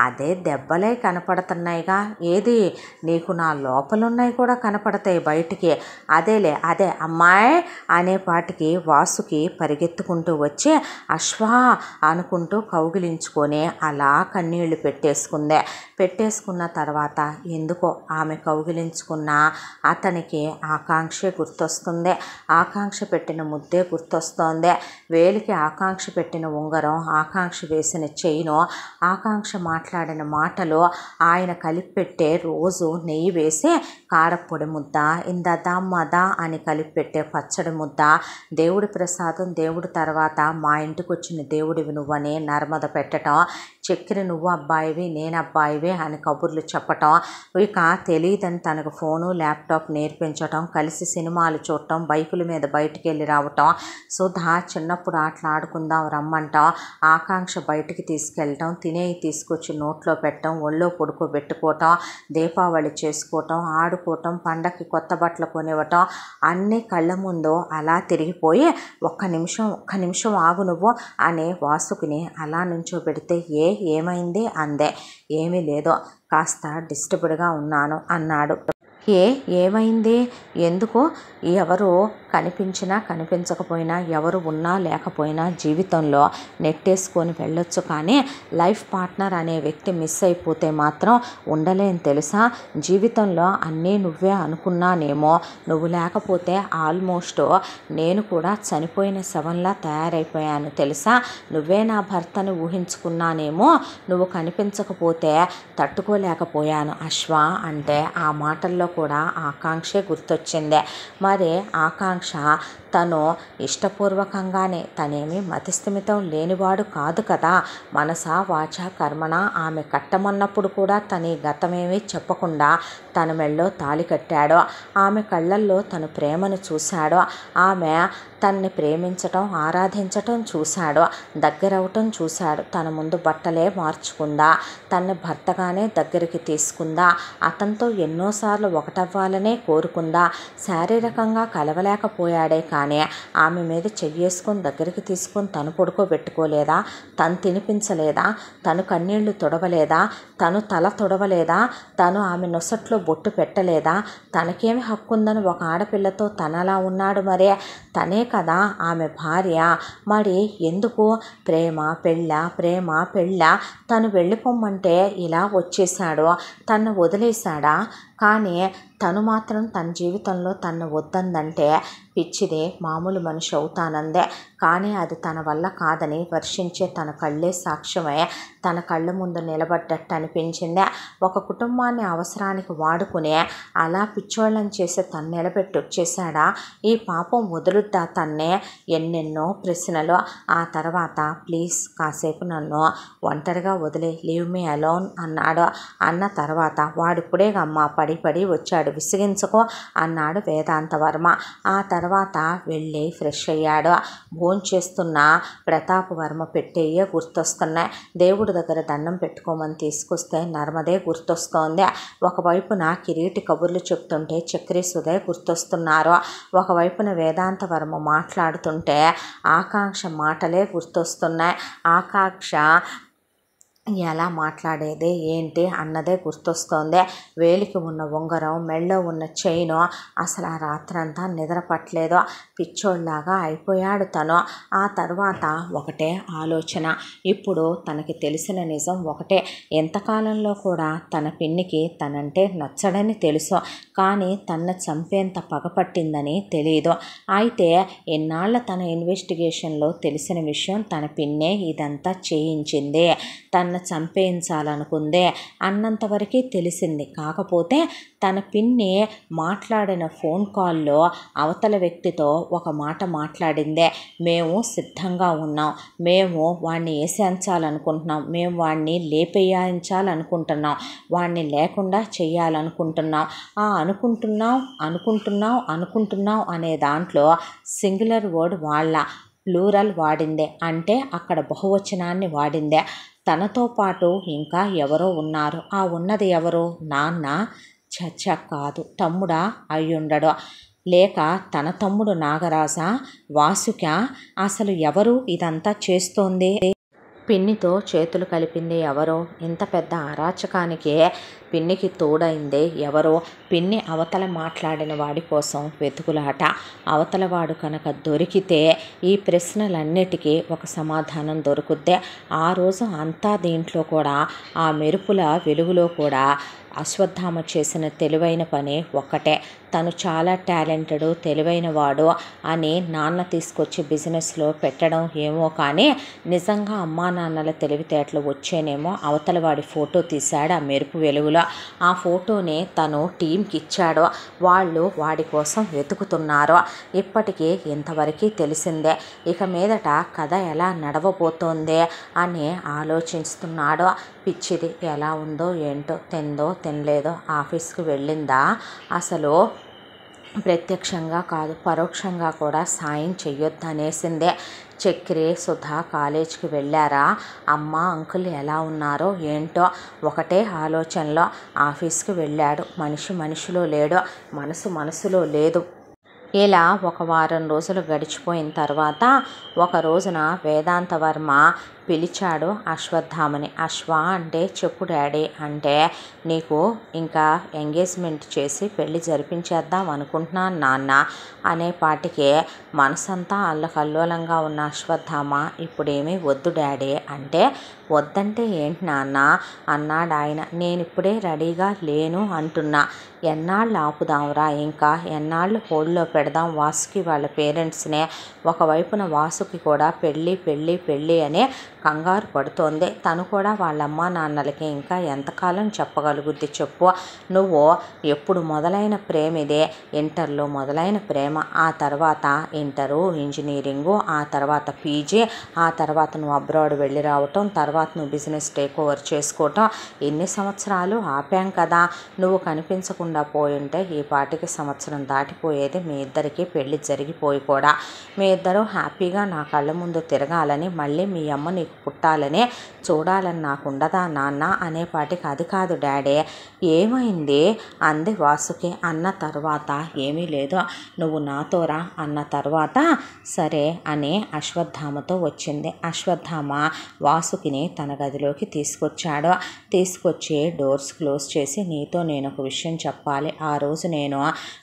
A: అదే దెబ్బలే కనపడుతున్నాయిగా, ఏది నీకు నా లోపలున్నాయి కూడా కనపడతాయి బయటికి. అదేలే అదే అమ్మాయి అనేపాటికి వాసుకి పరిగెత్తుకుంటూ వచ్చి అశ్వా అనుకుంటూ కౌగిలించుకొని అలా కన్నీళ్లు పెట్టేసుకున్న తర్వాత ఎందుకో ఆమె కౌగిలించుకున్న అతనికి ఆకాంక్షే గుర్తొస్తుంది. ఆకాంక్ష పెట్టిన ముద్దే గుర్తొస్తోంది. వేలికి ఆకాంక్ష పెట్టిన ఉంగరం, ఆకాంక్ష వేసిన చైను, ఆకాంక్ష మాట్లాడిన మాటలు, ఆయన కలిపి పెట్టే రోజు నెయ్యి వేసి కారపొడి ముద్ద ఇందదా మదా అని కలిపి పెట్టే పచ్చడి ముద్ద, దేవుడి ప్రసాదం దేవుడి తర్వాత మా ఇంటికి వచ్చిన దేవుడివి నువ్వని నర్మద పెట్టడం, చక్కెర నువ్వు అబ్బాయివి నేను అబ్బాయివి అని కబుర్లు చెప్పటం, ఇక తెలియదని తనకు ఫోను ల్యాప్టాప్ నేర్పించటం, కలిసి సినిమాలు చూడటం, బైకుల మీద బయటికి వెళ్ళి రావటం, సుధా చిన్నప్పుడు ఆటలు ఆడుకుందాం రమ్మంటాం, ఆకాంక్ష బయటికి తీసుకెళ్ళటం, తినేవి తీసుకొచ్చి నోట్లో పెట్టడం, ఒళ్ళో పడుకోబెట్టుకోవటం, దీపావళి చేసుకోవటం, ఆడుకోవటం, పండక్కి కొత్త బట్టలు కొనివ్వటం అన్నీ కళ్ళ ముందు అలా తిరిగిపోయి ఒక్క నిమిషం ఆగు నువ్వు అని వాసుకుని అలా నుంచోబెడితే ఏమైంది అందే. ఏమీ లేదో, కాస్త డిస్టర్బ్డ్గా ఉన్నాను అన్నాడు. ఏమైంది? ఎందుకు? ఎవరు కనిపించినా కనిపించకపోయినా, ఎవరు ఉన్నా లేకపోయినా జీవితంలో నెట్టేసుకొని వెళ్ళొచ్చు, కానీ లైఫ్ పార్ట్నర్ అనే వ్యక్తి మిస్ అయిపోతే మాత్రం ఉండలేని తెలుసా? జీవితంలో అన్నీ నువ్వే అనుకున్నానేమో, నువ్వు లేకపోతే ఆల్మోస్ట్ నేను కూడా చనిపోయిన శవంలా తయారైపోయాను తెలుసా? నువ్వే నా భర్తను ఊహించుకున్నానేమో, నువ్వు కనిపించకపోతే తట్టుకోలేకపోయాను అశ్వ అంటే ఆ మాటల్లో కూడా ఆకాంక్షే గుర్తొచ్చింది. మరి ఆకాంక్ష తను ఇష్టపూర్వకంగానే, తనేమి మతిస్థిమితం లేనివాడు కాదు కదా, మనస వాచ కర్మణ ఆమె కట్టమన్నప్పుడు కూడా తన గతమేమీ చెప్పకుండా తన మెళ్ళో తాళి కట్టాడు. ఆమె కళ్ళల్లో తను ప్రేమను చూశాడు. ఆమె తన్ని ప్రేమించటం ఆరాధించటం చూశాడు, దగ్గరవటం చూశాడు. తన ముందు బట్టలే మార్చుకుందా, తన్ని భర్తగానే దగ్గరికి తీసుకుందా, అతనితో ఎన్నోసార్లు ఒకటవ్వాలనే కోరుకుందా. శారీరకంగా కలవలేకపోయాడే కానీ ఆమె మీద చెయ్యేసుకొని దగ్గరికి తీసుకొని తను పడుకోబెట్టుకోలేదా, తను తినిపించలేదా, తను కన్నీళ్లు తుడవలేదా, తను తల తుడవలేదా, తను ఆమె నొసట్లో బొట్టు పెట్టలేదా? తనకేమి హక్కు ఉందని ఒక ఆడపిల్లతో తనలా ఉన్నాడు, మరే తనే కదా ఆమె భార్య. మరి ఎందుకు ప్రేమ పెళ్ళ తను వెళ్ళిపోమ్మంటే ఇలా వచ్చేసాడు, తను వదిలేశాడా? కానీ తను మాత్రం తన జీవితంలో తను వద్దందంటే పిచ్చిదే, మామూలు మనిషి అవుతానందే. కానీ అది తన వల్ల కాదని వర్షించే తన కళ్ళే సాక్ష్యమే తన కళ్ళ ముందు నిలబడ్డట్టు అనిపించింది. ఒక కుటుంబాన్ని అవసరానికి వాడుకునే అలా పిచ్చోళ్ళని చేసి తను నిలబెట్టి వచ్చేసాడా? ఈ పాపం వదులుద్దా తన్నే? ఎన్నెన్నో ప్రశ్నలు. ఆ తర్వాత ప్లీజ్ కాసేపు నన్ను ఒంటరిగా వదిలే, లీవ్ మీ అలోన్ అన్నాడు. అన్న తర్వాత వాడిప్పుడే అమ్మ పడి వచ్చాడు, విసిగించుకో అన్నాడు వేదాంత వర్మ. ఆ తర్వాత వెళ్ళి ఫ్రెష్ అయ్యాడు. భోంచేస్తున్న ప్రతాప్ వర్మ పెట్టేయే గుర్తొస్తున్నాయి. దేవుడి దగ్గర దండం పెట్టుకోమని తీసుకొస్తే నర్మదే గుర్తొస్తోంది. ఒకవైపున కిరీటి కబుర్లు చెప్తుంటే చక్రి సుధే గుర్తొస్తున్నారు. ఒకవైపున వేదాంత వర్మ మాట్లాడుతుంటే ఆకాంక్ష మాటలే గుర్తొస్తున్నాయి. ఆకాంక్ష ఎలా మాట్లాడేది ఏంటి అన్నదే గుర్తొస్తోంది. వేలికి ఉన్న ఉంగరం, మెళ్ళో ఉన్న చైను, అసలు ఆ రాత్రంతా నిద్ర పట్టలేదు, పిచ్చోళ్ళలాగా అయిపోయాడు తను. ఆ తర్వాత ఒకటే ఆలోచన, ఇప్పుడు తనకి తెలిసిన నిజం ఒకటే, ఎంతకాలంలో కూడా తన పిన్నికి తనంటే నచ్చడని తెలుసు, కానీ తన చంపేంత పగపట్టిందని తెలియదు. అయితే ఎన్నాళ్ళ తన ఇన్వెస్టిగేషన్లో తెలిసిన విషయం తన పిన్నే ఇదంతా చేయించింది, తన చంపేయించాలనుకుందే అన్నంతవరకు తెలిసింది. కాకపోతే తన పిన్ని మాట్లాడిన ఫోన్ కాల్లో అవతల వ్యక్తితో ఒక మాట మాట్లాడిందే, మేము సిద్ధంగా ఉన్నాం, మేము వాడిని వేసేయించాలనుకుంటున్నాం, మేము వాడిని లేపేయించాలనుకుంటున్నాం, వాడిని లేకుండా చేయాలనుకుంటున్నాం. ఆ అనుకుంటున్నాం అనే దాంట్లో సింగులర్ వర్డ్ వాళ్ళ, ప్లూరల్ వాడిందే, అంటే అక్కడ బహువచనాన్ని వాడిందే. తనతో పాటు ఇంకా ఎవరో ఉన్నారు. ఆ ఉన్నది ఎవరు? నాన్న? చచ్చ కాదు, తమ్ముడా అయ్యుండడు, లేక తన తమ్ముడు నాగరాజా, వాసుక? అసలు ఎవరు ఇదంతా చేస్తోంది? పిన్నితో చేతులు కలిపింది ఎవరో? ఇంత పెద్ద అరాచకానికి పిన్నికి తోడైందే ఎవరో? పిన్ని అవతల మాట్లాడిన వాడి కోసం వెతుకులాట. అవతలవాడు కనుక దొరికితే ఈ ప్రశ్నలన్నిటికీ ఒక సమాధానం దొరుకుద్దే. ఆ రోజు అంతా దీంట్లో కూడా ఆ మెరుపుల వెలుగులో కూడా అశ్వత్థామ చేసిన తెలివైన పని ఒక్కటే. తను చాలా టాలెంటెడ్, తెలివైన వాడు అని నాన్న తీసుకొచ్చి బిజినెస్లో పెట్టడం ఏమో కానీ నిజంగా అమ్మా నాన్నల తెలివితేటలు వచ్చేనేమో అవతల వాడి ఫోటో తీశాడు ఆ మెరుపు వెలుగులో. ఆ ఫోటోని తను టీంకి ఇచ్చాడు. వాళ్ళు వాడి కోసం వెతుకుతున్నారు. ఇప్పటికీ ఇంతవరకు తెలిసిందే. ఇక మీదట కథ ఎలా నడవబోతోంది అని ఆలోచిస్తున్నాడు. పిచ్చిది ఎలా ఉందో ఏంటో, తిందో తినలేదో, ఆఫీస్కి వెళ్ళిందా, అసలు ప్రత్యక్షంగా కాదు పరోక్షంగా కూడా సాయం చెయ్యొద్దనేసిందే. చక్రి సుధా కాలేజీకి వెళ్ళారా, అమ్మ అంకుల్ ఎలా ఉన్నారో ఏంటో ఒకటే ఆలోచనలో. ఆఫీస్కి వెళ్ళాడు, మనిషిలో లేడు, మనసులో లేదు. ఇలా ఒక వారం రోజులు గడిచిపోయిన తర్వాత ఒక రోజున వేదాంత వర్మ పిలిచాడు అశ్వత్థామని. అశ్వ అంటే చెప్పు డాడీ అంటే, నీకు ఇంకా ఎంగేజ్మెంట్ చేసి పెళ్ళి జరిపించేద్దాం అనుకుంటున్నాను నాన్న అనేపాటికి మనసంతా అల్లకల్లోలంగా ఉన్న అశ్వత్థామ ఇప్పుడేమీ వద్దు డాడీ అంటే, వద్దంటే ఏంటి నాన్న అన్నాడు ఆయన. నేను ఇప్పుడే రెడీగా లేను అంటున్నా. ఎన్నాళ్ళు ఆపుదాంరా, ఇంకా ఎన్నాళ్ళు హోల్డ్లో పెడదాం వాసుకి వాళ్ళ పేరెంట్స్నే. ఒకవైపున వాసుకి కూడా పెళ్ళి అనే కంగారు పడుతోంది. తను కూడా వాళ్ళ అమ్మా నాన్నలకి ఇంకా ఎంతకాలం చెప్పగలుగుద్ది చెప్పు. నువ్వు ఎప్పుడు మొదలైన ప్రేమ ఇదే, ఇంటర్లో మొదలైన ప్రేమ, ఆ తర్వాత ఇంటరు, ఇంజనీరింగు, ఆ తర్వాత పీజీ, ఆ తర్వాత నువ్వు అబ్రాడ్ వెళ్ళి రావటం, తర్వాత నువ్వు బిజినెస్ టేక్ ఓవర్ చేసుకోవటం, ఎన్ని సంవత్సరాలు ఆపాం కదా. నువ్వు కనిపించకుండా పోయింటే ఈ పాటికి సంవత్సరం దాటిపోయేది. మీ ఇద్దరికి పెళ్ళి జరిగిపోయి కూడా మీ ఇద్దరు హ్యాపీగా నా కళ్ళ ముందు తిరగాలని, మళ్ళీ మీ అమ్మ నీకు పుట్టాలని చూడాలని నాకు ఉండదా నాన్న అనేపాటికి, అది కాదు డాడీ. ఏమైంది అంది వాసుకి. అన్న తర్వాత ఏమీ లేదు, నువ్వు నాతోరా అన్న తర్వాత సరే అని అశ్వత్థామతో వచ్చింది. అశ్వత్థామ వాసుకిని తన గదిలోకి తీసుకొచ్చాడు. తీసుకొచ్చి డోర్స్ క్లోజ్ చేసి, నీతో నేను ఒక విషయం చెప్పాలి. ఆ రోజు నేను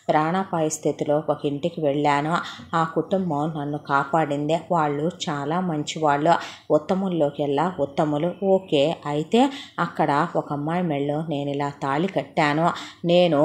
A: ప్రాణాపాయ స్థితిలో ఒక ఇంటికి వెళ్ళాను. ఆ కుటుంబం నన్ను కాపాడిందే. వాళ్ళు చాలా మంచివాళ్ళు, ఉత్తముల్లోకెల్లా ఉత్తములు. ఓకే, అయితే అక్కడ ఒక అమ్మాయి మెళ్ళో నేను ఇలా తాళి కట్టాను. నేను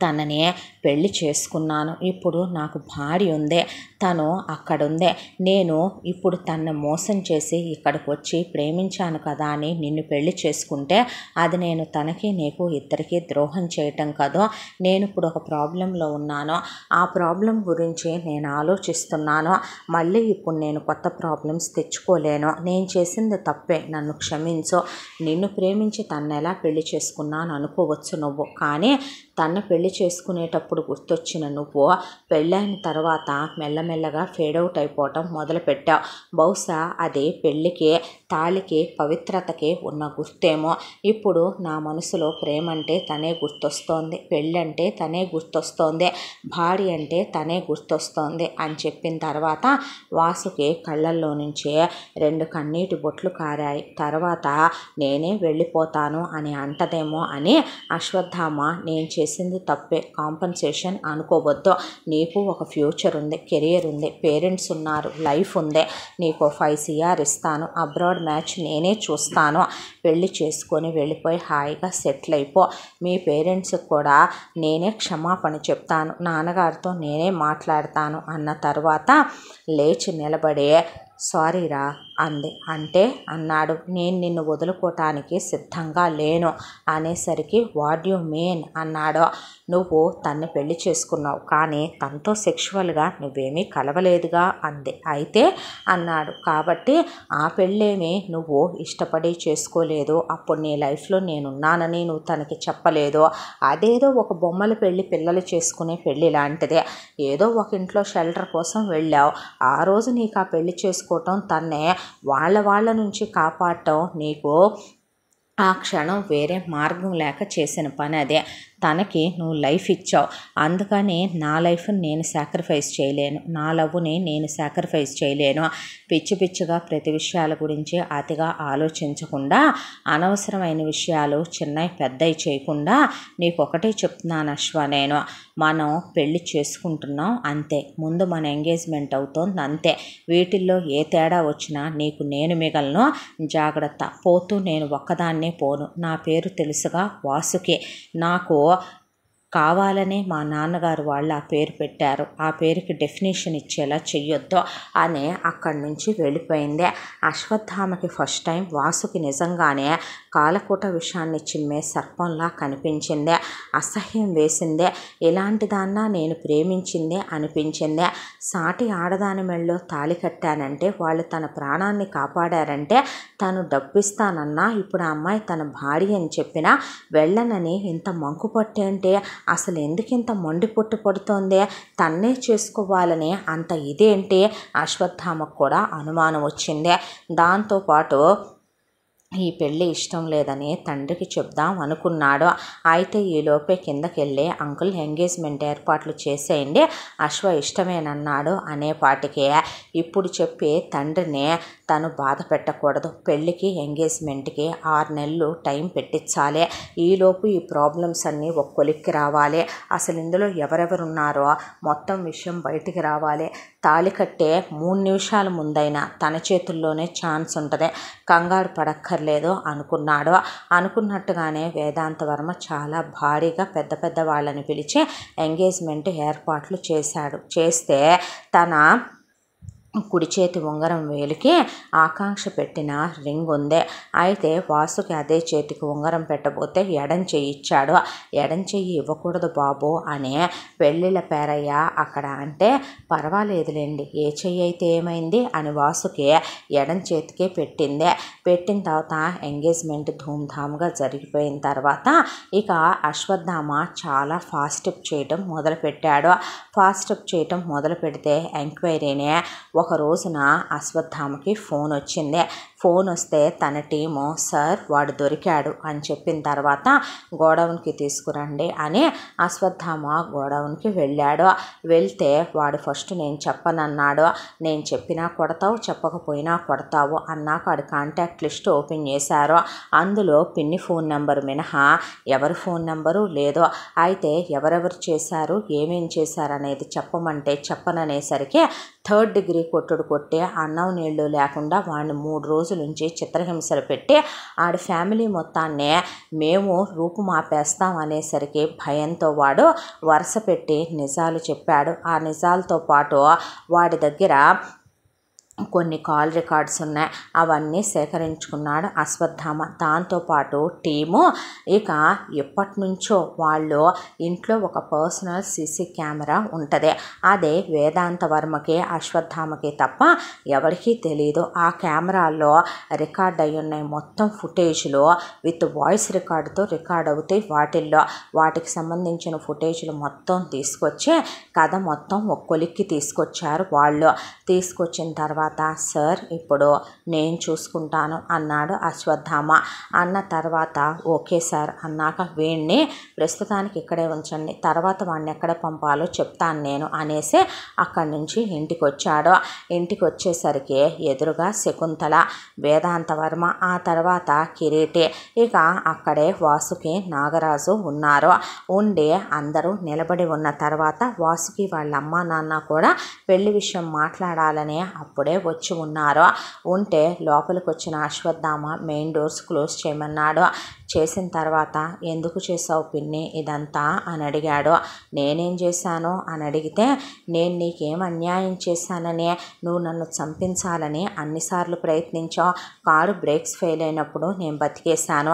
A: తనని పెళ్ళి చేసుకున్నాను. ఇప్పుడు నాకు భార్య ఉందే, తను అక్కడుందే. నేను ఇప్పుడు తనని మోసం చేసి ఇక్కడికి వచ్చి ప్రేమించాను కదా అని నిన్ను పెళ్ళి చేసుకుంటే అది నేను తనకి నీకు ఇద్దరికీ ద్రోహం చేయటం కదా. నేను ఇప్పుడు ఒక ప్రాబ్లంలో ఉన్నాను. ఆ ప్రాబ్లం గురించి నేను ఆలోచిస్తున్నాను. మళ్ళీ ఇప్పుడు నేను కొత్త ప్రాబ్లమ్స్ తెచ్చుకోలేను. నేను చేసింది తప్పే, నన్ను క్షమించు. నిన్ను ప్రేమించి తను ఎలా పెళ్లి చేసుకున్నాను అనుకోవచ్చు నువ్వు, కానీ తను పెళ్లి చేసుకునేటప్పుడు గుర్తొచ్చిన నువ్వు పెళ్ళైన తర్వాత మెల్లమెల్లగా ఫేడ్ అవుట్ అయిపోవటం మొదలుపెట్టావు. బహుశా అది పెళ్ళికి, తాళికి, పవిత్రతకి ఉన్న గుర్తేమో. ఇప్పుడు నా మనసులో ప్రేమ అంటే తనే గుర్తొస్తోంది, పెళ్ళంటే తనే గుర్తొస్తోంది, భార్య అంటే తనే గుర్తొస్తోంది అని చెప్పిన తర్వాత వాసుకి కళ్ళల్లో నుంచి 2 కన్నీటి బొట్లు కారాయి. తర్వాత నేనే వెళ్ళిపోతాను అని అంటదేమో అని, అశ్వత్థామ నేను చేసింది తప్పే, కాంపన్సేషన్ అనుకోవద్దు. నీకు ఒక ఫ్యూచర్ ఉంది, కెరియర్ ఉంది, పేరెంట్స్ ఉన్నారు, లైఫ్ ఉంది. నీకు 5 CR ఇస్తాను, అబ్రాడ్ మ్యాచ్ నేనే చూస్తాను. పెళ్ళి చేసుకొని వెళ్ళిపోయి హాయిగా సెటిల్ అయిపో. మీ పేరెంట్స్కి కూడా నేనే క్షమాపణ చెప్తాను, నాన్నగారితో నేనే మాట్లాడతాను అన్న తర్వాత లేచి నిలబడి సారీరా అంది. అంటే అన్నాడు, నేను నిన్ను వదులుకోవటానికి సిద్ధంగా లేను అనేసరికి వాట్ యు మీన్ అన్నాడు. నువ్వు తన్ని పెళ్లి చేసుకున్నావు, కానీ తనతో సెక్షువల్గా నువ్వేమీ కలవలేదుగా అంది. అయితే అన్నాడు, కాబట్టి ఆ పెళ్ళేమీ నువ్వు ఇష్టపడి చేసుకోలేదు. అప్పుడు నీ లైఫ్లో నేనున్నానని నువ్వు తనకి చెప్పలేదు. అదేదో ఒక బొమ్మల పెళ్ళి, పిల్లలు చేసుకునే పెళ్ళి లాంటిదే. ఏదో ఒక ఇంట్లో షెల్టర్ కోసం వెళ్ళావు. ఆ రోజు నీకు ఆ పెళ్లి చేసుకోవటం, తన్నే వాళ్ళ నుంచి కాపాడటం నీకు ఆ క్షణం వేరే మార్గం లేక చేసిన పని అదే. తనకి నువ్వు లైఫ్ ఇచ్చావు, అందుకని నా లైఫ్ని నేను సాక్రిఫైస్ చేయలేను, నా లవ్ని నేను సాక్రిఫైస్ చేయలేను. పిచ్చి పిచ్చిగా ప్రతి విషయాల గురించి అతిగా ఆలోచించకుండా, అనవసరమైన విషయాలు చిన్నవి పెద్దవి చేయకుండా నీకు ఒకటే చెప్తున్నాను అశ్వ, నేను మనం పెళ్ళి చేసుకుంటున్నాం అంతే, ముందు మన ఎంగేజ్మెంట్ అవుతోంది అంతే. వీటిల్లో ఏ తేడా వచ్చినా నీకు నేను మిగలను, జాగ్రత్త. పోతూ నేను ఒక్కదాన్నే పోను. నా పేరు తెలుసుగా, వాసుకి. నాకు కావాలనే మా నాన్నగారు వాళ్ళు ఆ పేరు పెట్టారు, ఆ పేరుకి డెఫినేషన్ ఇచ్చేలా చెయ్యొద్దు అని అక్కడి నుంచి వెళ్ళిపోయింది. అశ్వత్థామకి ఫస్ట్ టైం వాసుకి నిజంగానే కాలకూట విషయాన్ని చిమ్మే సర్పంలా కనిపించింది. అసహ్యం వేసిందే. ఇలాంటి దాన్నా నేను ప్రేమించిందే అనిపించిందే. సాటి ఆడదాని మెళ్ళలో తాళి కట్టానంటే వాళ్ళు తన ప్రాణాన్ని కాపాడారంటే తను డబ్బిస్తానన్నా ఇప్పుడు ఆ అమ్మాయి తన భార్య అని చెప్పినా వెళ్ళనని ఇంత మంకు పట్టేంటే, అసలు ఎందుకు ఇంత మొండి పొట్టు పడుతోంది, తన్నే చేసుకోవాలని అంత ఇదేంటి? అశ్వత్థామకు కూడా అనుమానం వచ్చింది. దాంతోపాటు ఈ పెళ్ళి ఇష్టం లేదని తండ్రికి చెప్దాం అనుకున్నాడు. అయితే ఈలోపే కిందకి వెళ్ళి అంకుల్ ఎంగేజ్మెంట్ ఏర్పాట్లు చేసేయండి, అశ్వ ఇష్టమేనన్నాడు అనేపాటికి ఇప్పుడు చెప్పి తండ్రిని తను బాధ పెట్టకూడదు. పెళ్ళికి ఎంగేజ్మెంట్కి 6 నెలలు టైం పెట్టించాలి. ఈలోపు ఈ ప్రాబ్లమ్స్ అన్నీ ఒక కొలిక్కి రావాలి. అసలు ఇందులో ఎవరెవరున్నారో మొత్తం విషయం బయటికి రావాలి. తాళి కట్టే 3 నిమిషాల ముందైనా తన చేతుల్లోనే ఛాన్స్ ఉంటుంది, కంగారు పడక్కర్లేదు అనుకున్నాడు. అనుకున్నట్టుగానే వేదాంత వర్మ చాలా భారీగా పెద్ద పెద్ద వాళ్ళని పిలిచి ఎంగేజ్మెంట్ ఏర్పాట్లు చేశాడు. చేస్తే తన కుడి చేతి ఉంగరం వేలికి ఆకాంక్ష పెట్టిన రింగ్ ఉంది. అయితే వాసుకి అదే చేతికి ఉంగరం పెట్టబోతే ఎడం చెయ్యి ఇచ్చాడు. ఎడం చెయ్యి ఇవ్వకూడదు బాబు అని పెళ్ళిళ్ళ పేరయ్య అక్కడ అంటే, పర్వాలేదులేండి ఏ చెయ్యి అయితే ఏమైంది అని వాసుకి ఎడం చేతికే పెట్టింది. పెట్టిన తర్వాత ఎంగేజ్మెంట్ ధూమ్ధామ్గా జరిగిపోయిన తర్వాత ఇక అశ్వత్థామ చాలా ఫాస్ట్ అప్ చేయటం మొదలుపెట్టాడు. ఫాస్ట్ అప్ చేయటం మొదలు పెడితే ఎంక్వైరీనే ఒక రోజున అశ్వత్థామకి ఫోన్ వచ్చింది. ఫోన్ వస్తే తన టీము సార్ వాడు దొరికాడు అని చెప్పిన తర్వాత గోడౌన్కి తీసుకురండి అని అశ్వత్థామ గోడౌన్కి వెళ్ళాడు. వెళ్తే వాడు ఫస్ట్ నేను చెప్పనన్నాడు. నేను చెప్పినా కొడతావు, చెప్పకపోయినా కొడతావు అన్నాక వాడి కాంటాక్ట్ లిస్ట్ ఓపెన్ చేశారు. అందులో పిన్ని ఫోన్ నెంబర్ మినహా ఎవరి ఫోన్ నెంబరు లేదు. అయితే ఎవరెవరు చేశారు, ఏమేం చేశారు అనేది చెప్పమంటే చెప్పననేసరికి 3rd డిగ్రీ కొట్టుడు కొట్టి అన్నం నీళ్లు లేకుండా వాడిని 3 రోజుల నుంచి చిత్రహింసలు పెట్టి ఆడి ఫ్యామిలీ మొత్తాన్నే మేము రూపుమాపేస్తాం అనేసరికి భయంతో వాడు వరుస పెట్టి నిజాలు చెప్పాడు. ఆ నిజాలతో పాటు వాడి దగ్గర కొన్ని కాల్ రికార్డ్స్ ఉన్నాయి, అవన్నీ సేకరించుకున్నాడు అశ్వత్థామ. దాంతోపాటు టీము ఇక ఎప్పటి నుంచో వాళ్ళు ఇంట్లో ఒక పర్సనల్ సీసీ కెమెరా ఉంటుంది. అదే వేదాంత వర్మకి అశ్వత్థామకి తప్ప ఎవరికీ తెలియదు. ఆ కెమెరాల్లో రికార్డ్ అయి ఉన్నాయి మొత్తం ఫుటేజ్లో విత్ వాయిస్ రికార్డుతో రికార్డ్ అవుతాయి. వాటికి సంబంధించిన ఫుటేజ్లు మొత్తం తీసుకొచ్చి కథ మొత్తం ఒక కొలిక్కి తీసుకొచ్చారు వాళ్ళు. తీసుకొచ్చిన తర్వాత సార్ ఇప్పుడు నేను చూసుకుంటాను అన్నాడు అశ్వత్థామ. అన్న తర్వాత ఓకే సార్ అన్నాక వీడిని ప్రస్తుతానికి ఇక్కడే ఉంచండి, తర్వాత వాడిని ఎక్కడ పంపాలో చెప్తాను నేను అనేసి అక్కడి నుంచి ఇంటికి వచ్చాడు. ఇంటికి వచ్చేసరికి ఎదురుగా శకుంతల, వేదాంత వర్మ, ఆ తర్వాత కిరీటి, ఇక అక్కడే వాసుకి నాగరాజు ఉన్నారు. ఉండి అందరూ నిలబడి ఉన్న తర్వాత వాసుకి వాళ్ళ అమ్మ నాన్న కూడా పెళ్లి విషయం మాట్లాడాలని అప్పుడే వచ్చి ఉన్నారు. ఉంటే లోపలికి వచ్చిన అశ్వత్థామ మెయిన్ డోర్స్ క్లోజ్ చేయమన్నాడు. చేసిన తర్వాత ఎందుకు చేసావు పిన్ని ఇదంతా అని అడిగాడు. నేనేం చేశాను అని అడిగితే, నేను నీకేం అన్యాయం చేశానని, నువ్వు నన్ను చంపించాలని అన్నిసార్లు ప్రయత్నించావు, కారు బ్రేక్స్ ఫెయిల్ అయినప్పుడు నేను బతికేశాను,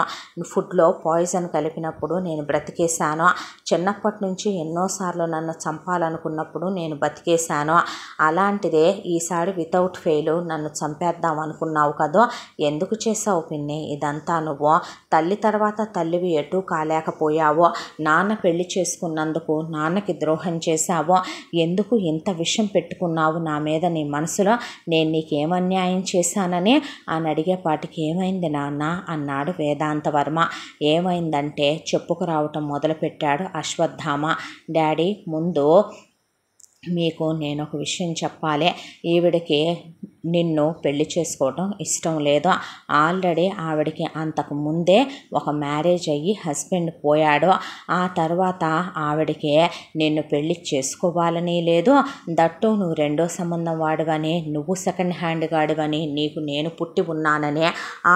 A: ఫుడ్లో పాయిజన్ కలిపినప్పుడు నేను బ్రతికేశాను, చిన్నప్పటి నుంచి ఎన్నోసార్లు నన్ను చంపాలనుకున్నప్పుడు నేను బతికేశాను, అలాంటిదే ఈసారి వితౌట్ ఫెయిల్ నన్ను చంపేద్దాం అనుకున్నావు కదా, ఎందుకు చేసావు పిన్ని ఇదంతా నువ్వు? తల్లి తర్వాత తల్లివి ఎటూ కాలేకపోయావో, నాన్న పెళ్లి చేసుకున్నందుకు నాన్నకి ద్రోహం చేశావో, ఎందుకు ఇంత విషం పెట్టుకున్నావు నా మీద నీ మనసులో, నేను నీకేమన్యాయం చేశానని అని అడిగేపాటికి ఏమైంది నాన్న అన్నాడు వేదాంతవర్మ. ఏమైందంటే చెప్పుకురావటం మొదలుపెట్టాడు అశ్వత్థామ. డాడీ, ముందు మీకు నేను ఒక విషయం చెప్పాలి. ఈవిడికి నిన్ను పెళ్లి చేసుకోవటం ఇష్టం లేదు. ఆల్రెడీ ఆవిడకి అంతకు ముందే ఒక మ్యారేజ్ అయ్యి హస్బెండ్ పోయాడు. ఆ తర్వాత ఆవిడకి నిన్ను పెళ్లి చేసుకోవాలని లేదు. దట్టు నువ్వు రెండో సంబంధం వాడివని, నువ్వు సెకండ్ హ్యాండ్ గాడివని, నీకు నేను పుట్టి ఉన్నానని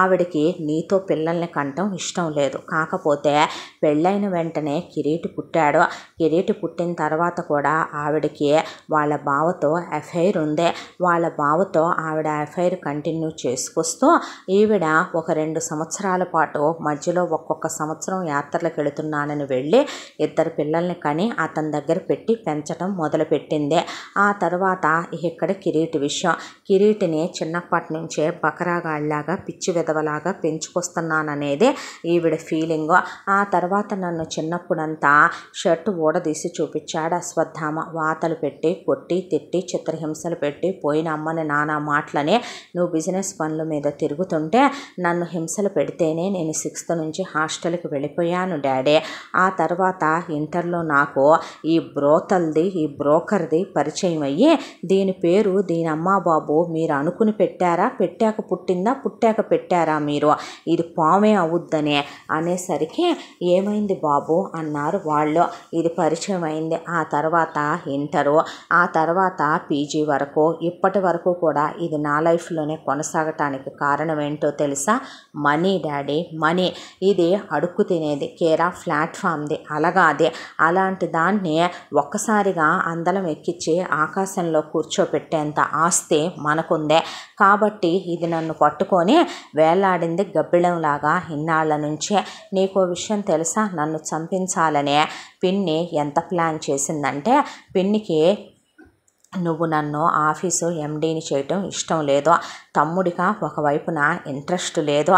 A: ఆవిడకి నీతో పిల్లల్ని కంటం ఇష్టం లేదు. కాకపోతే పెళ్ళైన వెంటనే కిరీటి పుట్టాడు. కిరీటి పుట్టిన తర్వాత కూడా ఆవిడకి వాళ్ళ బావతో అఫైర్ ఉంది. వాళ్ళ బావతో ఆవిడ అఫైర్ కంటిన్యూ చేసుకొస్తూ ఈవిడ ఒక 2 సంవత్సరాల పాటు మధ్యలో ఒక్కొక్క సంవత్సరం యాత్రలకు వెళుతున్నానని వెళ్ళి 2 పిల్లల్ని కని అతని దగ్గర పెట్టి పెంచడం మొదలుపెట్టింది. ఆ తర్వాత ఇక్కడ కిరీటి విషయం. కిరీటిని చిన్నప్పటి నుంచే బకరాగాళ్ళలాగా పిచ్చి విధవలాగా పెంచుకొస్తున్నాననేది ఈవిడ ఫీలింగ్. ఆ తర్వాత నన్ను చిన్నప్పుడంతా షర్టు ఊడదీసి చూపించాడు అశ్వత్థామ. వాతలు పెట్టి కొట్టి తిట్టి చిత్రహింసలు పెట్టి పోయిన అమ్మని నానా మాటలని, నువ్వు బిజినెస్ పనుల మీద తిరుగుతుంటే నన్ను హింసలు పెడితేనే నేను 6th నుంచి హాస్టల్కి వెళ్ళిపోయాను డాడీ. ఆ తర్వాత ఇంటర్లో నాకు ఈ బ్రోకర్ది పరిచయం అయ్యి, దీని పేరు దీని అమ్మా బాబు మీరు అనుకుని పెట్టారా, పెట్టాక పుట్టిందా, పుట్టాక పెట్టారా మీరు, ఇది పామే అవుద్దని అనేసరికి ఏమైంది బాబు అన్నారు వాళ్ళు. ఇది పరిచయం అయింది. ఆ తర్వాత ఇంటరు, ఆ తర్వాత పీజీ వరకు, ఇప్పటి వరకు కూడా ఇది నా లైఫ్లోనే కొనసాగటానికి కారణం ఏంటో తెలుసా? Money daddy, money. ఇది అడుక్కు తినేది, కేరా ప్లాట్ఫామ్ది, అలాగాది. అలాంటి దాన్ని ఒక్కసారిగా అందలం ఎక్కించి ఆకాశంలో కూర్చోపెట్టేంత ఆస్తి మనకుందే. కాబట్టి ఇది నన్ను పట్టుకొని వేలాడింది గబ్బిళంలాగా ఇన్నాళ్ల నుంచే. నీకో విషయం తెలుసా? నన్ను చంపించాలనే పిన్ని ఎంత ప్లాన్ చేసిందంటే, పిన్నికి నువ్వు నన్ను ఆఫీసు ఎండీని చేయటం ఇష్టం లేదు, తమ్ముడిగా ఒకవైపున ఇంట్రెస్ట్ లేదు,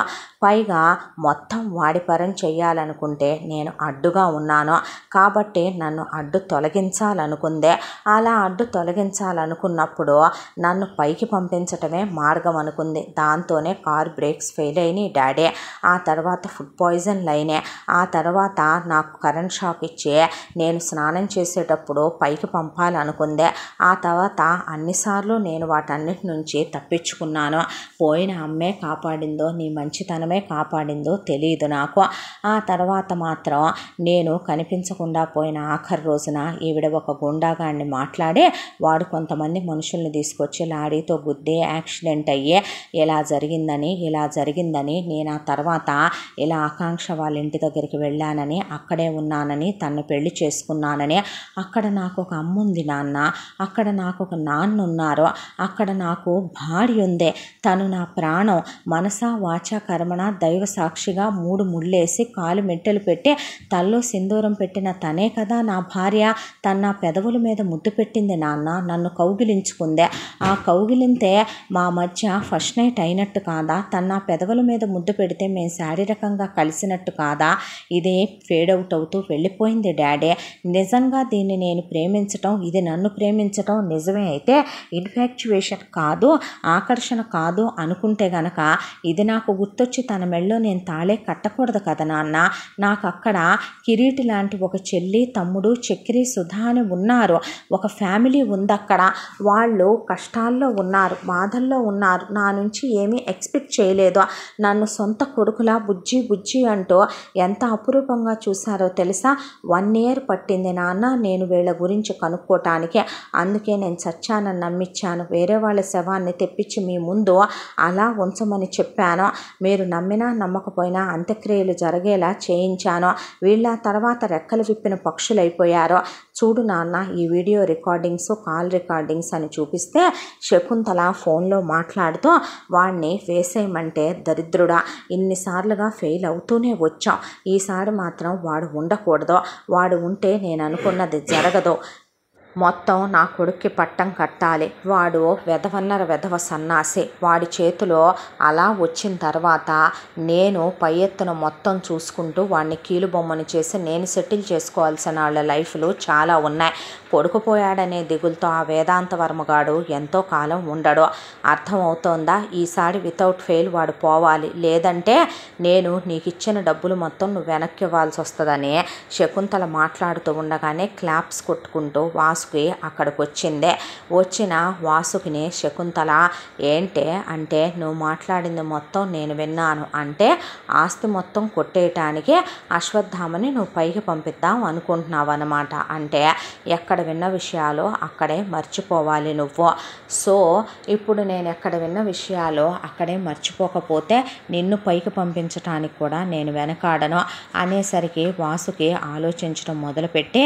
A: పైగా మొత్తం వాడి పరం చెయ్యాలనుకుంటే నేను అడ్డుగా ఉన్నాను. కాబట్టి నన్ను అడ్డు తొలగించాలనుకుందే. అలా అడ్డు తొలగించాలనుకున్నప్పుడు నన్ను పైకి పంపించటమే మార్గం అనుకుంది. దాంతోనే కార్ బ్రేక్స్ ఫెయిల్ అయినాయి డాడీ. ఆ తర్వాత ఫుడ్ పాయిజన్ లైనే. ఆ తర్వాత నాకు కరెంట్ షాక్ ఇచ్చి నేను స్నానం చేసేటప్పుడు పైకి పంపాలనుకుందే. ఆ తర్వాత అన్నిసార్లు నేను వాటన్నిటి నుంచి తప్పించుకున్నాను. పోయిన అమ్మే కాపాడిందో నీ మంచితనమే కాపాడిందో తెలియదు నాకు. ఆ తర్వాత మాత్రం నేను కనిపించకుండా పోయిన ఆఖరి రోజున ఈవిడ ఒక గుండాగాడిని మాట్లాడి, వాడు కొంతమంది మనుషుల్ని తీసుకొచ్చి లారీతో గుద్దే యాక్సిడెంట్ అయ్యే ఇలా జరిగిందని నేను ఆ తర్వాత ఇలా ఆకాంక్ష వాళ్ళ ఇంటి దగ్గరికి వెళ్ళానని, అక్కడే ఉన్నానని, తను పెళ్లి చేసుకున్నానని, అక్కడ నాకు ఒక అమ్మ ఉంది నాన్న, అక్కడ నాకు ఒక నాన్న ఉన్నారు, అక్కడ నాకు భార్య ఉంది, తను నా ప్రాణం, మనసా వాచా కర్మణ దైవ సాక్షిగా 3 ముళ్ళేసి కాలు మెట్టెలు పెట్టి తల్లో సింధూరం పెట్టిన తనే కదా నా భార్య. తన నా పెదవుల మీద ముద్దు పెట్టింది నాన్న, నన్ను కౌగిలించుకుందే. ఆ కౌగిలింతే మా మధ్య ఫస్ట్ నైట్ అయినట్టు కాదా? తన నా పెదవుల మీద ముద్దు పెడితే మేము శారీరకంగా కలిసినట్టు కాదా? ఇదే ఫేడ్ అవుట్ అవుతూ వెళ్ళిపోయింది డాడీ. నిజంగా దీన్ని నేను ప్రేమించటం, ఇది నన్ను ప్రేమించటం నిజమే అయితే ఇన్ఫాక్చువేషన్ కాదు, ఆకర్షణ కాదు అనుకుంటే గనక ఇది నాకు గుర్తొచ్చి తన మెళ్ళో నేను తాళే కట్టకూడదు కదా నాన్న. నాకు అక్కడ కిరీటి లాంటి ఒక చెల్లి, తమ్ముడు, చక్రి, సుధా అని ఉన్నారు. ఒక ఫ్యామిలీ ఉంది అక్కడ. వాళ్ళు కష్టాల్లో ఉన్నారు, బాధల్లో ఉన్నారు. నా నుంచి ఏమీ ఎక్స్పెక్ట్ చేయలేదు. నన్ను సొంత కొడుకులా బుజ్జి అంటూ ఎంత అపురూపంగా చూశారో తెలుసా? 1 year పట్టింది నాన్న నేను వీళ్ళ గురించి కనుక్కోటానికి. అందుకే నేను చచ్చానని నమ్మించాను. వేరే వాళ్ళ శవాన్ని తెప్పించి మీ ముందు అలా ఉంచమని చెప్పాను. మీరు నమ్మినా నమ్మకపోయినా అంత్యక్రియలు జరిగేలా చేయించాను. వీళ్ళ తర్వాత రెక్కలు విప్పిన పక్షులైపోయారు. చూడు నాన్న, ఈ వీడియో రికార్డింగ్స్, కాల్ రికార్డింగ్స్ అని చూపిస్తే శకుంతల ఫోన్లో మాట్లాడుతూ వాడిని వేసేయమంటే దరిద్రుడా, ఇన్నిసార్లుగా ఫెయిల్ అవుతూనే వచ్చాం, ఈసారి మాత్రం వాడు ఉండకూడదు, వాడు ఉంటే నేను అనుకున్నది జరగదు. మొత్తం నా కొడుక్కి పట్టం కట్టాలి, వాడు వెధవ సన్నాసి, వాడి చేతిలో అలా వచ్చిన తర్వాత నేను పై ఎత్తున మొత్తం చూసుకుంటూ వాడిని కీలుబొమ్మని చేసి నేను సెటిల్ చేసుకోవాల్సిన వాళ్ళ లైఫ్లు చాలా ఉన్నాయి. కొడుకుపోయాడనే దిగులతో ఆ వేదాంత వర్మగాడు ఎంతో కాలం ఉండడు. అర్థమవుతోందా? ఈసారి వితౌట్ ఫెయిల్ వాడు పోవాలి, లేదంటే నేను నీకు ఇచ్చిన డబ్బులు మొత్తం నువ్వు వెనక్కి ఇవ్వాల్సి వస్తుందని శకుంతల మాట్లాడుతూ ఉండగానే క్లాప్స్ కొట్టుకుంటూ వాసుకి అక్కడికి వచ్చిందే. వచ్చిన వాసుకిని శకుంతల ఏంటే అంటే, నువ్వు మాట్లాడింది మొత్తం నేను విన్నాను అంటే ఆస్తి మొత్తం కొట్టేయటానికి అశ్వత్థామని నువ్వు పైకి పంపిద్దాం అనుకుంటున్నావు అన్నమాట. అంటే ఎక్కడ విన్న విషయాలు అక్కడే మర్చిపోవాలి నువ్వు. సో ఇప్పుడు నేను ఎక్కడ విన్న విషయాలు అక్కడే మర్చిపోకపోతే నిన్ను పైకి పంపించటానికి కూడా నేను వెనకాడను అనేసరికి వాసుకి ఆలోచించడం మొదలుపెట్టి,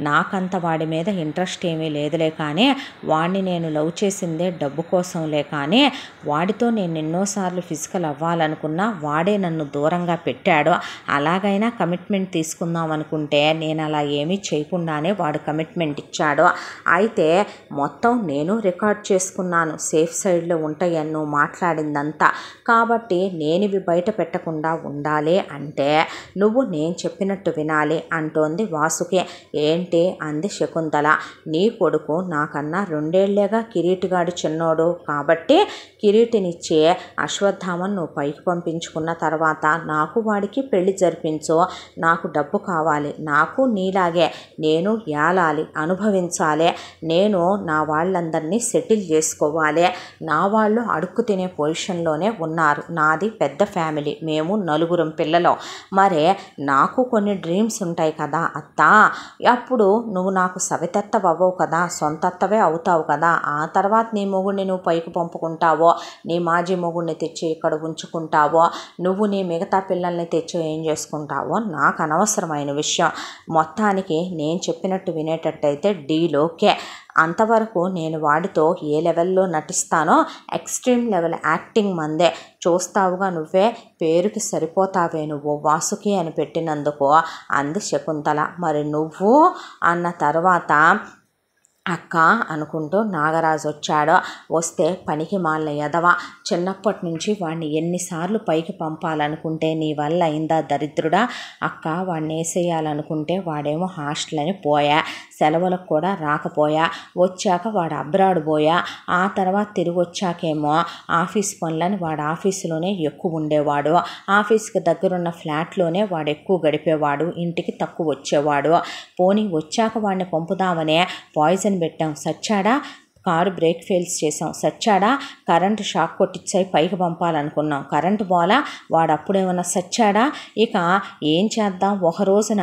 A: నాకంత వాడి మీద ఇంట్రెస్ట్ ఏమీ లేదులే, కానీ వాడిని నేను లవ్ చేసిందే డబ్బు కోసంలే, కానీ వాడితో నేను ఎన్నోసార్లు ఫిజికల్ అవ్వాలనుకున్నా వాడే నన్ను దూరంగా పెట్టాడు. అలాగైనా కమిట్మెంట్ తీసుకుందాం అనుకుంటే నేను అలా ఏమీ చేయకుండానే వాడు కమిట్మెంట్ ఇచ్చాడు. అయితే మొత్తం నేను రికార్డ్ చేసుకున్నాను, సేఫ్ సైడ్లో ఉంటాయని నువ్వు మాట్లాడిందంతా. కాబట్టి నేను ఇవి బయట పెట్టకుండా ఉండాలి అంటే నువ్వు నేను చెప్పినట్టు వినాలి అంటోంది వాసుకి. ఏంటి అంది శకుంతల. నీ కొడుకు నాకన్నా 2 ఏళ్లేగా కిరీటిగాడు చిన్నోడు, కాబట్టి కిరీటినిచ్చి అశ్వత్థామను నువ్వు పైకి పంపించుకున్న తర్వాత నాకు వాడికి పెళ్లి జరిపించు. నాకు డబ్బు కావాలి, నాకు నీలాగే నేను ఏలాలి, అనుభవించాలి, నేను నా వాళ్ళందరినీ సెటిల్ చేసుకోవాలి. నా వాళ్ళు అడుక్కు తినే పొజిషన్లోనే ఉన్నారు, నాది పెద్ద ఫ్యామిలీ, మేము 4 పిల్లలు. మరే నాకు కొన్ని డ్రీమ్స్ ఉంటాయి కదా అత్త, అప్పుడు నువ్వు నాకు సవితత్తవవు కదా, సొంతత్తవే అవుతావు కదా. ఆ తర్వాత నీ మొగుడిని నువ్వు పైకి పంపుకుంటావో, నీ మాజీ మొగుడిని తెచ్చి ఇక్కడ ఉంచుకుంటావో, నువ్వు నీ మిగతా పిల్లల్ని తెచ్చి ఏం చేసుకుంటావో నాకు అనవసరమైన విషయం. మొత్తానికి నేను చెప్పినట్టు వినేటట్టయితే డీల్ ఓకే. అంతవరకు నేను వాడితో ఏ లెవెల్లో నటిస్తానో ఎక్స్ట్రీమ్ లెవెల్ యాక్టింగ్ మందే, చూస్తావుగా నువ్వే, పేరుకి సరిపోతావే నువ్వు వాసుకి అని పెట్టినందుకు అంది శకుంతల. మరి నువ్వు అన్న తర్వాత అక్క అనుకుంటూ నాగరాజు వచ్చాడు. వస్తే పనికి మాలిన ఎదవ, చిన్నప్పటి నుంచి వాడిని ఎన్నిసార్లు పైకి పంపాలనుకుంటే నీ వల్ల అయిందా దరిద్రుడా. అక్క వాడిని వేసేయాలనుకుంటే వాడేమో హాస్టల్ అని పోయా, సెలవులకు కూడా రాకపోయా, వచ్చాక వాడు అబ్రాడ్ పోయా, ఆ తర్వాత తిరిగి వచ్చాకేమో ఆఫీస్ పనులని వాడు ఆఫీసులోనే ఎక్కువ ఉండేవాడు, ఆఫీస్కి దగ్గరున్న ఫ్లాట్లోనే వాడు ఎక్కువ గడిపేవాడు, ఇంటికి తక్కువ వచ్చేవాడు. పోనీ వచ్చాక వాడిని పంపుదామనే పాయిజన్ పెట్టాం, సచ్చాడా. కారు బ్రేక్ ఫెయిల్స్ చేసాం, సచ్చాడా. కరెంటు షాక్ కొట్టించాయి పైకి పంపాలనుకున్నాం, కరెంటు పోలా, వాడు అప్పుడేమన్నా సచ్చాడా. ఇక ఏం చేద్దాం, ఒక రోజున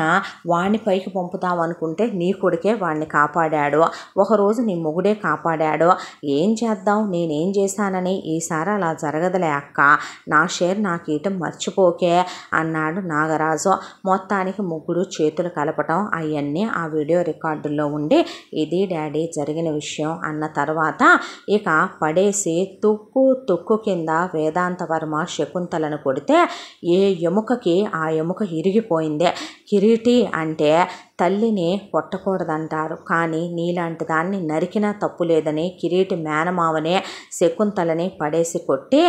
A: వాడిని పైకి పంపుదాం అనుకుంటే నీ కొడుకే వాడిని కాపాడాడు, ఒకరోజు నీ మొగుడే కాపాడాడు. ఏం చేద్దాం, నేనేం చేశానని. ఈసారి అలా జరగదులే అక్క, నా షేర్ నాకు ఇయటం మర్చిపోకే అన్నాడు నాగరాజు. మొత్తానికి ముగ్గురు చేతులు కలపటం అవన్నీ ఆ వీడియో రికార్డుల్లో ఉండి, ఇది డాడీ జరిగిన విషయం అన్న తర్వాత ఇక పడేసి తుక్కు కింద వేదాంత వర్మ శకుంతలను కొడితే ఏ ఎముకకి ఆ ఎముక ఇరిగిపోయింది. కిరీటి అంటే తల్లిని కొట్టకూడదంటారు, కానీ నీలాంటి దాన్ని నరికినా తప్పు లేదని కిరీటి మేనమావనే శకుంతలని పడేసి కొట్టి,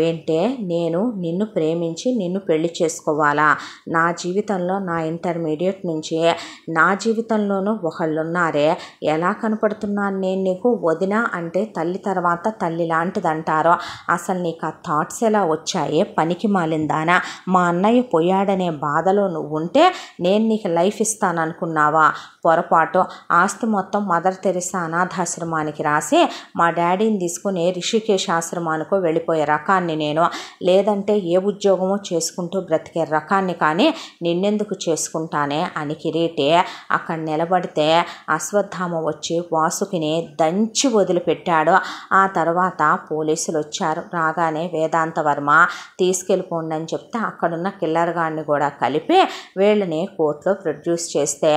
A: ఏంటే నేను నిన్ను ప్రేమించి నిన్ను పెళ్లి చేసుకోవాలా, నా జీవితంలో నా ఇంటర్మీడియట్ నుంచి నా జీవితంలోనూ ఒకళ్ళున్నారే, ఎలా కనపడుతున్నాను నేను నీకు, వదిన అంటే తల్లి తర్వాత తల్లి లాంటిదంటారో, అసలు నీకు ఆ థాట్స్ ఎలా వచ్చాయే పనికి మాలిందానా. మా అన్నయ్య పోయాడనే బాధలో నువ్వు ఉంటే నేను నీకు లైఫ్ ఇస్తాను అనుకున్నావా, పొరపాటు. ఆస్తి మొత్తం మదర్ తెరిసా అనాథాశ్రమానికి రాసి మా డాడీని తీసుకుని రిషికేశ్ ఆశ్రమానికో వెళ్ళిపోయే రకాన్ని నేను, లేదంటే ఏ ఉద్యోగమో చేసుకుంటూ బ్రతికే రకాన్ని, కానీ నిన్నెందుకు చేసుకుంటానే అని కిరీటి అక్కడ నిలబడితే అశ్వత్థామ వచ్చి వాసుకిని దంచి వదిలిపెట్టాడు. ఆ తర్వాత పోలీసులు వచ్చారు. రాగానే వేదాంత వర్మ తీసుకెళ్ళిపోండి అని చెప్తే అక్కడున్న కిల్లర్ గాడిని కూడా కలిపి వీళ్ళని కోర్టులో ప్రొడ్యూస్ చేస్తే చేస్తే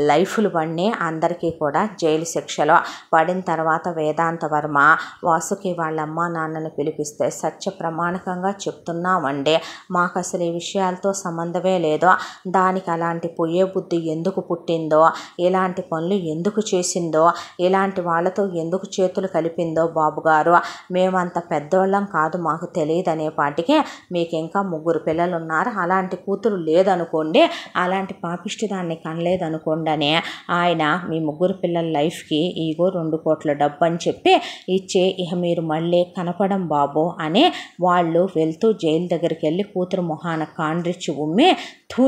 A: లైఫ్లు పడిని అందరికీ కూడా జైలు శిక్షలో పడిన తర్వాత వేదాంత వర్మ వాసుకి వాళ్ళ అమ్మ నాన్నని పిలిపిస్తే సత్య ప్రమాణకంగా చెప్తున్నామండి, మాకు అసలు ఈ విషయాలతో సంబంధమే లేదో, దానికి అలాంటి పొయ్యే బుద్ధి ఎందుకు పుట్టిందో, ఇలాంటి పనులు ఎందుకు చేసిందో, ఇలాంటి వాళ్ళతో ఎందుకు చేతులు కలిపిందో బాబు గారు, మేమంత పెద్దోళ్ళం కాదు, మాకు తెలియదు అనేపాటికి మీకు ఇంకా 3 పిల్లలు ఉన్నారు, అలాంటి కూతురు లేదనుకోండి, అలాంటి పాపిష్టి దాన్ని కనలేదనుకోండి అని ఆయన మీ 3 పిల్లల లైఫ్కి ఈగో 2 కోట్ల డబ్బు అని చెప్పి ఇచ్చి ఇక మీరు మళ్ళీ కనపడం బాబు అని వాళ్ళు వెళ్తూ జైలు దగ్గరికి వెళ్ళి కూతురు మొహాన కాండ్రిచ్చి ఉమ్మి,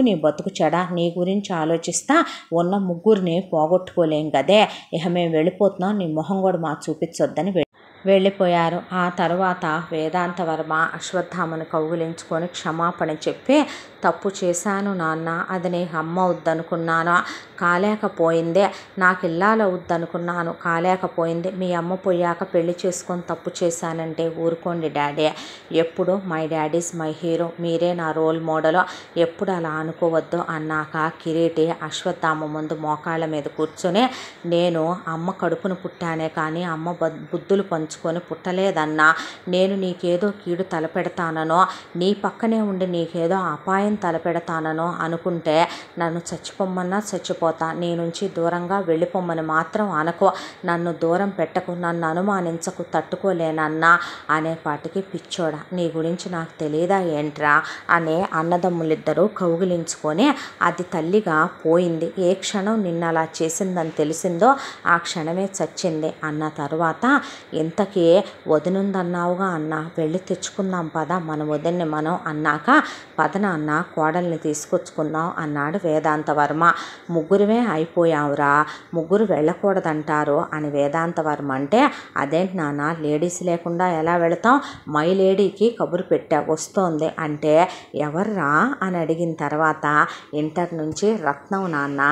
A: నీ బతుకు చెడ, నీ గురించి ఆలోచిస్తా ఉన్న 3 పోగొట్టుకోలేం కదే, ఇక మేము వెళ్ళిపోతున్నాం, నీ మొహం కూడా మాకు చూపించొద్దని వెళ్ళిపోయారు. ఆ తర్వాత వేదాంత వర్మ అశ్వత్థామను కౌగిలించుకొని క్షమాపణ చెప్పి, తప్పు చేశాను నాన్న, అది నీకు అమ్మ వద్దనుకున్నాను, కాలేకపోయిందే, నాకు ఇల్లాలు వద్దనుకున్నాను, కాలేకపోయింది, మీ అమ్మ పోయాక పెళ్లి చేసుకొని తప్పు చేశానంటే ఊరుకోండి డాడీ, ఎప్పుడు my daddy is my hero, మీరే నా రోల్ మోడల్, ఎప్పుడు అలా అనుకోవద్దు అన్నాక కిరీటి అశ్వత్థామ ముందు మోకాళ్ళ మీద కూర్చొని, నేను అమ్మ కడుపును పుట్టానే కానీ అమ్మ బుద్ధులు పంచుకొని పుట్టలేదన్నా, నేను నీకేదో కీడు తలపెడతాననో, నీ పక్కనే ఉండి నీకేదో అపాయం తలపెడతాననో అనుకుంటే నన్ను చచ్చిపోమ్మన్నా చచ్చిపోతా, నీ నుంచి దూరంగా వెళ్ళిపోమ్మని మాత్రం అనుకో, నన్ను దూరం పెట్టకు, నన్ను అనుమానించకు, తట్టుకోలేనన్నా అనేపాటికి పిచ్చోడా, నీ గురించి నాకు తెలియదా ఏంట్రా అనే అన్నదమ్ములిద్దరూ కౌగిలించుకొని, అది తల్లిగా పోయింది, ఏ క్షణం నిన్న అలా చేసిందని తెలిసిందో ఆ క్షణమే చచ్చింది అన్న తర్వాత, ఇంతకీ వదినుందన్నావుగా అన్న, వెళ్ళి తెచ్చుకుందాం పద మన వదిన్ని మనం అన్నాక, పదన అన్న కోడల్ని తీసుకొచ్చుకుందాం అన్నాడు వేదాంత వర్మ. 3 అయిపోయావురా, 3 వెళ్ళకూడదంటారు అని వేదాంత వర్మ అంటే, అదేంటి నాన్న లేడీస్ లేకుండా ఎలా వెళతాం, మై లేడీకి కబురు పెట్టా వస్తోంది అంటే, ఎవర్రా అని అడిగిన తర్వాత, ఇంటర్ నుంచి రత్నం నాన్న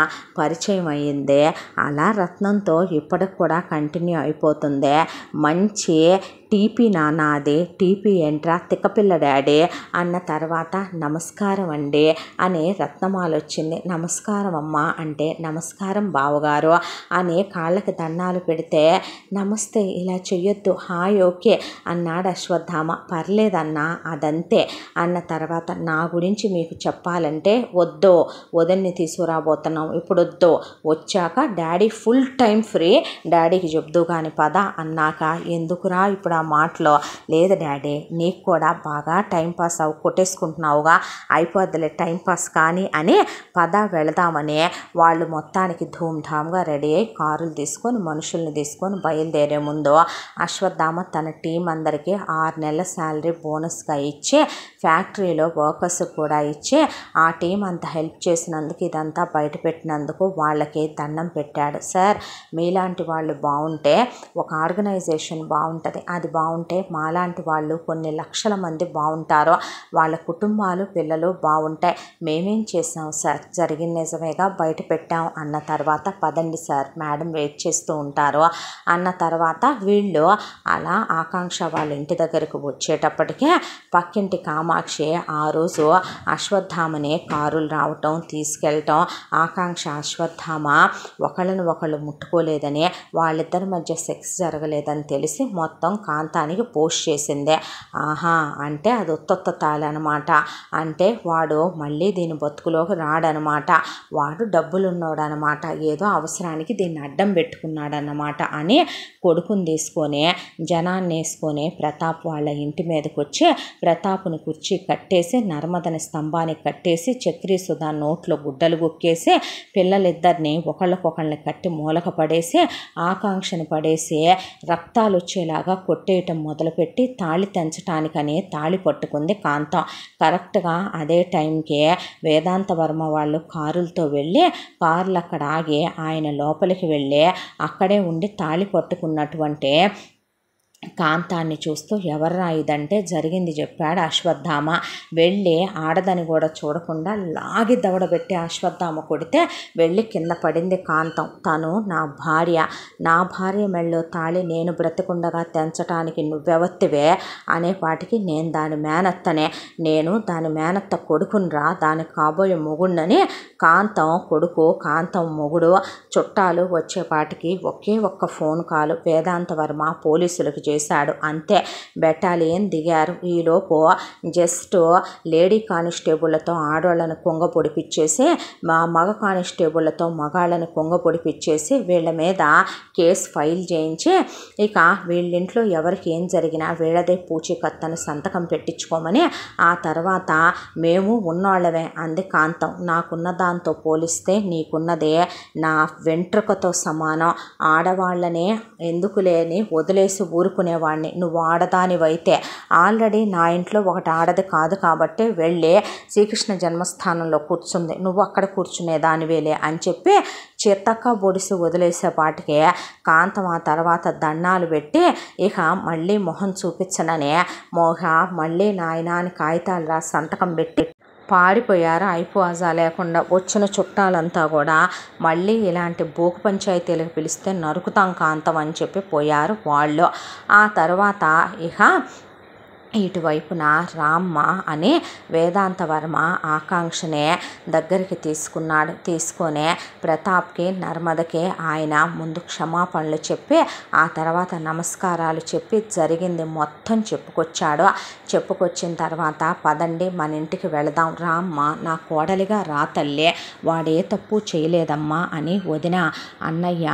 A: పరిచయం అయ్యిందే, అలా రత్నంతో ఇప్పటికి కూడా కంటిన్యూ అయిపోతుంది, మంచి టీపీ నాన్న, అది టీపీ ఏంట్రా తిక్కపిల్ల డాడీ అన్న తర్వాత, నమస్కారం అండి అని రత్నమాల వచ్చింది, నమస్కారం అమ్మ అంటే, నమస్కారం బావగారు అని కాళ్ళకి దండాలు పెడితే, నమస్తే ఇలా చెయ్యొద్దు, హాయ్ ఓకే అన్నాడు అశ్వత్థామ. పర్లేదన్నా అదంతే అన్న తర్వాత, నా గురించి మీకు చెప్పాలంటే వద్దు, వదిన్ని తీసుకురాబోతున్నాం, ఇప్పుడు వద్దు, వచ్చాక డాడీ ఫుల్ టైం ఫ్రీ, డాడీకి చెప్దు కానీ పద అన్నాక, ఎందుకురా ఇప్పుడు ఆ మాటలో, లేదు డాడీ నీకు కూడా బాగా టైంపాస్ కొట్టేసుకుంటున్నావుగా, అయిపోద్దిలే టైంపాస్ కానీ అని పద వెళదామని వాళ్ళు మొత్తానికి ధూమ్ధామ్గా రెడీ అయ్యి కారులు తీసుకొని మనుషుల్ని తీసుకొని బయలుదేరే ముందు అశ్వత్థామ తన టీం అందరికీ 6 నెలల శాలరీ బోనస్గా ఇచ్చి, ఫ్యాక్టరీలో వర్కర్స్ కూడా ఇచ్చి, ఆ టీం అంత హెల్ప్ చేసినందుకు, ఇదంతా బయట పెట్టినందుకు వాళ్ళకి దండం పెట్టాడు. సార్ మీలాంటి వాళ్ళు బాగుంటే ఒక ఆర్గనైజేషన్ బాగుంటుంది, అది బాగుంటే మాలాంటి వాళ్ళు కొన్ని లక్షల మంది బాగుంటారు, వాళ్ళ కుటుంబాలు పిల్లలు బాగుంటాయి, మేమేం చేసాం సార్, జరిగిన నిజమేగా బయట పెట్టాం అన్న తర్వాత, పదండి సార్ మేడం వెయిట్ చేస్తూ ఉంటారు అన్న తర్వాత, వీళ్ళు అలా ఆకాంక్ష వాళ్ళ ఇంటి దగ్గరకు వచ్చేటప్పటికే పక్కింటి కామాక్షి ఆ రోజు అశ్వత్థామని కారులు రావటం తీసుకెళ్ళటం, ఆకాంక్ష అశ్వత్థామ ఒకళ్ళని ఒకళ్ళు ముట్టుకోలేదని, వాళ్ళిద్దరి మధ్య సెక్స్ జరగలేదని తెలిసి మొత్తం కాంతానికి పోస్ట్ చేసిందే. ఆహా అంటే అది ఉత్తొత్త తాళనమాట, అంటే వాడు మళ్ళీ దీని బతుకులోకి రాడనమాట, వాడు డబ్బులున్నోడనమాట, ఏదో అవసరానికి దీన్ని అడ్డం పెట్టుకున్నాడన్నమాట అని కొడుకుని తీసుకొని జనాన్ని వేసుకొని ప్రతాప్ వాళ్ళ ఇంటి మీదకి వచ్చి, ప్రతాప్ని కుర్చీ కట్టేసి నర్మదని స్తంభానికి కట్టేసి చక్రీ సుధా నోట్లో గుడ్డలు గుక్కేసి పిల్లలిద్దరిని ఒకళ్ళకొకళ్ళని కట్టి మూలక పడేసి ఆకాంక్షని పడేసి రక్తాలు వచ్చేలాగా కొట్టేయటం మొదలుపెట్టి తాళి తెంచటానికని తాళి పట్టుకుంది కాంతం. కరెక్ట్గా అదే టైంకి వేదాంత వర్మ వాళ్ళు కారులతో వెళ్ళి కార్లు అక్కడ ఆగి ఆయన లోపలికి వెళ్ళి అక్కడే ఉండి తాళి పట్టుకున్నటువంటి కాంతాన్ని చూస్తూ ఎవర్రా ఇదంటే జరిగింది చెప్పాడు అశ్వత్థామ. వెళ్ళి ఆడదని కూడా చూడకుండా లాగి దవడబెట్టి అశ్వత్థామ కొడితే వెళ్ళి కింద పడింది కాంతం. తను నా భార్య మెళ్ళో తాళి నేను బ్రతికుండగా తెంచటానికి నువ్వెవత్తివే అనేపాటికి నేను దాని మేనత్తనే, నేను దాని మేనత్త కొడుకునరా, దానికి కాబోయే మొగుడినని కాంతం కొడుకు కాంతం మొగుడు చుట్టాలు వచ్చేపాటికి ఒకే ఒక్క ఫోన్ కాల్ వేదాంత వర్మ పోలీసులకు చేశాడు. అంతే, బెటాలియన్ దిగారు. ఈలోపు జస్ట్ లేడీ కానిస్టేబుళ్లతో ఆడవాళ్ళని కొంగ పొడిపిచ్చేసి మగ కానిస్టేబుళ్లతో మగాళ్ళని కొంగ పొడిపిచ్చేసి వీళ్ళ మీద కేసు ఫైల్ చేయించి ఇక వీళ్ళింట్లో ఎవరికి ఏం జరిగినా వీళ్ళదే పూచీకత్తని సంతకం పెట్టించుకోమని ఆ తర్వాత మేము ఉన్నోళ్ళమే అంది కాంతం. నాకున్న దాంతో పోలిస్తే నీకున్నదే నా వెంట్రుకతో సమానం. ఆడవాళ్ళనే ఎందుకు లేని వదిలేసి ఊరుకునేవాడిని. నువ్వు ఆడదానివైతే ఆల్రెడీ నా ఇంట్లో ఒకటి ఆడది కాదు కాబట్టి వెళ్ళి శ్రీకృష్ణ జన్మస్థానంలో కూర్చుంది, నువ్వు అక్కడ కూర్చునేదానివేలే అని చెప్పి చిత్తక్క బొడిసి వదిలేసేపాటికే కాంతం ఆ తర్వాత దండాలు పెట్టి ఇక మళ్ళీ మొహం చూపించననే మళ్ళీ నాయనాని కాగితాలు రాసి సంతకం పెట్టి పారిపోయారు. అయిపోజా లేకుండా వచ్చిన చుట్టాలంతా కూడా మళ్ళీ ఇలాంటి భూకు పంచాయతీలకు పిలిస్తే నరుకుతాం కాంతం అని చెప్పి పోయారు వాళ్ళు. ఆ తర్వాత ఇక ఇటువైపున రామ్మ అని వేదాంత వర్మ ఆకాంక్షనే దగ్గరికి తీసుకున్నాడు. తీసుకొనే ప్రతాప్కి నర్మదకి ఆయన ముందు క్షమాపణలు చెప్పి ఆ తర్వాత నమస్కారాలు చెప్పి జరిగింది మొత్తం చెప్పుకొచ్చాడు. చెప్పుకొచ్చిన తర్వాత పదండి మన ఇంటికి వెళదాం, రామ్మ నా కోడలిగా రా తల్లే, వాడే తప్పు చేయలేదమ్మా అని వదిన. అన్నయ్య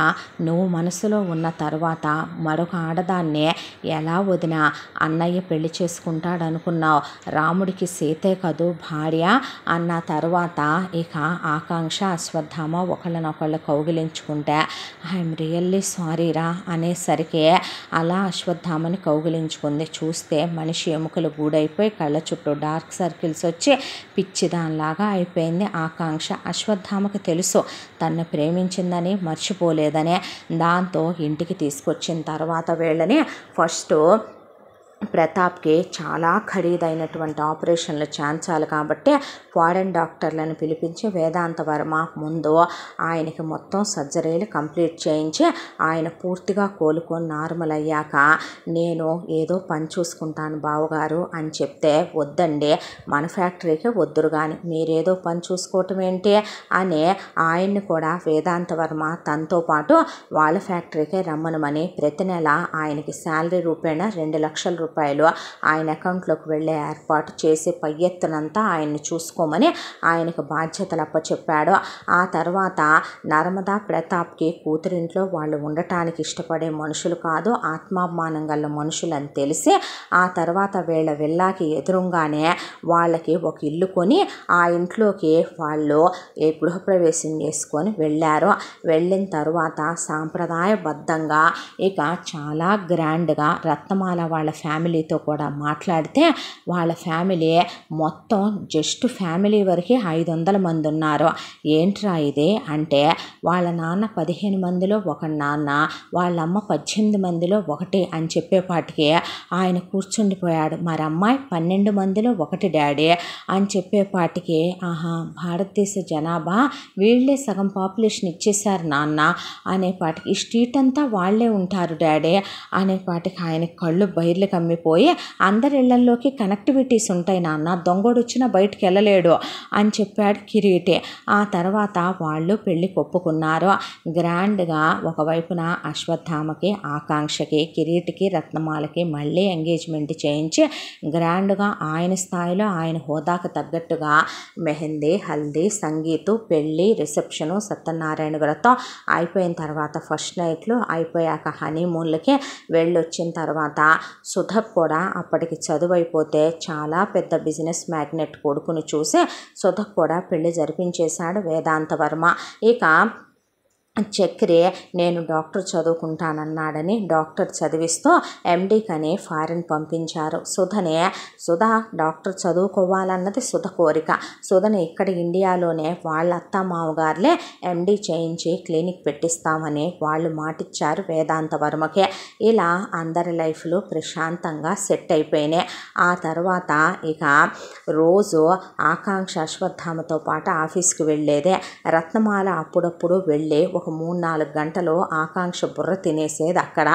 A: నువ్వు మనసులో ఉన్న తర్వాత మరొక ఆడదాన్నే ఎలా వదిన అన్నయ్య పెళ్లి చేసుకుంటాడనుకున్నావు, రాముడికి సీతే కదూ భార్య అన్న తర్వాత ఇక ఆకాంక్ష అశ్వత్థామ ఒకళ్ళనొకళ్ళు కౌగిలించుకుంటే ఐఎమ్ రియల్లీ సారీరా అనేసరికి అలా అశ్వత్థామని కౌగిలించుకుంది. చూస్తే మనిషి ఎముకలు గూడైపోయి కళ్ళ చుట్టూ డార్క్ సర్కిల్స్ వచ్చి పిచ్చిదానిలాగా అయిపోయింది ఆకాంక్ష. అశ్వత్థామకి తెలుసు తన్ను ప్రేమించిందని మర్చిపోలేదనే. దాంతో ఇంటికి తీసుకొచ్చిన తర్వాత వీళ్ళని ఫస్ట్ ప్రతాప్కి చాలా ఖరీదైనటువంటి ఆపరేషన్లు చేయించాలి కాబట్టి ఫారెన్ డాక్టర్లను పిలిపించి వేదాంత వర్మ ముందు ఆయనకి మొత్తం సర్జరీలు కంప్లీట్ చేయించి ఆయన పూర్తిగా కోలుకొని నార్మల్ అయ్యాక నేను ఏదో పని చూసుకుంటాను బావగారు అని చెప్తే వద్దండి మన ఫ్యాక్టరీకి వద్దురు కానీ మీరేదో పని చూసుకోవటం ఏంటి అని ఆయన్ని కూడా వేదాంత వర్మ తనతో పాటు వాళ్ళ ఫ్యాక్టరీకే రమ్మనమని ప్రతి నెల ఆయనకి శాలరీ రూపేణ 2 లక్షల రూపాయలు ఆయన అకౌంట్లోకి వెళ్ళే ఏర్పాటు చేసి పై ఎత్తునంతా ఆయన్ని చూసుకోమని ఆయనకు బాధ్యతలు అప్పచెప్పాడు. ఆ తర్వాత నర్మదా ప్రతాప్కి కూతురింట్లో వాళ్ళు ఉండటానికి ఇష్టపడే మనుషులు కాదు, ఆత్మాభిమానం గల మనుషులు అని తెలిసి ఆ తర్వాత వీళ్ళ విల్లాకి ఎదురుగానే వాళ్ళకి ఒక ఇల్లు కొని ఆ ఇంట్లోకి వాళ్ళు గృహప్రవేశం చేసుకొని వెళ్ళారు. వెళ్ళిన తర్వాత సాంప్రదాయబద్ధంగా ఇక చాలా గ్రాండ్గా రత్నమాల వాళ్ళ ఫ్యామిలీతో కూడా మాట్లాడితే వాళ్ళ ఫ్యామిలీ మొత్తం జస్ట్ ఫ్యామిలీ వరకు 500 మంది ఉన్నారు. ఏంట్రా ఇది అంటే వాళ్ళ నాన్న 15 మందిలో ఒక నాన్న, వాళ్ళమ్మ 18 మందిలో ఒకటి అని చెప్పేపాటికి ఆయన కూర్చుండిపోయాడు. మరి అమ్మాయి 12 మందిలో ఒకటి డాడీ అని చెప్పేపాటికి ఆహా భారతదేశ జనాభా వీళ్ళే సగం పాపులేషన్ ఇచ్చేశారు నాన్న అనేపాటికి ఈ స్ట్రీట్ అంతా వాళ్ళే ఉంటారు డాడీ అనేపాటికి ఆయన కళ్ళు బయర్లు కమ్మిపోయి అందరి ఇళ్లలోకి కనెక్టివిటీస్ ఉంటాయి నాన్న, దొంగోడు వచ్చినా బయటికి వెళ్ళలేడు అని చెప్పాడు కిరీటి. ఆ తర్వాత వాళ్ళు పెళ్లి ఒప్పుకున్నారు. గ్రాండ్గా ఒకవైపున అశ్వత్థామకి ఆకాంక్షకి కిరీటికి రత్నమాలకి మళ్ళీ ఎంగేజ్మెంట్ చేయించి గ్రాండ్గా ఆయన స్థాయిలో ఆయన హోదాకు తగ్గట్టుగా మెహందీ హల్దీ సంగీతు పెళ్ళి రిసెప్షను సత్యనారాయణ వ్రతం అయిపోయిన తర్వాత ఫస్ట్ నైట్లు అయిపోయాక హనీమూన్లకి వెళ్ళొచ్చిన తర్వాత సుధక్ కూడా అప్పటికి చదువు అయిపోతే చాలా పెద్ద బిజినెస్ మ్యాగ్నెట్ కొడుకును చూసి సుధక్ కూడా పెళ్లి జరిపించేశాడు వేదాంత వర్మ. ఇక చక్రి నేను డాక్టర్ చదువుకుంటానన్నాడని డాక్టర్ చదివిస్తూ ఎండీకని ఫారిన్ పంపించారు. సుధ డాక్టర్ చదువుకోవాలన్నది సుధ కోరిక. సుధని ఇక్కడ ఇండియాలోనే వాళ్ళ అత్త మామగారులే ఎండీ చేయించి క్లినిక్ పెట్టిస్తామని వాళ్ళు మాటిచ్చారు వేదాంత వర్మకే. ఇలా అందరి లైఫ్లు ప్రశాంతంగా సెట్ అయిపోయినాయి. ఆ తర్వాత ఇక రోజు ఆకాంక్ష అశ్వత్థామతో పాటు ఆఫీస్కి వెళ్ళేదే. రత్నమాల అప్పుడప్పుడు వెళ్ళి ఒక 3-4 గంటలు ఆకాంక్ష బుర్ర తినేసేది అక్కడ.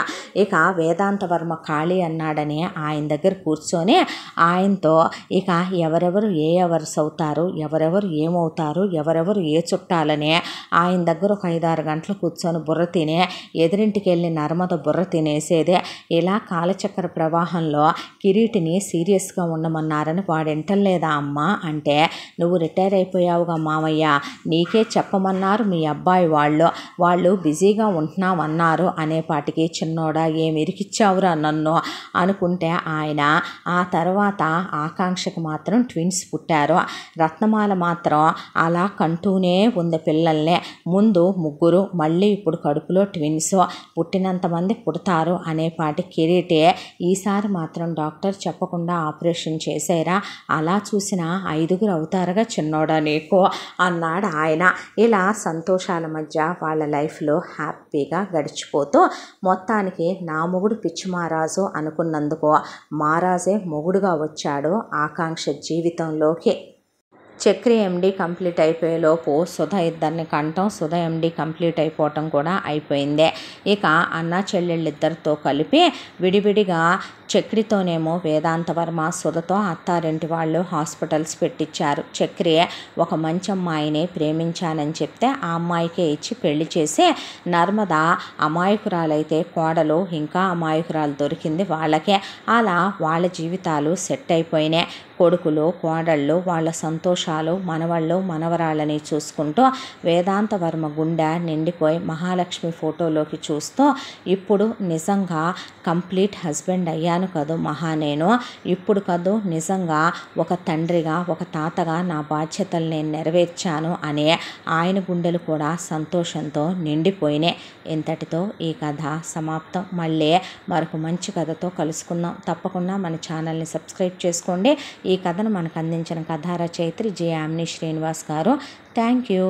A: ఇక వేదాంత వర్మ ఖాళీ అన్నాడని ఆయన దగ్గర కూర్చొని ఆయనతో ఇక ఎవరెవరు ఏ అవర్స్ అవుతారు, ఎవరెవరు ఏమవుతారు, ఎవరెవరు ఏ చుట్టాలని ఆయన దగ్గర ఒక 5-6 గంటలు కూర్చొని బుర్ర తినే ఎదురింటికి వెళ్ళి నర్మద బుర్ర తినేసేదే. ఇలా కాలచక్ర ప్రవాహంలో కిరీటిని సీరియస్గా ఉండమన్నారని వాడింటలేదా అమ్మ అంటే, నువ్వు రిటైర్ అయిపోయావుగా మామయ్య, నీకే చెప్పమన్నారు మీ అబ్బాయి వాళ్ళు బిజీగా ఉంటున్నామన్నారు అనేపాటికి చిన్నోడా ఏమి ఇరికిచ్చావురా నన్ను అనుకుంటే ఆయన ఆ తర్వాత ఆకాంక్షకు మాత్రం ట్విన్స్ పుట్టారు. రత్నమాల మాత్రం అలా కంటూనే ఉంది పిల్లల్ని. ముందు 3 మళ్ళీ ఇప్పుడు కడుపులో ట్విన్స్ పుట్టినంతమంది పుడతారు అనేపాటి కిరీటే ఈసారి మాత్రం డాక్టర్ చెప్పకుండా ఆపరేషన్ చేసేరా, అలా చూసిన 5 అవుతారుగా చిన్నోడా నీకు అన్నాడు ఆయన. ఇలా సంతోషాల మధ్య వాళ్ళ లైఫ్లో హ్యాపీగా గడిచిపోతూ మొత్తానికి నా మొగుడు పిచ్చి మహారాజు అనుకున్నందుకు మహారాజే మొగుడుగా వచ్చాడు ఆకాంక్ష జీవితంలోకి. చక్రి ఎండీ కంప్లీట్ అయిపోయేలోపు సుధ ఇద్దరిని కంటం, సుధ ఎండీ కంప్లీట్ అయిపోవటం కూడా అయిపోయిందే. ఇక అన్న చెల్లెళ్ళిద్దరితో కలిపి విడివిడిగా చక్రితోనేమో వేదాంత వర్మ, సుధతో అత్తారింటి వాళ్ళు హాస్పిటల్స్ పెట్టించారు. చక్రి ఒక మంచి అమ్మాయిని ప్రేమించానని చెప్తే ఆ అమ్మాయికే ఇచ్చి పెళ్లి చేసి నర్మద అమాయకురాలైతే కోడలు ఇంకా అమాయకురాలు దొరికింది వాళ్ళకే. అలా వాళ్ళ జీవితాలు సెట్ అయిపోయినాయి. కొడుకులు కోడళ్ళు వాళ్ళ సంతోషాలు, మనవళ్ళు మనవరాళ్ళని చూసుకుంటూ వేదాంత వర్మ గుండె నిండిపోయి మహాలక్ష్మి ఫోటోలోకి చూస్తూ ఇప్పుడు నిజంగా కంప్లీట్ హస్బెండ్ అయ్యాను కదూ మహా, నేను ఇప్పుడు కదూ నిజంగా ఒక తండ్రిగా ఒక తాతగా నా బాధ్యతలు నేను నెరవేర్చాను అనే ఆయన గుండెలు కూడా సంతోషంతో నిండిపోయినాయి. ఇంతటితో ఈ కథ సమాప్తం. మళ్ళీ మరొక మంచి కథతో కలుసుకుందాం. తప్పకుండా మన ఛానల్ని సబ్స్క్రైబ్ చేసుకోండి. ఈ కథను మనకు అందించిన కథా రచయిత్రి జె. యామిని శ్రీనివాస్ గారు. Thank you.